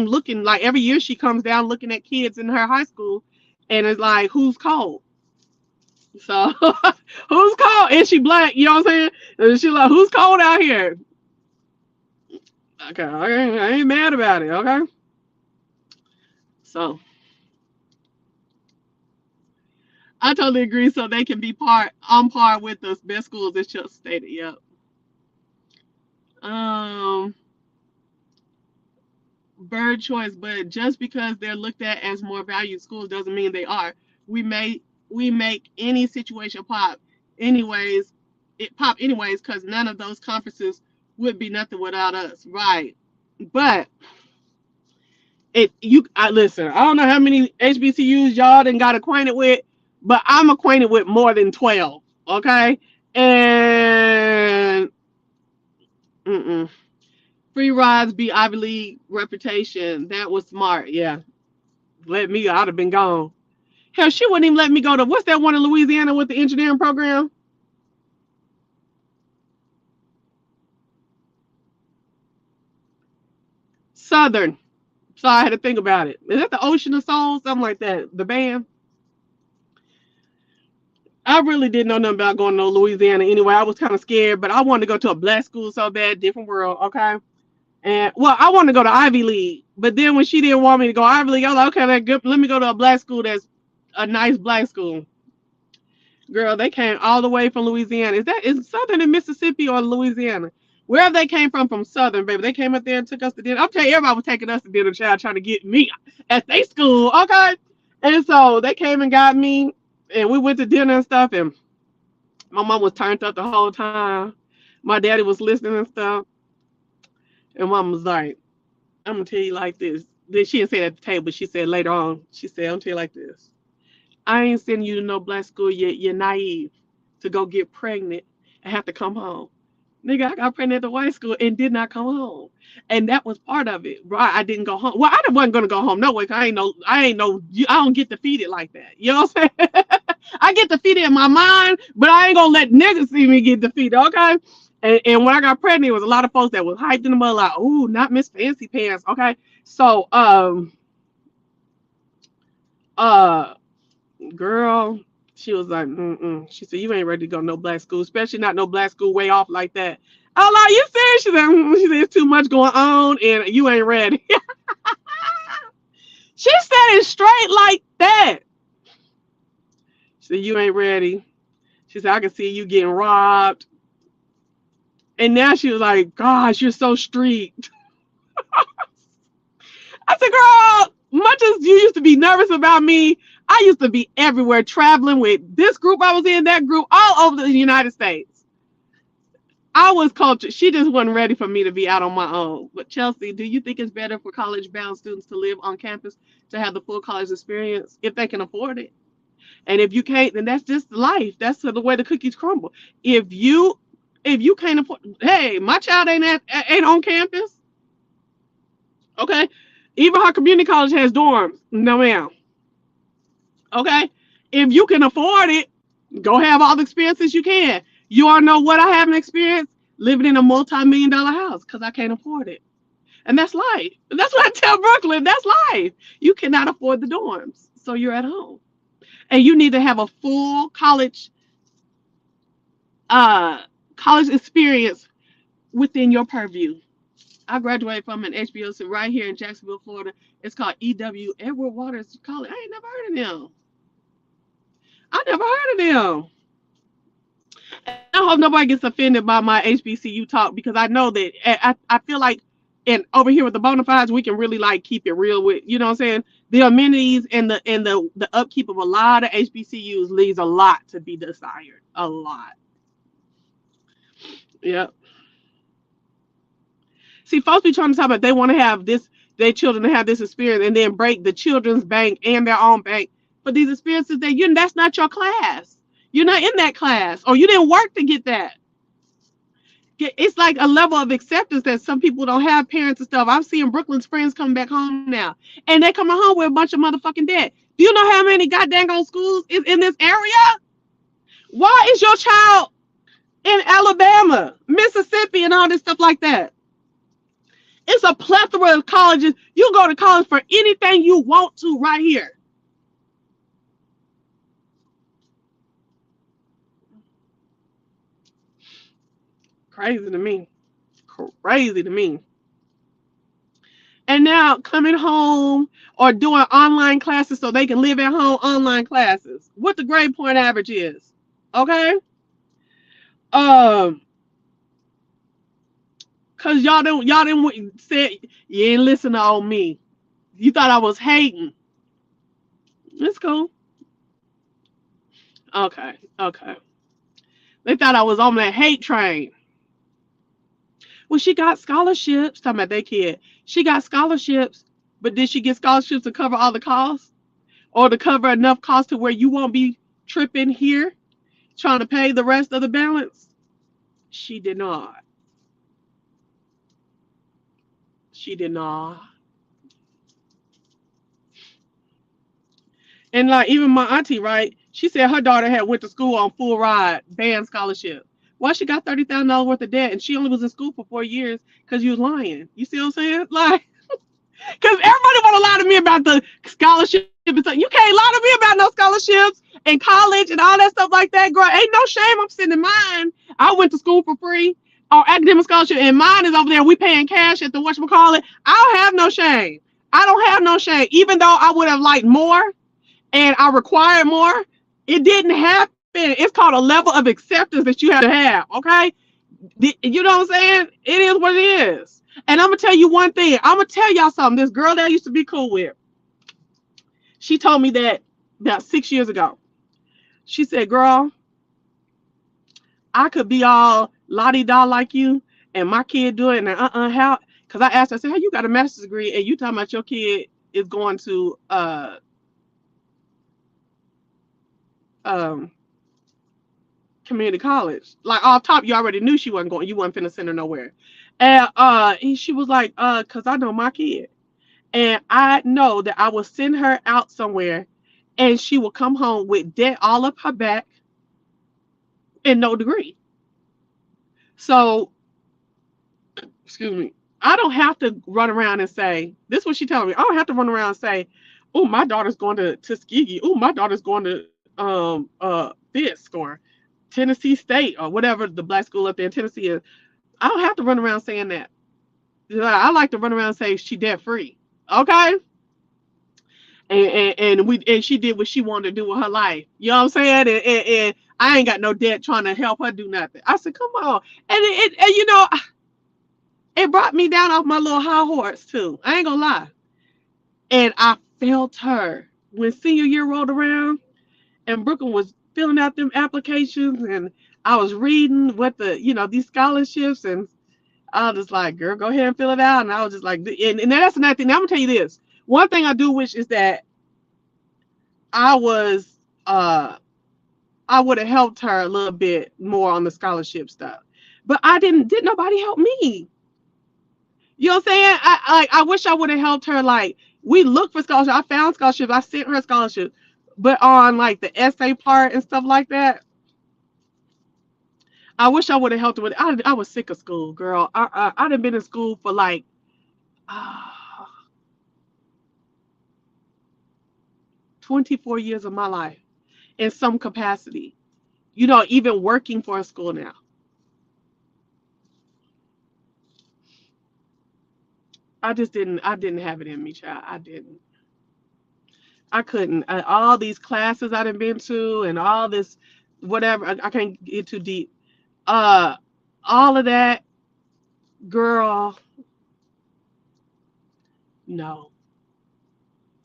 looking like every year she comes down looking at kids in her high school and it's like, who's cold? So who's cold? And she black, you know what I'm saying? And she like, who's cold out here? Okay, I ain't mad about it, okay? So I totally agree. So they can be on par with the best schools that just stated. Yep. bird choice, but just because they're looked at as more valued schools doesn't mean they are. We make any situation pop anyways. It pop anyways because none of those conferences would be nothing without us, right? But I listen. I don't know how many HBCUs y'all done got acquainted with, but I'm acquainted with more than 12. Okay, and mm-mm. Free rides be Ivy League reputation. That was smart. Yeah, let me. I'd have been gone. Hell, she wouldn't even let me go to what's that one in Louisiana with the engineering program? Southern. So I had to think about it. Is that the Ocean of Souls? Something like that. The band. I really didn't know nothing about going to Louisiana anyway. I was kind of scared, but I wanted to go to a black school so bad, different world, okay? And well, I wanted to go to Ivy League, but then when she didn't want me to go Ivy League, I was like, okay, that good. Let me go to a black school that's a nice black school. Girl, they came all the way from Louisiana. Is Southern in Mississippi or Louisiana? Wherever they came from Southern, baby. They came up there and took us to dinner. I'm telling you, everybody was taking us to dinner, child, trying to get me at their school, okay? And so they came and got me, and we went to dinner and stuff, and my mom was turned up the whole time. My daddy was listening and stuff, and mom was like, I'm gonna tell you like this. Then she didn't say it at the table, but she said later on, she said, I'm gonna tell you like this. I ain't sending you to no black school yet. You're naive to go get pregnant and have to come home. Nigga, I got pregnant at the white school and did not come home. And that was part of it. Right. I didn't go home. Well, I wasn't gonna go home no way. I don't get defeated like that. You know what I'm saying? I get defeated in my mind, but I ain't gonna let niggas see me get defeated, okay? And when I got pregnant, there was a lot of folks that was hyped in the mud, like, ooh, not Miss Fancy Pants, okay? So uh girl, she was like, mm-mm. She said, you ain't ready to go no black school, especially not no black school way off like that. I was like, you serious? She said, she said, it's too much going on and you ain't ready. She said it straight like that. She said, you ain't ready. She said, I can see you getting robbed. And now she was like, gosh, you're so street. I said, girl, much as you used to be nervous about me, I used to be everywhere traveling with this group I was in, that group, all over the United States. I was cultured. She just wasn't ready for me to be out on my own. But Chelsea, do you think it's better for college bound students to live on campus to have the full college experience if they can afford it? And if you can't, then that's just life. That's the way the cookies crumble. If you can't afford, hey, my child ain't on campus. Okay. Even her community college has dorms. No, ma'am. Okay. If you can afford it, go have all the experiences you can. You all know what I haven't experienced? Living in a multi-million-dollar house because I can't afford it. And that's life. That's what I tell Brooklyn. That's life. You cannot afford the dorms. So you're at home. And you need to have a full uh college experience within your purview. I graduated from an HBOC right here in Jacksonville, Florida. It's called EW Edward Waters College. I ain't never heard of them. I never heard of them. And I hope nobody gets offended by my HBCU talk because I know that I feel like and over here with the Bonafides, we can really like keep it real with you know what I'm saying. The amenities and the upkeep of a lot of HBCUs leaves a lot to be desired. A lot. Yeah. See, folks be trying to talk about they want to have this, their children to have this experience and then break the children's bank and their own bank for these experiences that's not your class. You're not in that class or you didn't work to get that. It's like a level of acceptance that some people don't have parents and stuff. I'm seeing Brooklyn's friends coming back home now and they coming home with a bunch of motherfucking debt. Do you know how many goddamn schools is in this area? Why is your child in Alabama, Mississippi, and all this stuff like that? It's a plethora of colleges. You go to college for anything you want to right here. Crazy to me. Crazy to me. And now coming home or doing online classes so they can live at home online classes. What the grade point average is. Okay? Um, Cause y'all didn't say you ain't listen to old me. You thought I was hating. It's cool. Okay, okay. They thought I was on that hate train. Well, she got scholarships. Talking about that kid. She got scholarships, but did she get scholarships to cover all the costs? Or to cover enough costs to where you won't be tripping here trying to pay the rest of the balance? She did not. She did not. And like even my auntie, right? She said her daughter had went to school on full ride band scholarship. Well, she got $30,000 worth of debt, and she only was in school for 4 years because you was lying. You see what I'm saying? Like, because everybody want to lie to me about the scholarship and stuff. You can't lie to me about no scholarships and college and all that stuff like that, girl. Ain't no shame. I'm sitting in mine. I went to school for free on academic scholarship, and mine is over there. We paying cash at the whatchamacallit. I don't have no shame. I don't have no shame. Even though I would have liked more and I required more, it didn't happen. It's called a level of acceptance that you have to have. Okay, you know what I'm saying? It is what it is. And I'm gonna tell you one thing. I'm gonna tell y'all something. This girl that I used to be cool with, she told me that about 6 years ago. She said, "Girl, I could be all la di da like you, and my kid do it, and how?" Because I asked her, I said, "How you got a master's degree, and you talking about your kid is going to um community college? Like off top, you already knew she wasn't going. You wasn't finna send her nowhere." And she was like, "Cause I know my kid." And I know that I will send her out somewhere and she will come home with debt all up her back and no degree. So, excuse me, I don't have to run around and say, this is what she telling me. I don't have to run around and say, oh, my daughter's going to Tuskegee. Oh, my daughter's going to Fisk or Tennessee State or whatever the black school up there in Tennessee is. I don't have to run around saying that. I like to run around and say she debt free. Okay? And she did what she wanted to do with her life. You know what I'm saying? And I ain't got no debt trying to help her do nothing. I said, come on. And you know, it brought me down off my little high horse too. I ain't gonna lie. And I felt her when senior year rolled around and Brooklyn was filling out them applications and I was reading what these scholarships, and I was just like, girl, go ahead and fill it out. And I was just like, and that's another thing. Now, I'm gonna tell you this. One thing I do wish is that I was I would have helped her a little bit more on the scholarship stuff. But I didn't nobody help me. You know what I'm saying? I wish I would have helped her. Like, we looked for scholarships. I found scholarships. I sent her scholarships. But on like the essay part and stuff like that, I wish I would have helped her with it. I was sick of school, girl. I'd have been in school for like uh, 24 years of my life in some capacity. Even working for a school now. I didn't have it in me, child. I didn't. I couldn't. All these classes I done been to and all this whatever. I can't get too deep. Uh, all of that, girl. No.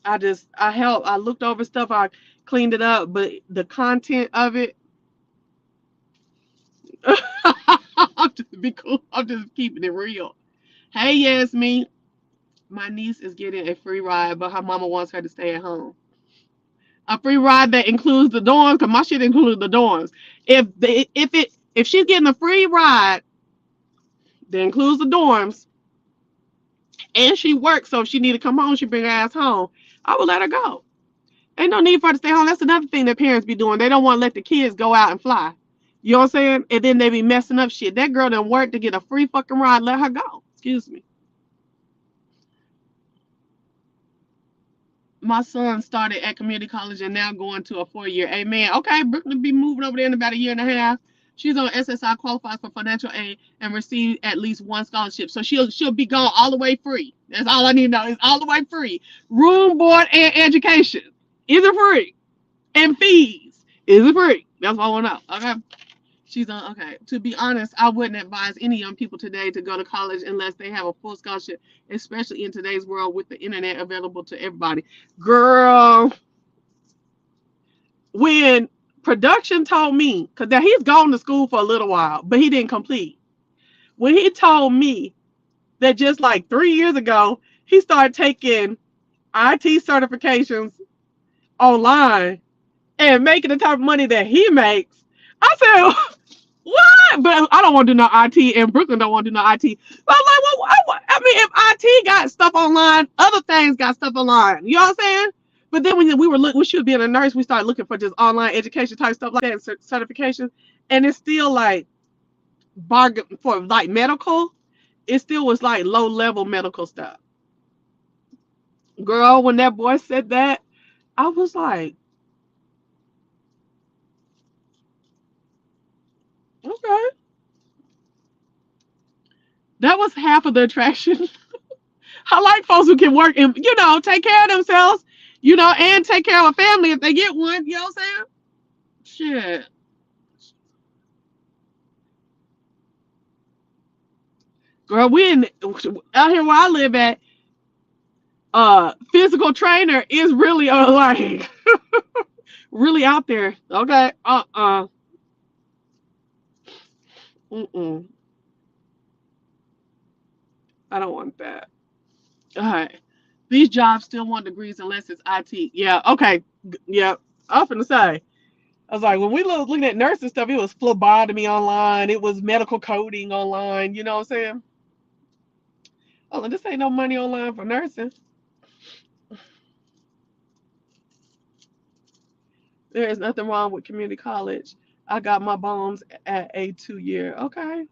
I helped. I looked over stuff. I cleaned it up, but the content of it. I'm just be cool. I'm just keeping it real. Hey, Yasmin. My niece is getting a free ride, but her mama wants her to stay at home. A free ride that includes the dorms, because my shit includes the dorms. If she's getting a free ride that includes the dorms and she works, so if she need to come home, she bring her ass home. I would let her go. Ain't no need for her to stay home. That's another thing that parents be doing. They don't want to let the kids go out and fly. You know what I'm saying? And then they be messing up shit. That girl done worked to get a free fucking ride. Let her go. Excuse me. My son started at community college and now going to a 4 year. Amen. Okay, Brooklyn be moving over there in about a year and a half. She's on SSI, qualifies for financial aid, and receive at least one scholarship. So she'll be gone all the way free. That's all I need to know. Is all the way free. Room, board, and education. Is it free? And fees. Is it free? That's all I want to know. Okay. She's on. Okay. To be honest, I wouldn't advise any young people today to go to college unless they have a full scholarship, especially in today's world with the internet available to everybody. Girl, when production told me, because now he's gone to school for a little while, but he didn't complete. When he told me that just like 3 years ago, he started taking IT certifications online and making the type of money that he makes, I said, what? But I don't want to do no IT, and Brooklyn don't want to do no IT. But I'm like, well, I mean, if IT got stuff online, other things got stuff online. You know what I'm saying? But then when we were looking, we should be in a nurse. We started looking for just online education type stuff like that, certifications, and it's still like bargain for like medical. It still was like low level medical stuff. Girl, when that boy said that, I was like, okay, that was half of the attraction. I like folks who can work and take care of themselves, and take care of a family if they get one. You know what I'm saying? Shit, girl, we in out here where I live at. Physical trainer is really like really out there. Okay, mm-mm. I don't want that. All right, these jobs still want degrees unless it's IT. Yeah, okay, yeah. I'm finna say. I was like, when we look looking at nursing stuff, it was phlebotomy online, it was medical coding online. You know what I'm saying? Oh, this ain't no money online for nursing. There is nothing wrong with community college. I got my bones at a 2 year. Okay.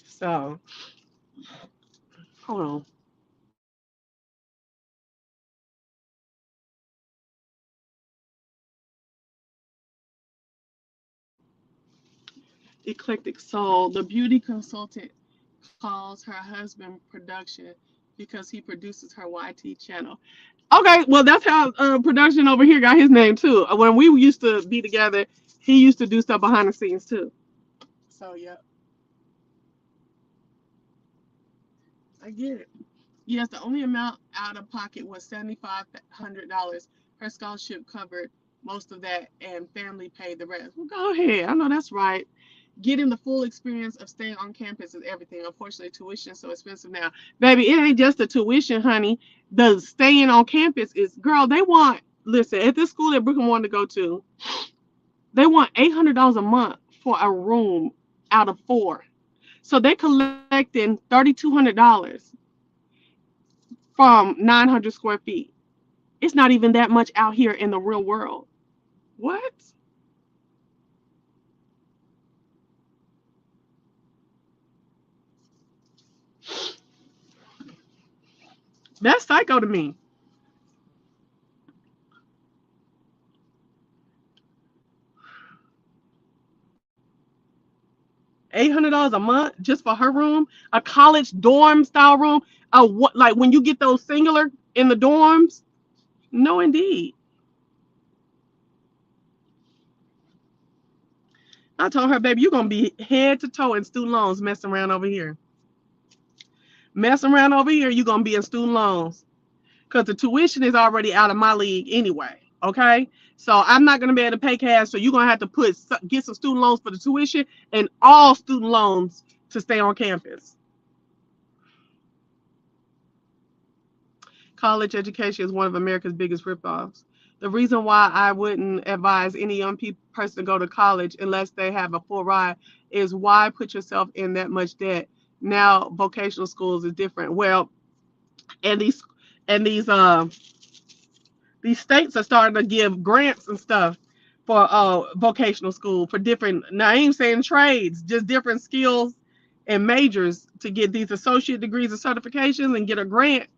So hold on. Eclectic Soul, the beauty consultant calls her husband production because he produces her YT channel. Okay, well that's how production over here got his name too. When we used to be together, he used to do stuff behind the scenes too. So yeah, I get it. Yes, the only amount out of pocket was $7,500. Her scholarship covered most of that, and family paid the rest. Well, go ahead. I know that's right. Getting the full experience of staying on campus is everything. Unfortunately, tuition is so expensive now. Baby, it ain't just the tuition, honey. The staying on campus is, girl, they want, listen, at this school that Brooklyn wanted to go to, they want $800 a month for a room out of four. So they're collecting $3,200 from 900 square feet. It's not even that much out here in the real world. What? That's psycho to me. $800 a month just for her room, a college dorm style room. What, like when you get those singular in the dorms? No, indeed. I told her, baby, you're gonna be head to toe in student loans messing around over here. Messing around over here, you're gonna be in student loans because the tuition is already out of my league anyway. Okay, so I'm not gonna be able to pay cash, so you're gonna have to get some student loans for the tuition and all student loans to stay on campus. College education is one of America's biggest ripoffs. The reason why I wouldn't advise any young person to go to college unless they have a full ride is why put yourself in that much debt. Now vocational schools is different. Well, and these states are starting to give grants and stuff for vocational school for different. Now I ain't saying trades, just different skills and majors to get these associate degrees and certifications and get a grant.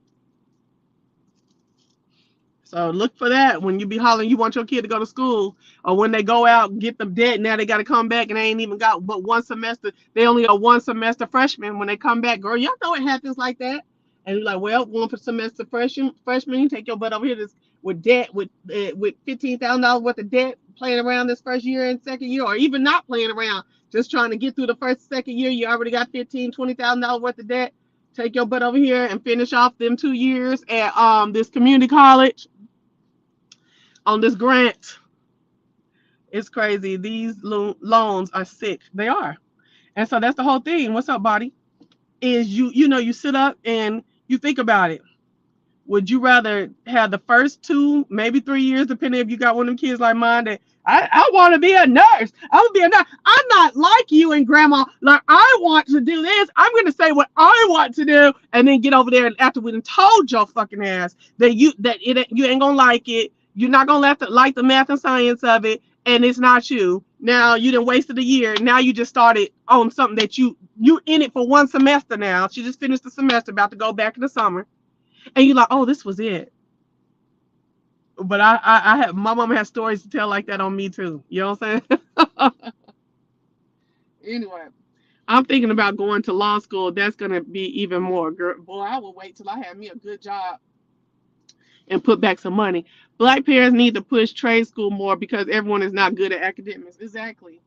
So look for that when you be hollering you want your kid to go to school, or when they go out and get the debt. Now they got to come back and they ain't even got but one semester. They only are one semester freshman. When they come back, girl, y'all know it happens like that. And you're like, well, one semester freshman, you take your butt over here with debt with $15,000 worth of debt, playing around this first year and second year, or even not playing around, just trying to get through the first second year. You already got $20,000 worth of debt. Take your butt over here and finish off them 2 years at this community college on this grant. It's crazy. These loans are sick. They are. And so that's the whole thing. What's up, body? Is you sit up and you think about it. Would you rather have the first 2, maybe 3 years, depending if you got one of them kids like mine that I want to be a nurse. I want to be a nurse. I'm not like you and grandma. Like, I want to do this. I'm going to say what I want to do, and then get over there and after we done told your fucking ass that you ain't gonna like it. You're not gonna like the math and science of it, and it's not you. Now you done wasted a year. Now you just started on something that you in it for one semester now. She just finished the semester, about to go back in the summer. And you're like, oh, this was it. But I have my mama has stories to tell like that on me too. You know what I'm saying? Anyway, I'm thinking about going to law school. That's gonna be even more. Girl, boy, I will wait till I have me a good job and put back some money. Black parents need to push trade school more because everyone is not good at academics. Exactly.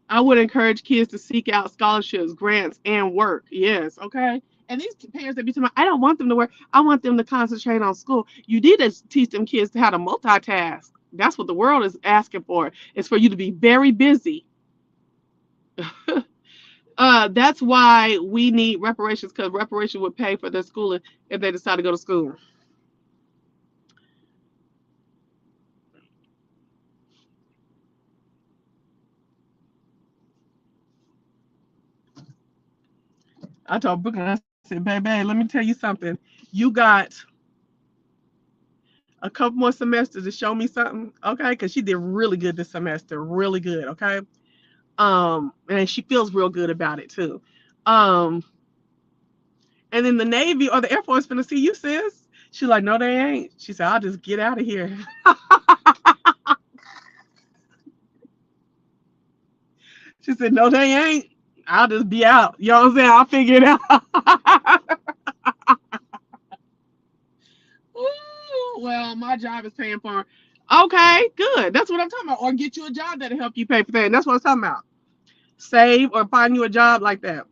I would encourage kids to seek out scholarships, grants, and work. Yes, okay. And these parents that be talking, I don't want them to work. I want them to concentrate on school. You need to teach them kids how to multitask. That's what the world is asking for. It's for you to be very busy. That's why we need reparations, because reparations would pay for their schooling if they decide to go to school. I told Brooklyn, I said, baby, let me tell you something. You got a couple more semesters to show me something, okay? Because she did really good this semester, really good, okay? And she feels real good about it too. Um, and then the Navy or the Air Force finna see you, sis. She's like, no, they ain't. She said, I'll just get out of here. She said, no, they ain't. I'll just be out. You know what I'm saying? I'll figure it out. Ooh, well, my job is paying for it. Okay, good. That's what I'm talking about. Or get you a job that'll help you pay for that. And that's what I'm talking about. Save or find you a job like that.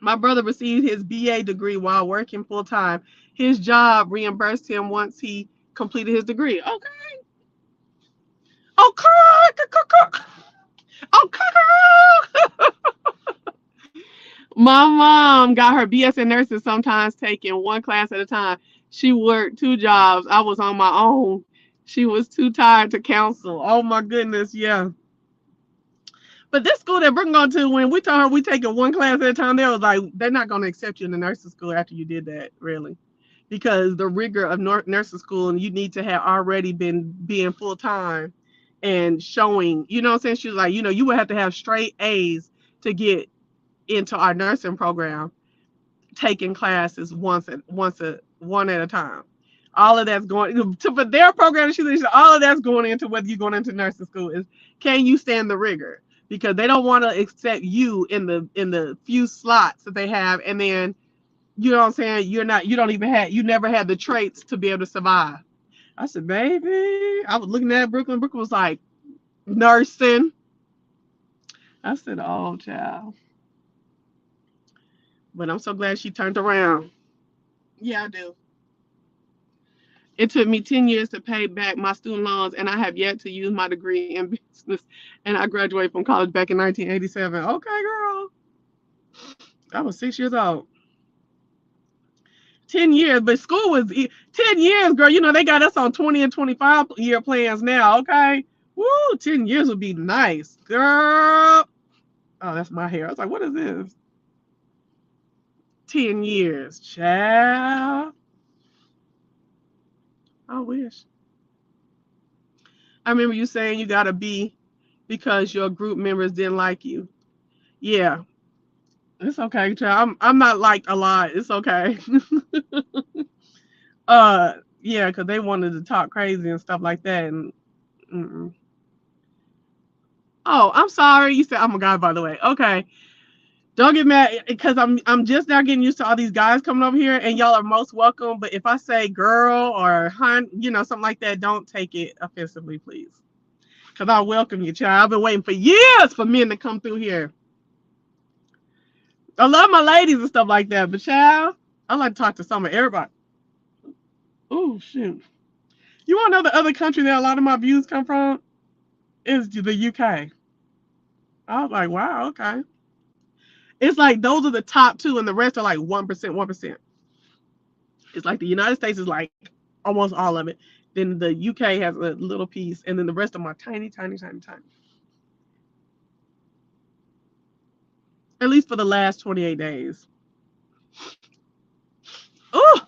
My brother received his BA degree while working full time. His job reimbursed him once he completed his degree. Okay. Okay. Okay. My mom got her BS in nursing, sometimes taking one class at a time. She worked 2 jobs. I was on my own. She was too tired to counsel. Oh my goodness, yeah. But this school that we're going to, when we told her we taking one class at a time, they was like, they're not going to accept you in the nursing school after you did that, really. Because the rigor of nursing school, and you need to have already been being full time and showing, you know what I'm saying? She was like, you would have to have straight A's to get into our nursing program, taking classes one at a time. All of that's going to for their program. She said all of that's going into whether you're going into nursing school is, can you stand the rigor? Because they don't want to accept you in the few slots that they have, and then you know what I'm saying, you never had the traits to be able to survive. I said, baby, I was looking at Brooklyn. Brooklyn was like, nursing. I said, oh child. But I'm so glad she turned around. Yeah, I do. It took me 10 years to pay back my student loans, and I have yet to use my degree in business. And I graduated from college back in 1987. Okay, girl. I was 6 years old. 10 years, but school was 10 years, girl. They got us on 20 and 25-year plans now, okay? Woo, 10 years would be nice, girl. Oh, that's my hair. I was like, what is this? 10 years, child. I wish. I remember you saying you got to be because your group members didn't like you. Yeah, it's okay, child. I'm not liked a lot. It's okay. uh, Yeah, because they wanted to talk crazy and stuff like that. And mm-mm. Oh, I'm sorry. You said I'm a guy, by the way. Okay. Don't get mad because I'm just now getting used to all these guys coming over here, and y'all are most welcome. But if I say girl or hun, something like that, don't take it offensively, please. Because I welcome you, child. I've been waiting for years for men to come through here. I love my ladies and stuff like that, but child, I like to talk to some of everybody. Oh shoot! You want to know the other country that a lot of my views come from is the UK. I was like, wow, okay. It's like those are the top two, and the rest are like 1%, 1%. It's like the United States is like almost all of it. Then the UK has a little piece, and then the rest of them are tiny, tiny, tiny, tiny. At least for the last 28 days. Oh,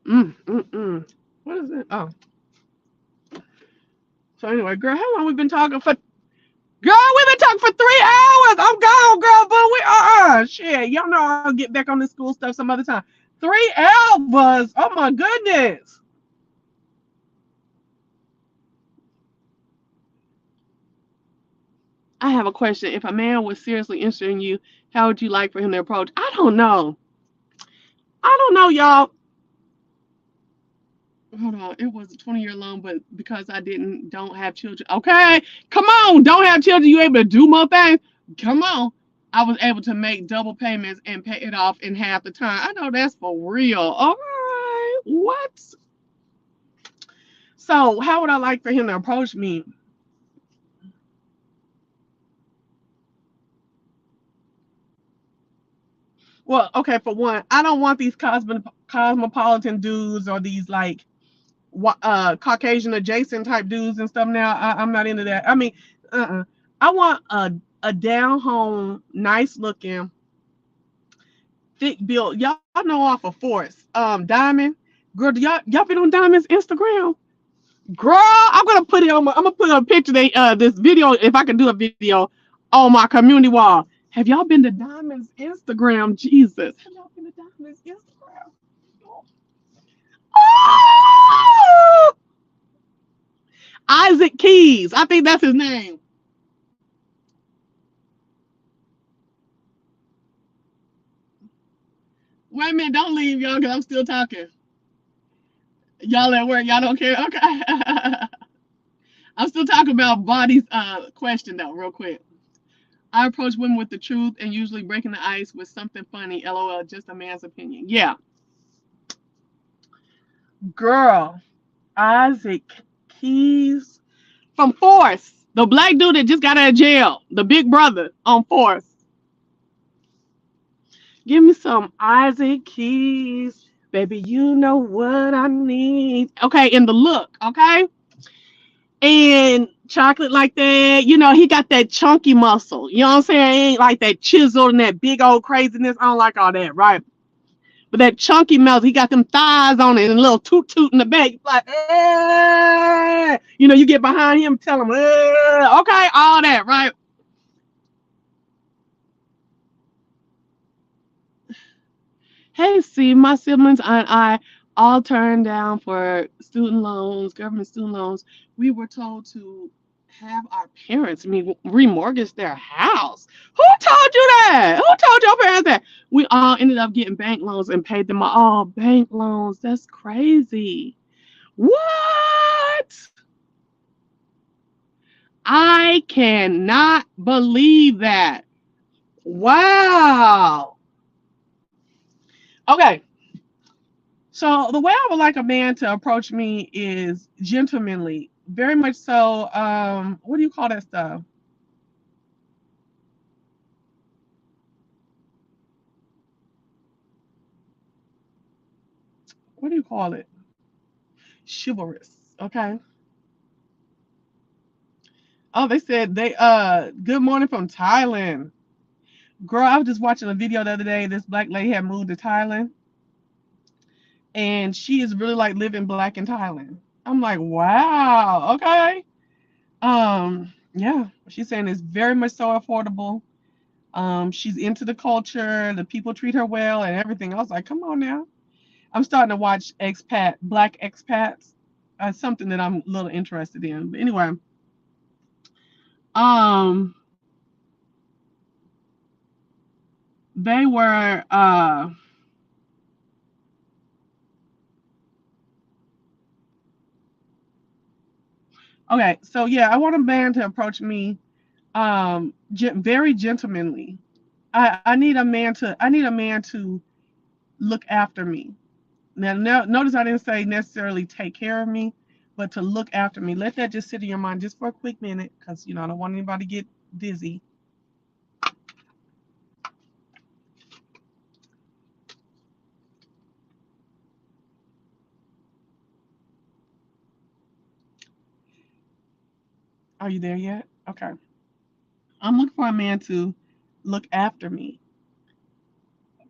what is it? Oh, so anyway, girl, how long we been talking for? Girl, we've been talking for 3 hours. I'm gone, girl, but we shit. Y'all know I'll get back on this school stuff some other time. 3 hours. Oh my goodness. I have a question. If a man was seriously interested in you, how would you like for him to approach? I don't know. I don't know, y'all. Hold on. It was a 20-year loan, but because I don't have children. Okay. Come on. Don't have children. You able to do more things? Come on. I was able to make double payments and pay it off in half the time. I know that's for real. All right. What? So, how would I like for him to approach me? Well, okay, for one, I don't want these cosmopolitan dudes or these like Caucasian adjacent type dudes and stuff. Now, I'm not into that. I mean, I want a down home, nice looking, thick built. Y'all know off of Force. Diamond. Girl, y'all been on Diamond's Instagram? Girl, I'm gonna put it on. I'm gonna put a picture. This video, if I can do a video, on my community wall. Have y'all been to Diamond's Instagram? Jesus, have y'all been to Diamond's Instagram? Oh! Isaac Keys, I think that's his name. Wait a minute, don't leave, y'all, because I'm still talking. Y'all at work, y'all don't care. Okay, I'm still talking about Body's question though, real quick. I approach women with the truth and usually breaking the ice with something funny. LOL, just a man's opinion. Yeah, girl, Isaac Keys from Force, the black dude that just got out of jail, the big brother on Force. Give me some Isaac Keys, baby. You know what I need. Okay, in the look, okay, and chocolate like that. He got that chunky muscle. You know what I'm saying? He ain't like that chiseled and that big old craziness. I don't like all that, right? But that chunky muscle, he got them thighs on it and a little toot toot in the back. Like, you get behind him, tell him, okay, all that, right? Hey, see, my siblings and I all turned down for student loans, government student loans. We were told to have our parents remortgage their house. Who told you that? Who told your parents that? We all ended up getting bank loans and paid them all. Bank loans. That's crazy. What? I cannot believe that. Wow. Okay. So the way I would like a man to approach me is gentlemanly, very much so. What do you call that stuff? What do you call it? Chivalrous. Okay. Oh, they said good morning from Thailand. Girl, I was just watching a video the other day. This black lady had moved to Thailand, and she is really like living black in Thailand. I'm like, wow. Okay. Yeah, she's saying it's very much so affordable. She's into the culture. The people treat her well and everything. I was like, come on now. I'm starting to watch black expats. Something that I'm a little interested in. But anyway, um, they were okay. So yeah, I want a man to approach me very gentlemanly. I need a man to look after me. Now, notice I didn't say necessarily take care of me, but to look after me. Let that just sit in your mind just for a quick minute, because I don't want anybody to get dizzy. Are you there yet? Okay. I'm looking for a man to look after me,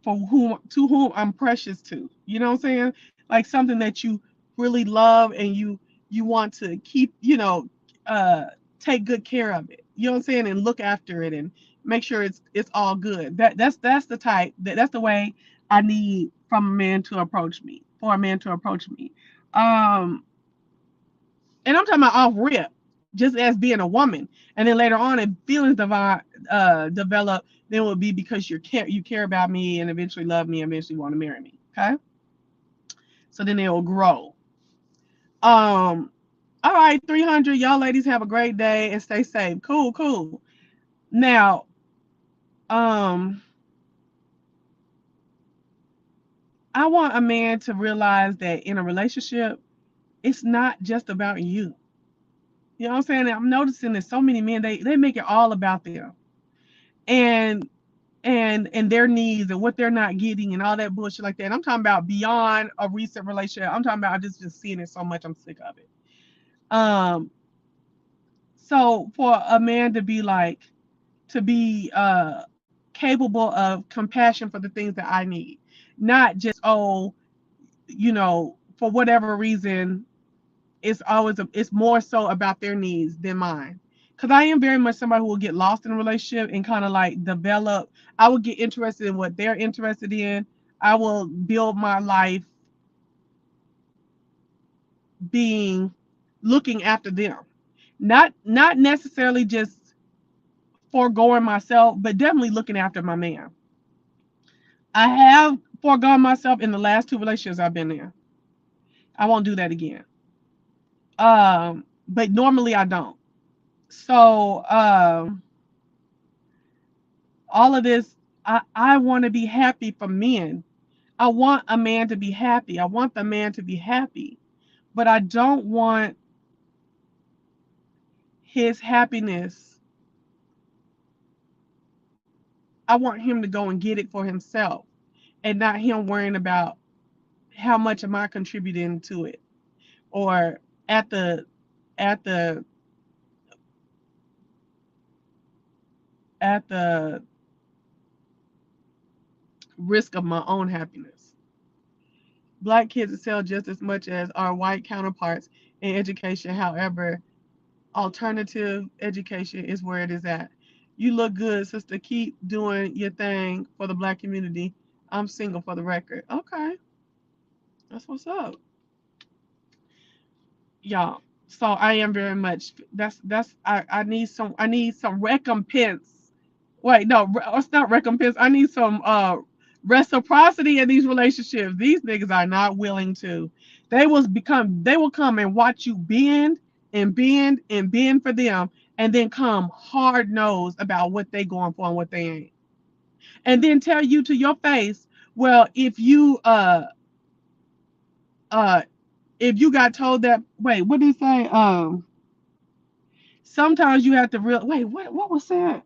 to whom I'm precious to. You know what I'm saying? Like something that you really love and you want to keep, uh take good care of it. You know what I'm saying? And look after it and make sure it's all good. That's the type that's the way I need from a man to approach me. For a man to approach me. Um and I'm talking about off rip, just as being a woman. And then later on, if feelings develop, then it will be because you care about me and eventually love me and eventually want to marry me. Okay, so then it will grow. All right, 300. Y'all ladies have a great day and stay safe. Cool, cool. Now, um, I want a man to realize that in a relationship, it's not just about you. You know what I'm saying? I'm noticing that so many men they make it all about them. And and their needs and what they're not getting and all that bullshit like that. And I'm talking about beyond a recent relationship. I'm talking about I just seeing it so much. I'm sick of it. Um, so for a man to be like to be capable of compassion for the things that I need, not just for whatever reason it's more so about their needs than mine. Because I am very much somebody who will get lost in a relationship and kind of like develop. I will get interested in what they're interested in. I will build my life being looking after them. Not necessarily just foregoing myself, but definitely looking after my man. I have foregone myself in the last two relationships I've been in. I won't do that again. But normally I don't. So all of this, I want to be happy for men. I want a man to be happy. I want the man to be happy. But I don't want his happiness. I want him to go and get it for himself and not him worrying about how much am I contributing to it or at the at the at the risk of my own happiness. Black kids excel just as much as our white counterparts in education. However, alternative education is where it is at. You look good, sister. Keep doing your thing for the black community. I'm single for the record. Okay, that's what's up, y'all. So I am very much. I need some recompense. Wait, no, it's not recompense. I need some reciprocity in these relationships. These niggas are not willing to. They will come and watch you bend and bend and bend for them and then come hard nosed about what they going for and what they ain't. And then tell you to your face, well, uh if you got told that wait, what did he say? Sometimes you have to wait, what was that?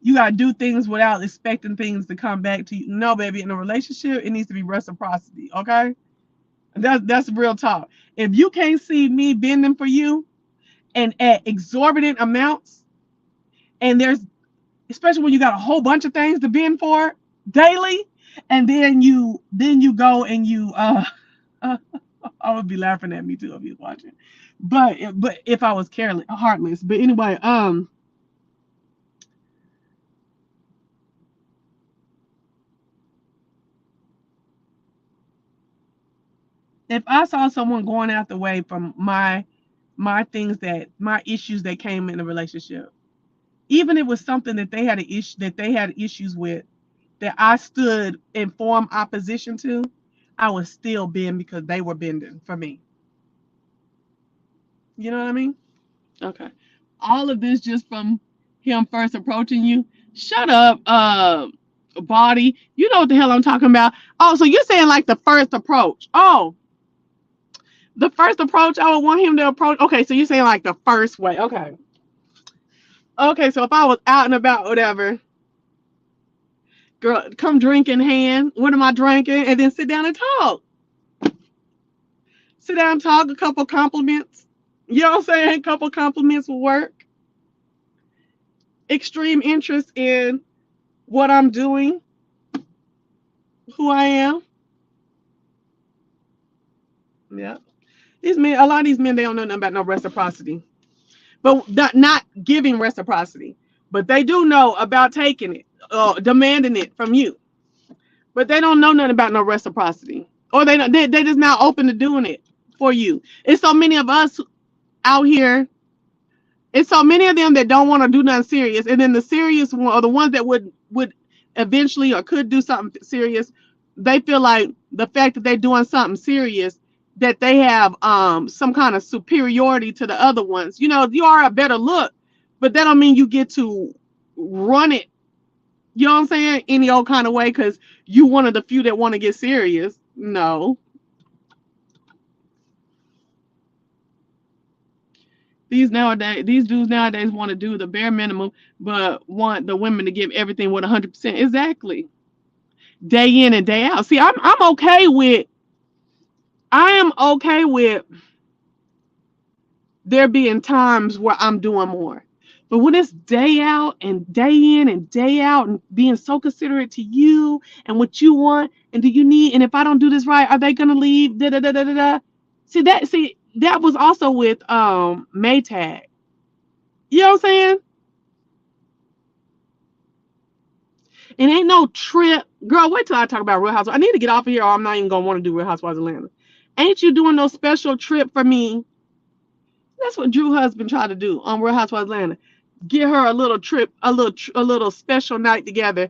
You gotta do things without expecting things to come back to you. No, baby, in a relationship, it needs to be reciprocity. Okay, that's real talk. If you can't see me bending for you and at exorbitant amounts, and there's especially when you got a whole bunch of things to bend for daily, and then you go and you I would be laughing at me too if he was watching. But if I was careless, heartless. But anyway, if I saw someone going out the way from my things that my issues that came in the relationship, even if it was something that they had an issue that they had issues with, that I stood in form opposition to, I would still bend because they were bending for me. You know what I mean? Okay. All of this just from him first approaching you. Shut up, body. You know what the hell I'm talking about. Oh, so you're saying like the first approach. Oh, the first approach I would want him to approach. Okay, so you're saying like the first way. Okay. Okay, so if I was out and about, whatever, girl, come drink in hand. What am I drinking? And then sit down and talk. Sit down and talk, a couple compliments. You know what I'm saying? A couple compliments will work. Extreme interest in what I'm doing, who I am. Yeah. These men, a lot of these men, they don't know nothing about no reciprocity. But not giving reciprocity. But they do know about taking it, demanding it from you. But they don't know nothing about no reciprocity. Or they just not open to doing it for you. It's so many of us out here. It's so many of them that don't want to do nothing serious, and then the serious one, or the ones that would eventually or could do something serious, they feel like the fact that they're doing something serious, that they have some kind of superiority to the other ones. You know, you are a better look, but that don't mean you get to run it. You know what I'm saying? Any old kind of way because you one of the few that want to get serious. No, these dudes nowadays want to do the bare minimum, but want the women to give everything with 100%. Exactly, day in and day out. See, I am okay with there being times where I'm doing more. But when it's day out and day in and day out and being so considerate to you and what you want and do you need, and if I don't do this right, are they gonna leave? Da da da da da da. See that was also with Maytag. You know what I'm saying? It ain't no trip. Girl, wait till I talk about Real Housewives. I need to get off of here or I'm not even gonna want to do Real Housewives of Atlanta. Ain't you doing no special trip for me? That's what Drew husband tried to do on Real Housewives of Atlanta. Get her a little trip, a little special night together.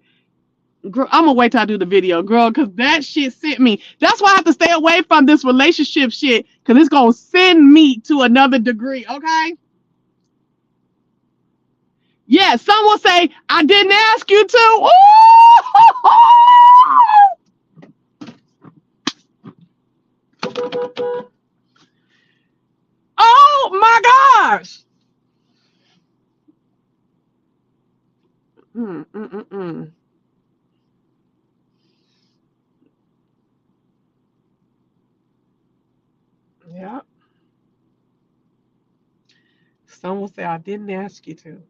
Girl, I'm gonna wait till I do the video, girl, because that shit sent me. That's why I have to stay away from this relationship shit, because it's gonna send me to another degree, okay? Yeah, some will say, I didn't ask you to. Ooh! Oh my gosh. Mm, mm, mm, mm. Yeah. Some will say I didn't ask you to.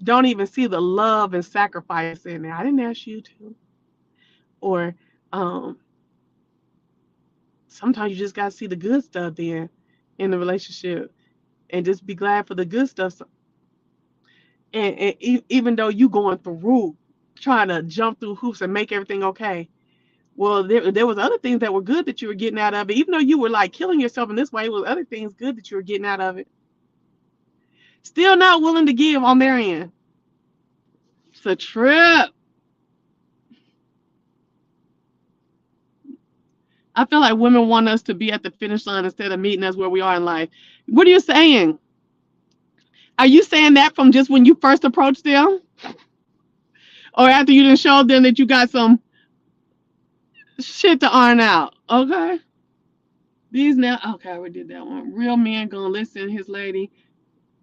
Don't even see the love and sacrifice in there. I didn't ask you to. Or um, sometimes you just gotta see the good stuff then in the relationship and just be glad for the good stuff. And even though you going through trying to jump through hoops and make everything okay, well, there was other things that were good that you were getting out of it. Even though you were like killing yourself in this way, it was other things good that you were getting out of it. Still not willing to give on their end. It's a trip. I feel like women want us to be at the finish line instead of meeting us where we are in life. What are you saying? Are you saying that from just when you first approached them, or after you just showed them that you got some shit to iron out? Okay. These now, okay, we did that one. Real men gonna listen, his lady.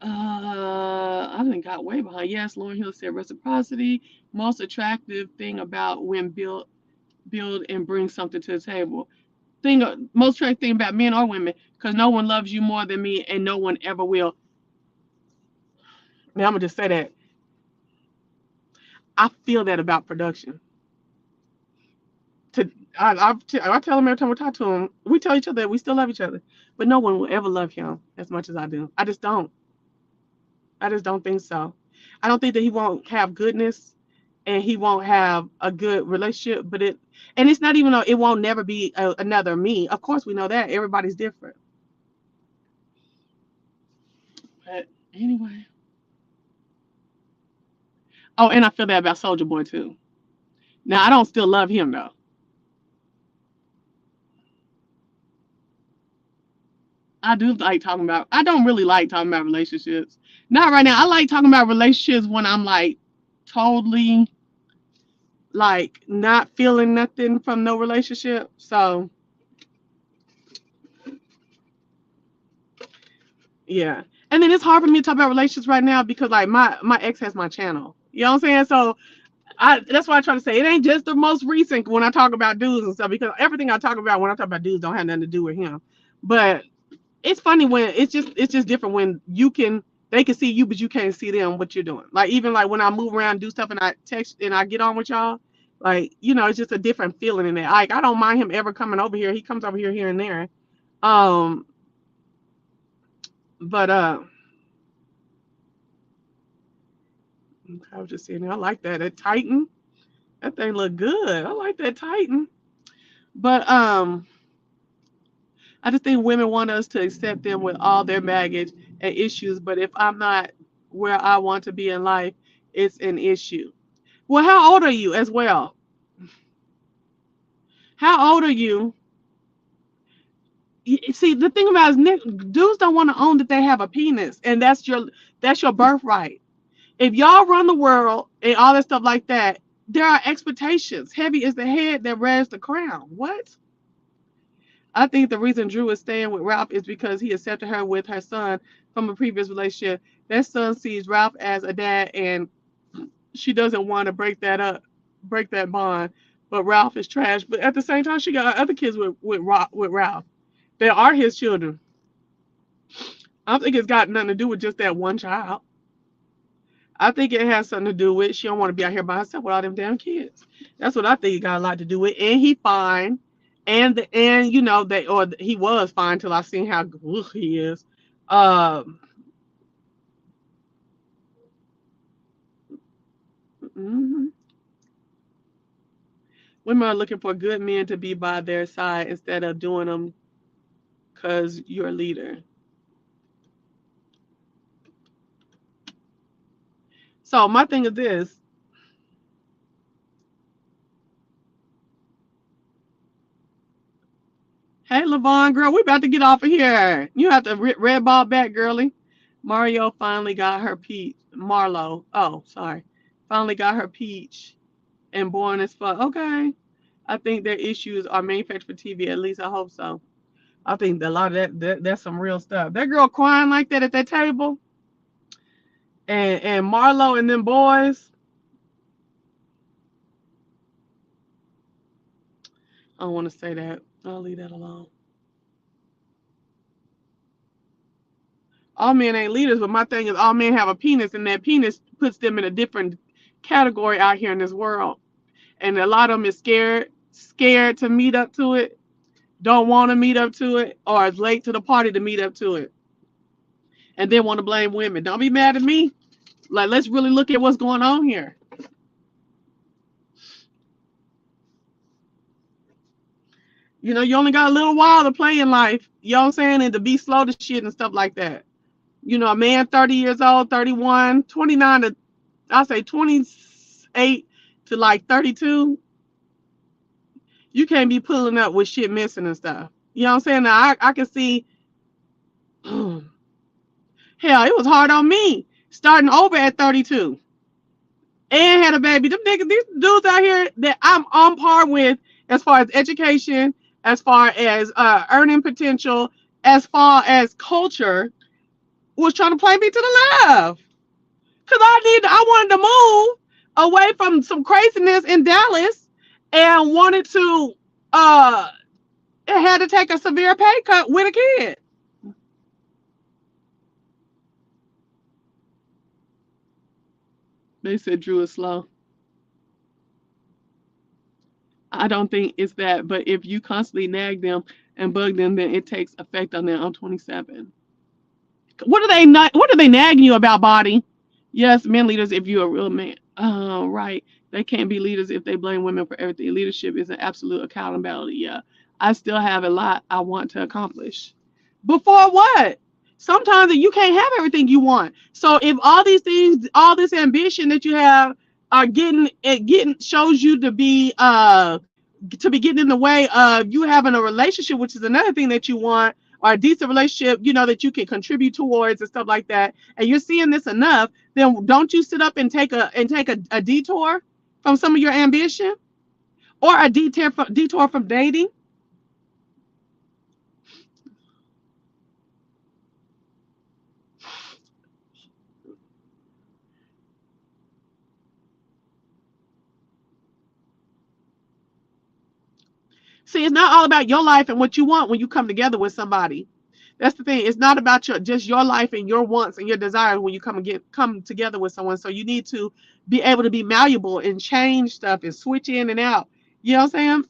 I think got way behind. Yes, Lauren Hill said reciprocity. Most attractive thing about when build and bring something to the table. Most attractive thing about men or women, because no one loves you more than me, and no one ever will. Now I'm gonna just say that I feel that about production. To I tell him every time we talk to him, we tell each other that we still love each other, but no one will ever love him as much as I do. I just don't. I just don't think so. I don't think that he won't have goodness and he won't have a good relationship, but it's not even it won't never be another me. Of course, we know that everybody's different. But anyway, oh, and I feel that about Soldier Boy too. Now I don't still love him though. I do like talking about. I don't really like talking about relationships. Not right now. I like talking about relationships when I'm like totally like not feeling nothing from no relationship. So yeah. And then it's hard for me to talk about relationships right now because like my ex has my channel. You know what I'm saying? So I that's why I try to say it ain't just the most recent when I talk about dudes and stuff because everything I talk about when I talk about dudes don't have nothing to do with him. But it's funny when it's just different when they can see you but you can't see them what you're doing. Like even like when I move around, do stuff and I text and I get on with y'all, like, it's just a different feeling in there. Like I don't mind him ever coming over here. He comes over here and there. Um but I was just saying I like that. That Titan. That thing look good. I like that Titan. But I just think women want us to accept them with all their baggage and issues. But if I'm not where I want to be in life, it's an issue. Well, how old are you as well? How old are you? See, the thing about it is, dudes don't want to own that they have a penis, and that's your birthright. If y'all run the world and all that stuff like that, there are expectations. Heavy is the head that wears the crown. What? I think the reason Drew is staying with Ralph is because he accepted her with her son from a previous relationship. That son sees Ralph as a dad, and she doesn't want to break that bond. But Ralph is trash. But at the same time, she got other kids with Ralph. They are his children. I don't think it's got nothing to do with just that one child. I think it has something to do with she don't want to be out here by herself with all them damn kids. That's what I think it got a lot to do with. And he fine, and they or he was fine till I seen how ugh, he is. Um, mhm. Women are looking for good men to be by their side instead of doing them because you're a leader. So my thing is this. Hey, Levon, girl, we about to get off of here. You have to red ball back, girly. Mario finally got her peach. Marlo, oh, sorry, finally got her peach and born as fuck. Okay, I think their issues are manufactured for TV. At least I hope so. I think that a lot of that's some real stuff. That girl crying like that at that table, and Marlo and them boys. I don't want to say that. I'll leave that alone. All men ain't leaders, but my thing is all men have a penis, and that penis puts them in a different category out here in this world. And a lot of them is scared to meet up to it, don't want to meet up to it, or is late to the party to meet up to it, and then want to blame women. Don't be mad at me. Like, let's really look at what's going on here. You only got a little while to play in life. You know what I'm saying? And to be slow to shit and stuff like that. A man 30 years old, 31, 29 to, I'll say 28 to like 32, you can't be pulling up with shit missing and stuff. You know what I'm saying? Now, I can see, hell, it was hard on me starting over at 32 and had a baby. Them niggas, these dudes out here that I'm on par with as far as education, as far as earning potential, as far as culture, was trying to play me to the left. Cause I wanted to move away from some craziness in Dallas and wanted to had to take a severe pay cut with a kid. They said Drew is slow. I don't think it's that, but if you constantly nag them and bug them, then it takes effect on them. I'm 27. What are they not? What are they nagging you about, body? Yes, men leaders. If you're a real man, right. They can't be leaders if they blame women for everything. Leadership is an absolute accountability. Yeah, I still have a lot I want to accomplish. Before what? Sometimes you can't have everything you want. So if all these things, all this ambition that you have, are getting shows you to be getting in the way of you having a relationship, which is another thing that you want, or a decent relationship, that you can contribute towards and stuff like that, and you're seeing this enough, then don't you sit up and take a detour from some of your ambition, or a detour from dating? See, it's not all about your life and what you want when you come together with somebody. That's the thing. It's not about just your life and your wants and your desires when you come together with someone. So you need to be able to be malleable and change stuff and switch in and out. You know what I'm saying?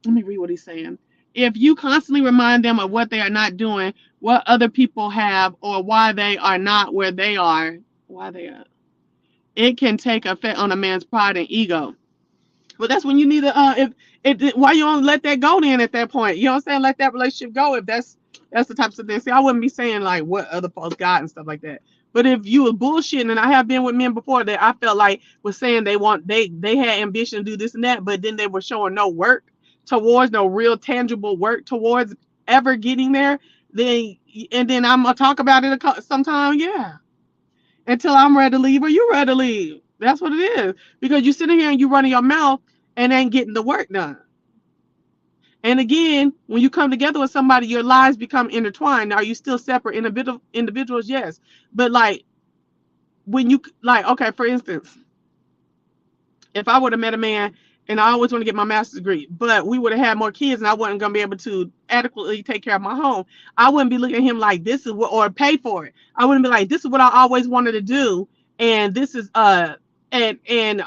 Let me read what he's saying. If you constantly remind them of what they are not doing, what other people have, or why they are not where they are, why they are, it can take effect on a man's pride and ego. But that's when you need to if why you don't let that go then at that point. You know what I'm saying? Let that relationship go if that's the types of thing. See, I wouldn't be saying like what other folks got and stuff like that. But if you was bullshitting, and I have been with men before that I felt like was saying they had ambition to do this and that, but then they were showing no work towards, no real tangible work towards ever getting there. Then and then I'm gonna talk about it sometime, yeah, until I'm ready to leave or you ready to leave. That's what it is. Because you sitting here and you running your mouth and ain't getting the work done. And again, when you come together with somebody, your lives become intertwined. Are you still separate individuals? Yes. But like when you like, okay, for instance, if I would have met a man and I always want to get my master's degree, but we would have had more kids and I wasn't gonna be able to adequately take care of my home, I wouldn't be looking at him like this is what, or pay for it. I wouldn't be like, this is what I always wanted to do, and this is and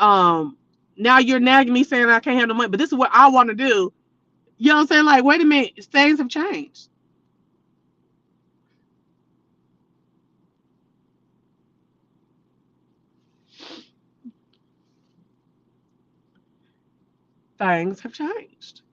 now you're nagging me saying I can't have the money, but this is what I want to do. You know what I'm saying? Like, wait a minute, things have changed. Things have changed.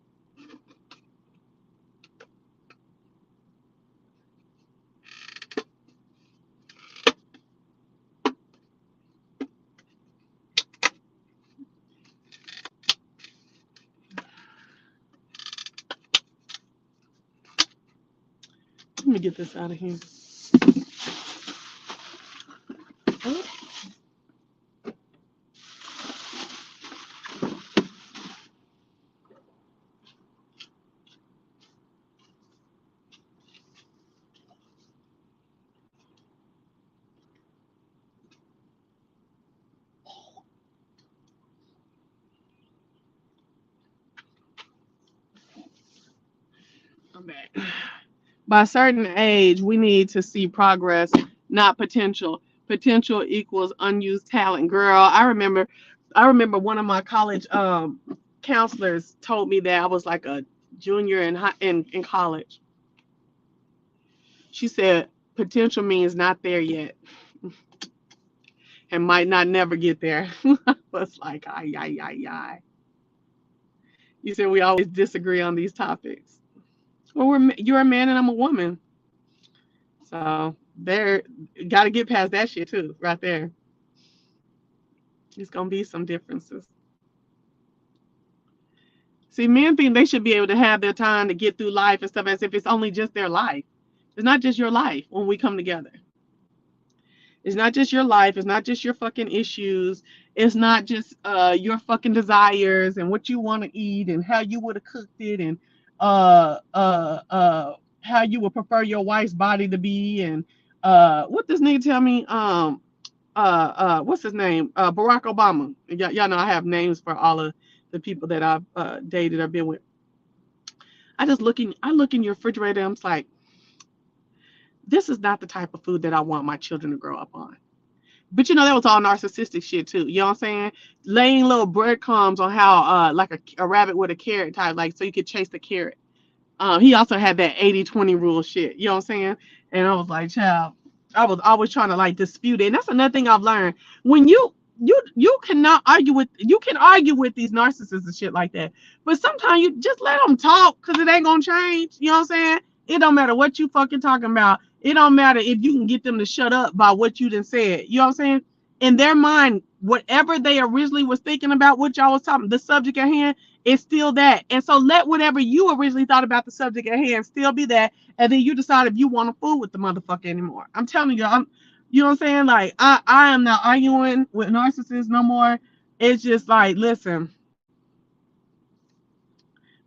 Let me get this out of here. I'm back. By a certain age, we need to see progress, not potential. Potential equals unused talent. Girl, I remember one of my college counselors told me that I was like a junior in college. She said potential means not there yet and might not never get there. I was like, ay, ay, ay, ay. You said we always disagree on these topics. Well, you're a man and I'm a woman. So there, got to get past that shit too, right there. It's gonna be some differences. See, men think they should be able to have their time to get through life and stuff as if it's only just their life. It's not just your life when we come together. It's not just your life. It's not just your fucking issues. It's not just your fucking desires and what you want to eat and how you would have cooked it and how you would prefer your wife's body to be and what this nigga tell me what's his name, Barack Obama. Y'all know I have names for all of the people that I've dated or been with. I look in your refrigerator and I'm like, this is not the type of food that I want my children to grow up on. But that was all narcissistic shit too. You know what I'm saying? Laying little breadcrumbs on how like a rabbit with a carrot type, like so you could chase the carrot. He also had that 80-20 rule shit. You know what I'm saying? And I was like, child, I was always trying to like dispute it. And that's another thing I've learned. When you cannot argue with you can argue with these narcissists and shit like that. But sometimes you just let them talk because it ain't gonna change. You know what I'm saying? It don't matter what you fucking talking about. It don't matter if you can get them to shut up by what you done said. You know what I'm saying? In their mind, whatever they originally was thinking about what y'all was talking, the subject at hand, it's still that. And so let whatever you originally thought about the subject at hand still be that. And then you decide if you want to fool with the motherfucker anymore. I'm telling you, you know what I'm saying? Like, I am not arguing with narcissists no more. It's just like, listen,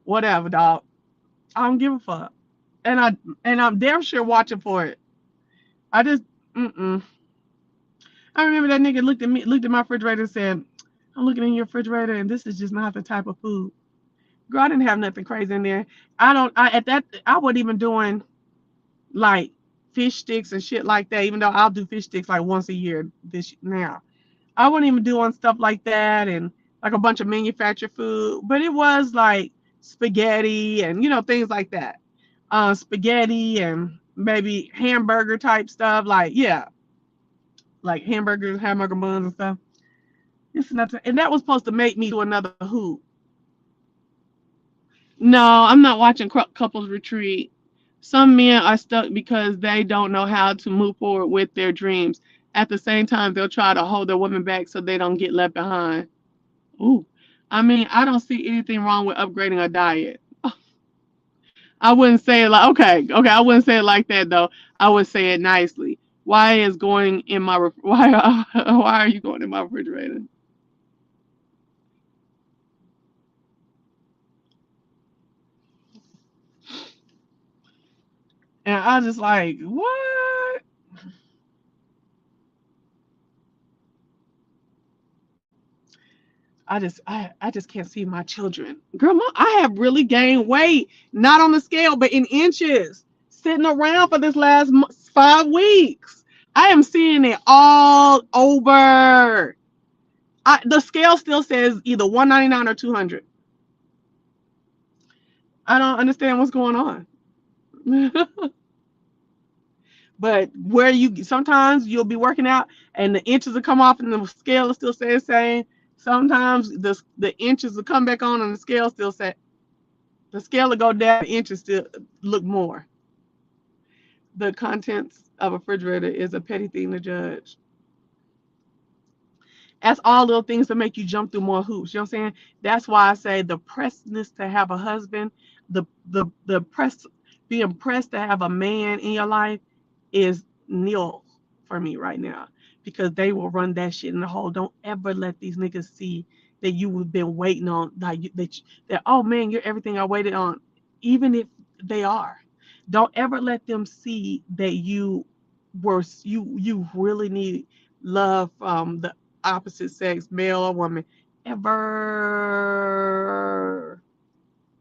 whatever, dog. I don't give a fuck. And I'm damn sure watching for it. I just, mm-mm. I remember that nigga looked at my refrigerator and said, I'm looking in your refrigerator and this is just not the type of food. Girl, I didn't have nothing crazy in there. At that, I wasn't even doing like fish sticks and shit like that, even though I'll do fish sticks like once a year this now. I wasn't even doing stuff like that and like a bunch of manufactured food, but it was like spaghetti and things like that. Spaghetti and maybe hamburger type stuff, like yeah, like hamburgers, hamburger buns and stuff. It's nothing, and that was supposed to make me do another hoop. No, I'm not watching couples retreat. Some men are stuck because they don't know how to move forward with their dreams. At the same time, they'll try to hold their woman back so they don't get left behind. Ooh. I mean, I don't see anything wrong with upgrading a diet. I wouldn't say it like okay, I wouldn't say it like that though. I would say it nicely. Why is going in my why are you going in my refrigerator? And I just like, what? I just can't see my children. Girl, I have really gained weight, not on the scale, but in inches, sitting around for this last 5 weeks. I am seeing it all over. The scale still says either 199 or 200. I don't understand what's going on. But where you sometimes you'll be working out and the inches will come off and the scale will still say the same. Sometimes the inches will come back on and the scale still say the scale will go down, the inches still look more. The contents of a refrigerator is a petty thing to judge. That's all little things that make you jump through more hoops. You know what I'm saying? That's why I say the pressedness to have a husband, the press being pressed to have a man in your life is nil for me right now because they will run that shit in the hole. Don't ever let these niggas see that you have been waiting on that oh man, you're everything I waited on, even if they are. Don't ever let them see that you really need love from the opposite sex, male or woman, ever.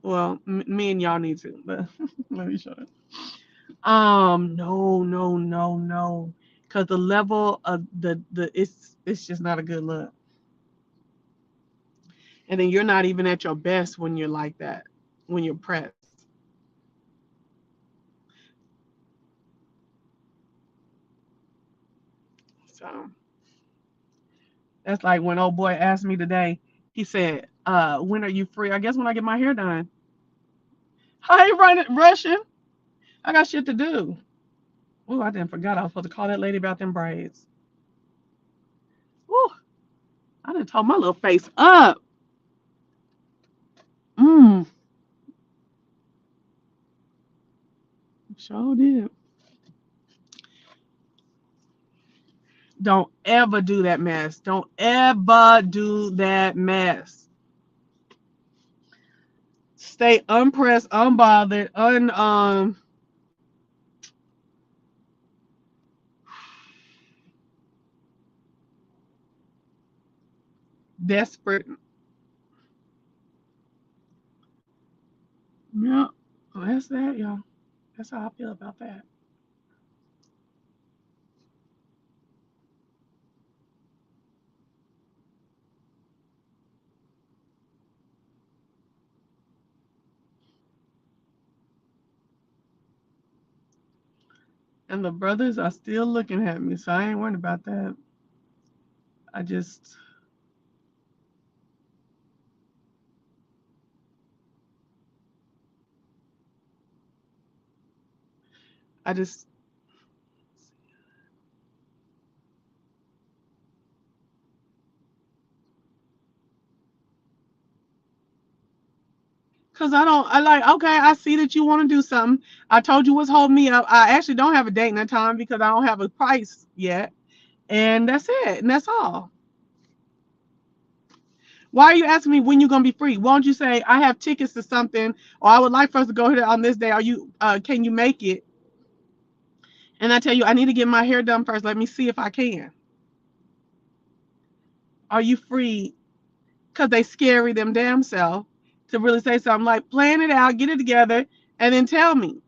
Well, me and y'all need to, but let me show it. No, no, no, no, because the level of the it's just not a good look, and then you're not even at your best when you're like that, when you're pressed. So that's like when old boy asked me today. He said, when are you free? I guess when I get my hair done. I ain't running rushing. I got shit to do. Oh, I didn't forgot I was supposed to call that lady about them braids. Woo, I done told my little face up. Mm, sure did. Don't ever do that mess. Don't ever do that mess. Stay unpressed, unbothered, desperate. Yeah, well, that's that, y'all. That's how I feel about that. And the brothers are still looking at me, so I ain't worried about that. I just, I just, cause I don't, I like, okay, I see that you want to do something. I told you what's holding me up. I actually don't have a date night time because I don't have a price yet. And that's it. And that's all. Why are you asking me when you're gonna be free? Won't you say I have tickets to something, or I would like for us to go here on this day? Are you? Can you make it? And I tell you, I need to get my hair done first. Let me see if I can. Are you free? Cause they scary them damn self to really say something like plan it out, get it together, and then tell me.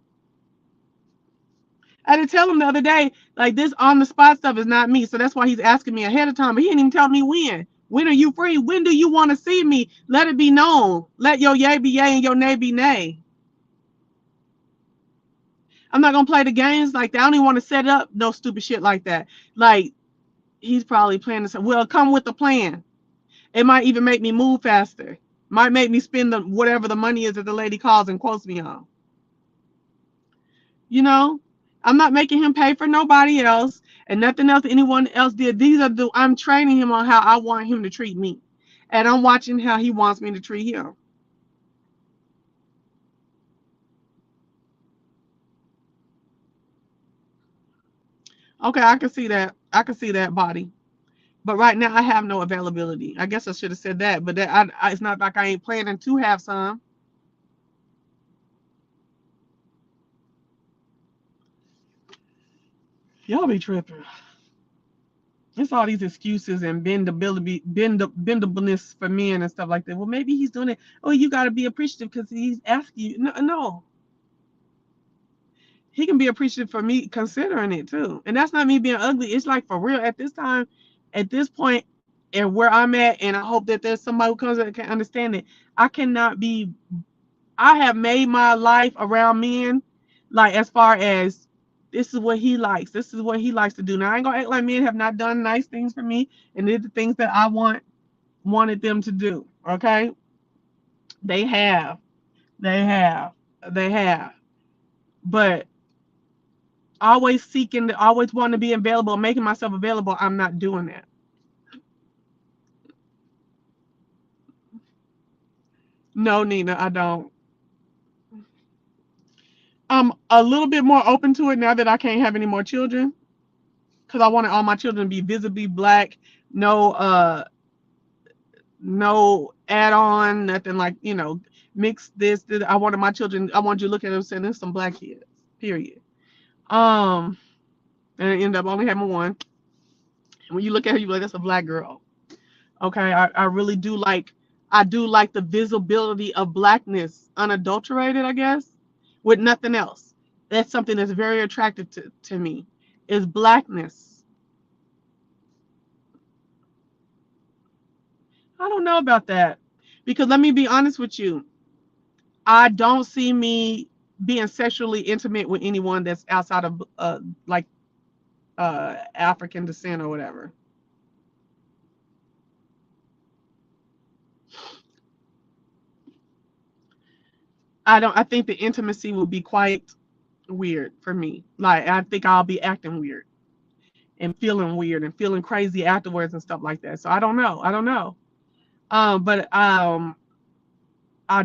I did tell him the other day, like this on the spot stuff is not me. So that's why he's asking me ahead of time. But he didn't even tell me when. When are you free? When do you want to see me? Let it be known. Let your yay be yay and your nay be nay. I'm not gonna play the games like that. I don't even want to set up no stupid shit like that. Like he's probably planning to well come with the plan. It might even make me move faster. Might make me spend the whatever the money is that the lady calls and quotes me on. You know? I'm not making him pay for nobody else and nothing else anyone else did. These are the I'm training him on how I want him to treat me. And I'm watching how he wants me to treat him. Okay, I can see that. I can see that body. But right now I have no availability. I guess I should have said that, but that it's not like I ain't planning to have some. Y'all be tripping. It's all these excuses and bendableness for men and stuff like that. Well, maybe he's doing it. Oh, you got to be appreciative because he's asking you. No, no, he can be appreciative for me considering it too. And that's not me being ugly. It's like for real at this time, at this point, and where I'm at. And I hope that there's somebody who comes and can understand it. I cannot be. I have made my life around men, like as far as this is what he likes. This is what he likes to do. Now I ain't gonna act like men have not done nice things for me and did the things that I wanted them to do. Okay, they have, they have, they have. But always seeking, always wanting to be available, making myself available. I'm not doing that. No, Nina, I don't. I'm a little bit more open to it now that I can't have any more children because I wanted all my children to be visibly black. No, no add on, nothing like mix this. I wanted my children. I wanted you to look at them saying there's some black kids. Period. Um, and I ended up only having one. And when you look at her, you be like, that's a black girl. Okay, I really do like. I do like the visibility of blackness, unadulterated, I guess, with nothing else. That's something that's very attractive to me. Is blackness. I don't know about that because let me be honest with you. I don't see me being sexually intimate with anyone that's outside of like African descent or whatever. I don't. I think the intimacy will be quite weird for me. Like I think I'll be acting weird and feeling crazy afterwards and stuff like that. So I don't know. I don't know. But I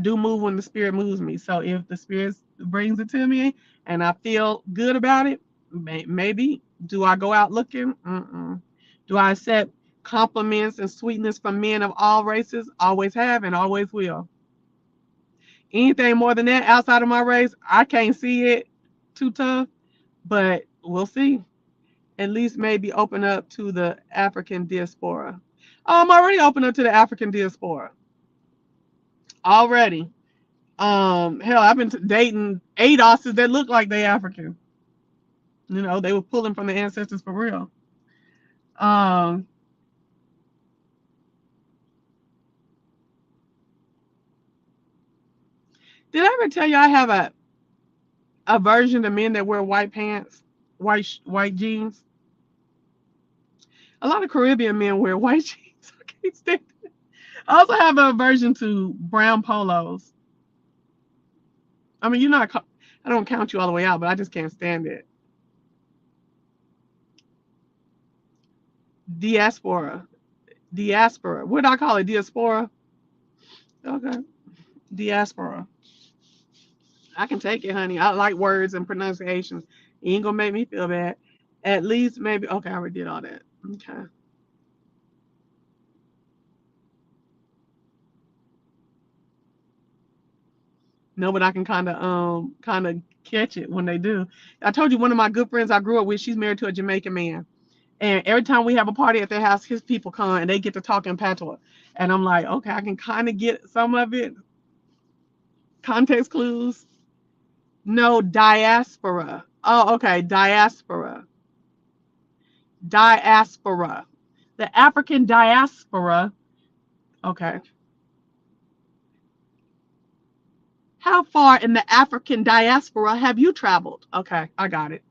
do move when the spirit moves me. So if the spirit brings it to me and I feel good about it, maybe. Do I go out looking? Mm-mm. Do I accept compliments and sweetness from men of all races? Always have and always will. Anything more than that outside of my race, I can't see it. Too tough, but we'll see. At least maybe open up to the African diaspora. I'm already open up to the African diaspora. Already. Hell, I've been dating ADOSs that look like they African. They were pulling from the ancestors for real. Um, did I ever tell you I have a aversion to men that wear white pants? white jeans. A lot of Caribbean men wear white jeans. I can't stand it. I also have a aversion to brown polos. I mean, you're not. I don't count you all the way out, but I just can't stand it. Diaspora. Diaspora. What do I call it? Diaspora? Okay. Diaspora. I can take it, honey. I like words and pronunciations. You ain't gonna make me feel bad. At least maybe okay, I already did all that. Okay. No, but I can kinda catch it when they do. I told you one of my good friends I grew up with, she's married to a Jamaican man. And every time we have a party at their house, his people come and they get to talk in patois. And I'm like, okay, I can kind of get some of it. Context clues. No, diaspora. Oh, okay, diaspora. Diaspora. The African diaspora. Okay. How far in the African diaspora have you traveled? Okay, I got it.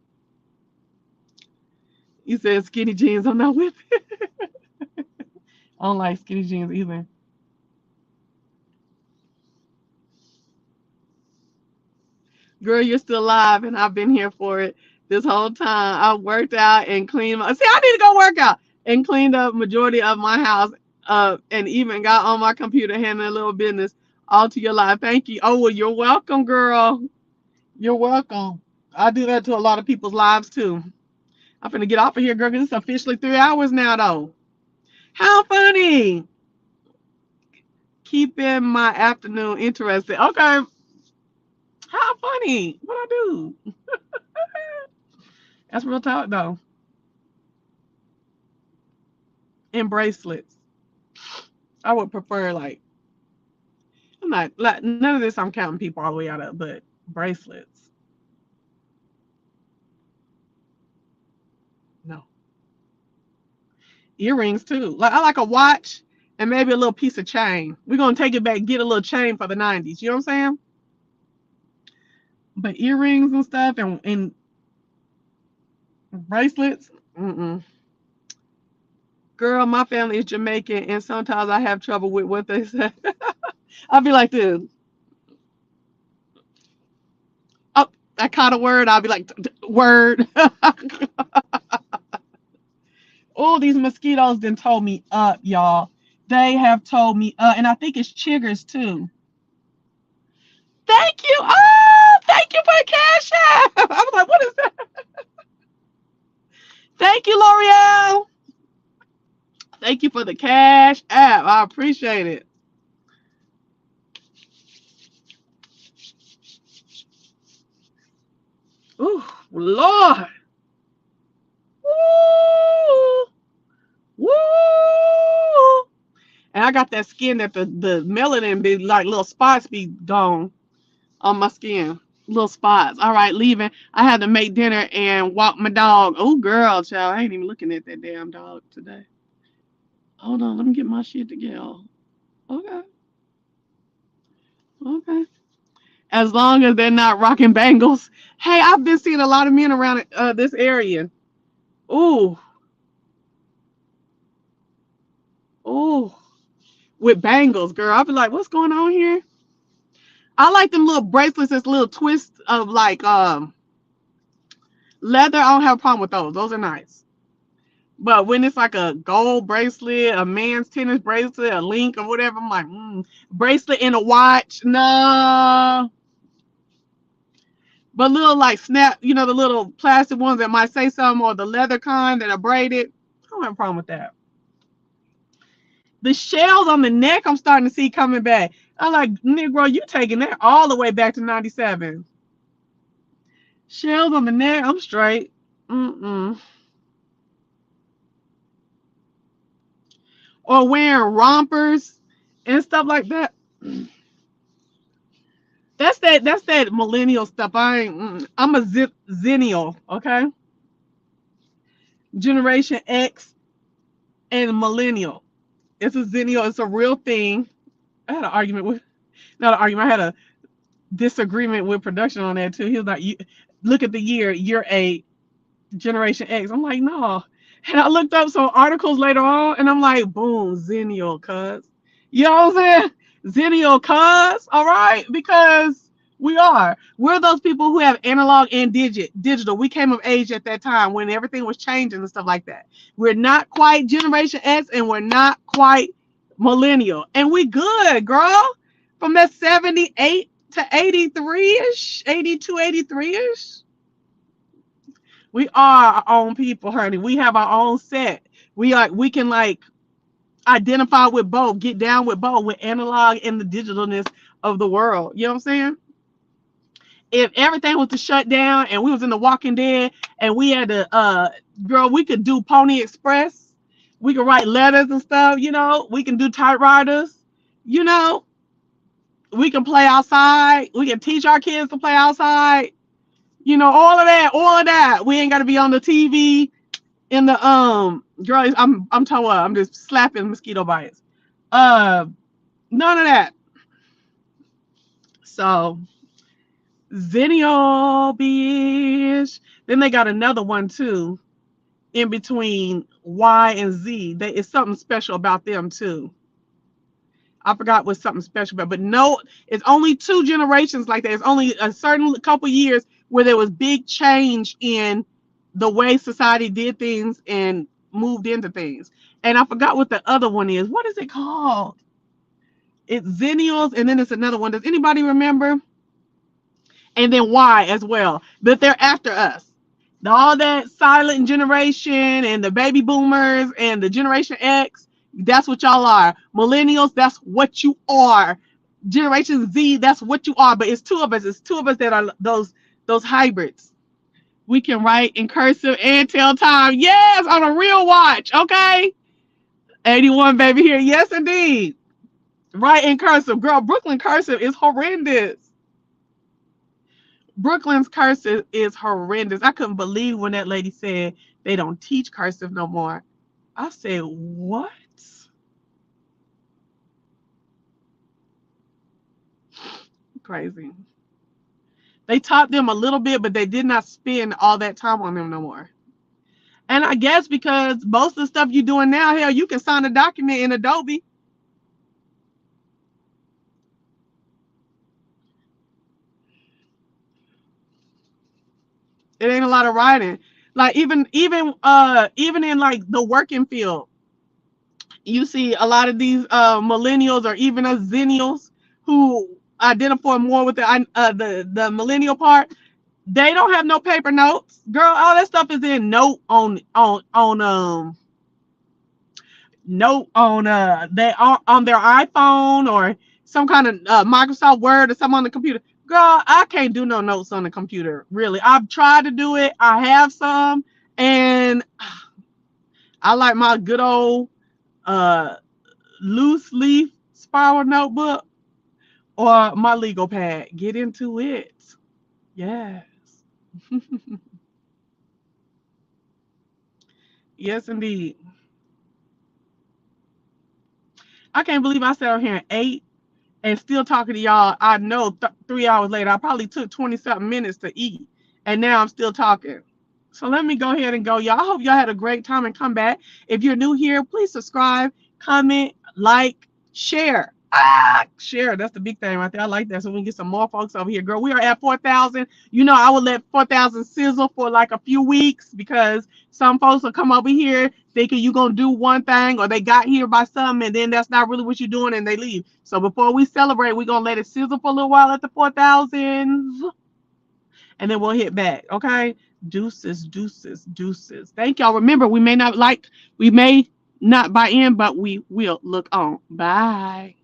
You said skinny jeans. I'm not with it. I don't like skinny jeans either. Girl, you're still alive, and I've been here for it this whole time. I worked out and cleaned. See, I need to go work out and cleaned up majority of my house, and even got on my computer handling a little business all to your life. Thank you. Oh, well, you're welcome, girl. You're welcome. I do that to a lot of people's lives too. I'm finna get off of here, girl, 'cause it's officially 3 hours now, though. How funny. Keeping my afternoon interesting. Okay. How funny. What I do? That's real talk, though. And bracelets. I would prefer like I'm not like none of this. I'm counting people all the way out of, but bracelets. No. Earrings too. Like I like a watch and maybe a little piece of chain. We're gonna take it back, get a little chain for the '90s. You know what I'm saying? But earrings and stuff and bracelets. Mm-mm. Girl, my family is Jamaican, and sometimes I have trouble with what they say. I'll be like this. Oh, that kind of word. I'll be like, word. Oh, these mosquitoes done told me up, y'all. They have told me and I think it's chiggers too. Thank you. Oh, thank you for cash app. I was like, what is that? Thank you, L'Oreal. Thank you for the cash app. I appreciate it. Ooh, Lord. Woo. Woo. And I got that skin that the melanin be like little spots be gone on my skin. Little spots. All right, leaving. I had to make dinner and walk my dog. Oh, girl, child. I ain't even looking at that damn dog today. Hold on. Let me get my shit together. Okay. Okay. As long as they're not rocking bangles. Hey, I've been seeing a lot of men around this area. Ooh. Ooh. With bangles, girl. I'll be like, what's going on here? I like them little bracelets, this little twist of like leather. I don't have a problem with those. Those are nice. But when it's like a gold bracelet, a man's tennis bracelet, a link or whatever, I'm like, bracelet and a watch. No. But little like snap, the little plastic ones that might say something, or the leather kind that are braided. I don't have a problem with that. The shells on the neck, I'm starting to see coming back. I'm like, Negro, you taking that all the way back to '97. Shells on the neck, I'm straight. Mm-mm. Or wearing rompers and stuff like that. That's that millennial stuff. I'm a zennial, okay? Generation X and millennial. It's a zennial. It's a real thing. I had an argument with not an argument. I had a disagreement with production on that too. He was like, "You look at the year. You're eight. Generation X. I'm like, no. And I looked up some articles later on, and I'm like, boom, Zennial, cuz. You know what I'm saying? Zennial, cuz. All right, because we're those people who have analog and digital. We came of age at that time when everything was changing and stuff like that. We're not quite Generation X, and we're not quite millennial, and we good, girl. From that 78 to 83 ish, 82, 83 ish. We are our own people, honey. We have our own set. We can like identify with both, get down with both, with analog and the digitalness of the world. You know what I'm saying? If everything was to shut down and we was in the Walking Dead and we had to girl, we could do Pony Express. We could write letters and stuff, we can do typewriters, you know, we can play outside, we can teach our kids to play outside, all of that. We ain't gotta be on the TV in the girl, I'm telling you, I'm just slapping mosquito bites. Uh None of that. So Zennial bitch. Then they got another one too in between Y and Z. It's something special about them too. I forgot what's something special about, but no, it's only two generations like that. It's only a certain couple years where there was big change in the way society did things and moved into things. And I forgot what the other one is. What is it called? It's Zennials, and then it's another one. Does anybody remember? And then Y as well. But they're after us. All that silent generation and the baby boomers and the Generation X, that's what y'all are. Millennials, that's what you are. Generation Z, that's what you are. But it's two of us. It's two of us that are those hybrids. We can write in cursive and tell time. Yes, on a real watch. Okay. 81 baby here. Yes, indeed. Write in cursive. Girl, Brooklyn cursive is horrendous. Brooklyn's cursive is horrendous. I couldn't believe when that lady said they don't teach cursive no more. I said, what? Crazy. They taught them a little bit, but they did not spend all that time on them no more. And I guess because most of the stuff you're doing now, hell, you can sign a document in Adobe. It ain't a lot of writing. Like even in like the working field, you see a lot of these millennials or even us zennials who identify more with the millennial part. They don't have no paper notes, girl. All that stuff is in note on they on their iPhone or some kind of Microsoft Word or something on the computer. Girl, I can't do no notes on the computer. Really, I've tried to do it. I have some, and I like my good old uh loose leaf spiral notebook or my legal pad. Get into it. Yes. Yes, indeed. I can't believe I sat on here at 8 and still talking to y'all. I know 3 hours later, I probably took 20 something minutes to eat. And now I'm still talking. So let me go ahead and go. Y'all, I hope y'all had a great time and come back. If you're new here, please subscribe, comment, like, share. Share. That's the big thing right there. I like that. So we can get some more folks over here. Girl, we are at 4,000. I would let 4,000 sizzle for like a few weeks because some folks will come over here thinking you're going to do one thing or they got here by something and then that's not really what you're doing and they leave. So before we celebrate, we're going to let it sizzle for a little while at the 4,000 and then we'll hit back. Okay. Deuces, deuces, deuces. Thank y'all. Remember, we may not buy in, but we will look on. Bye.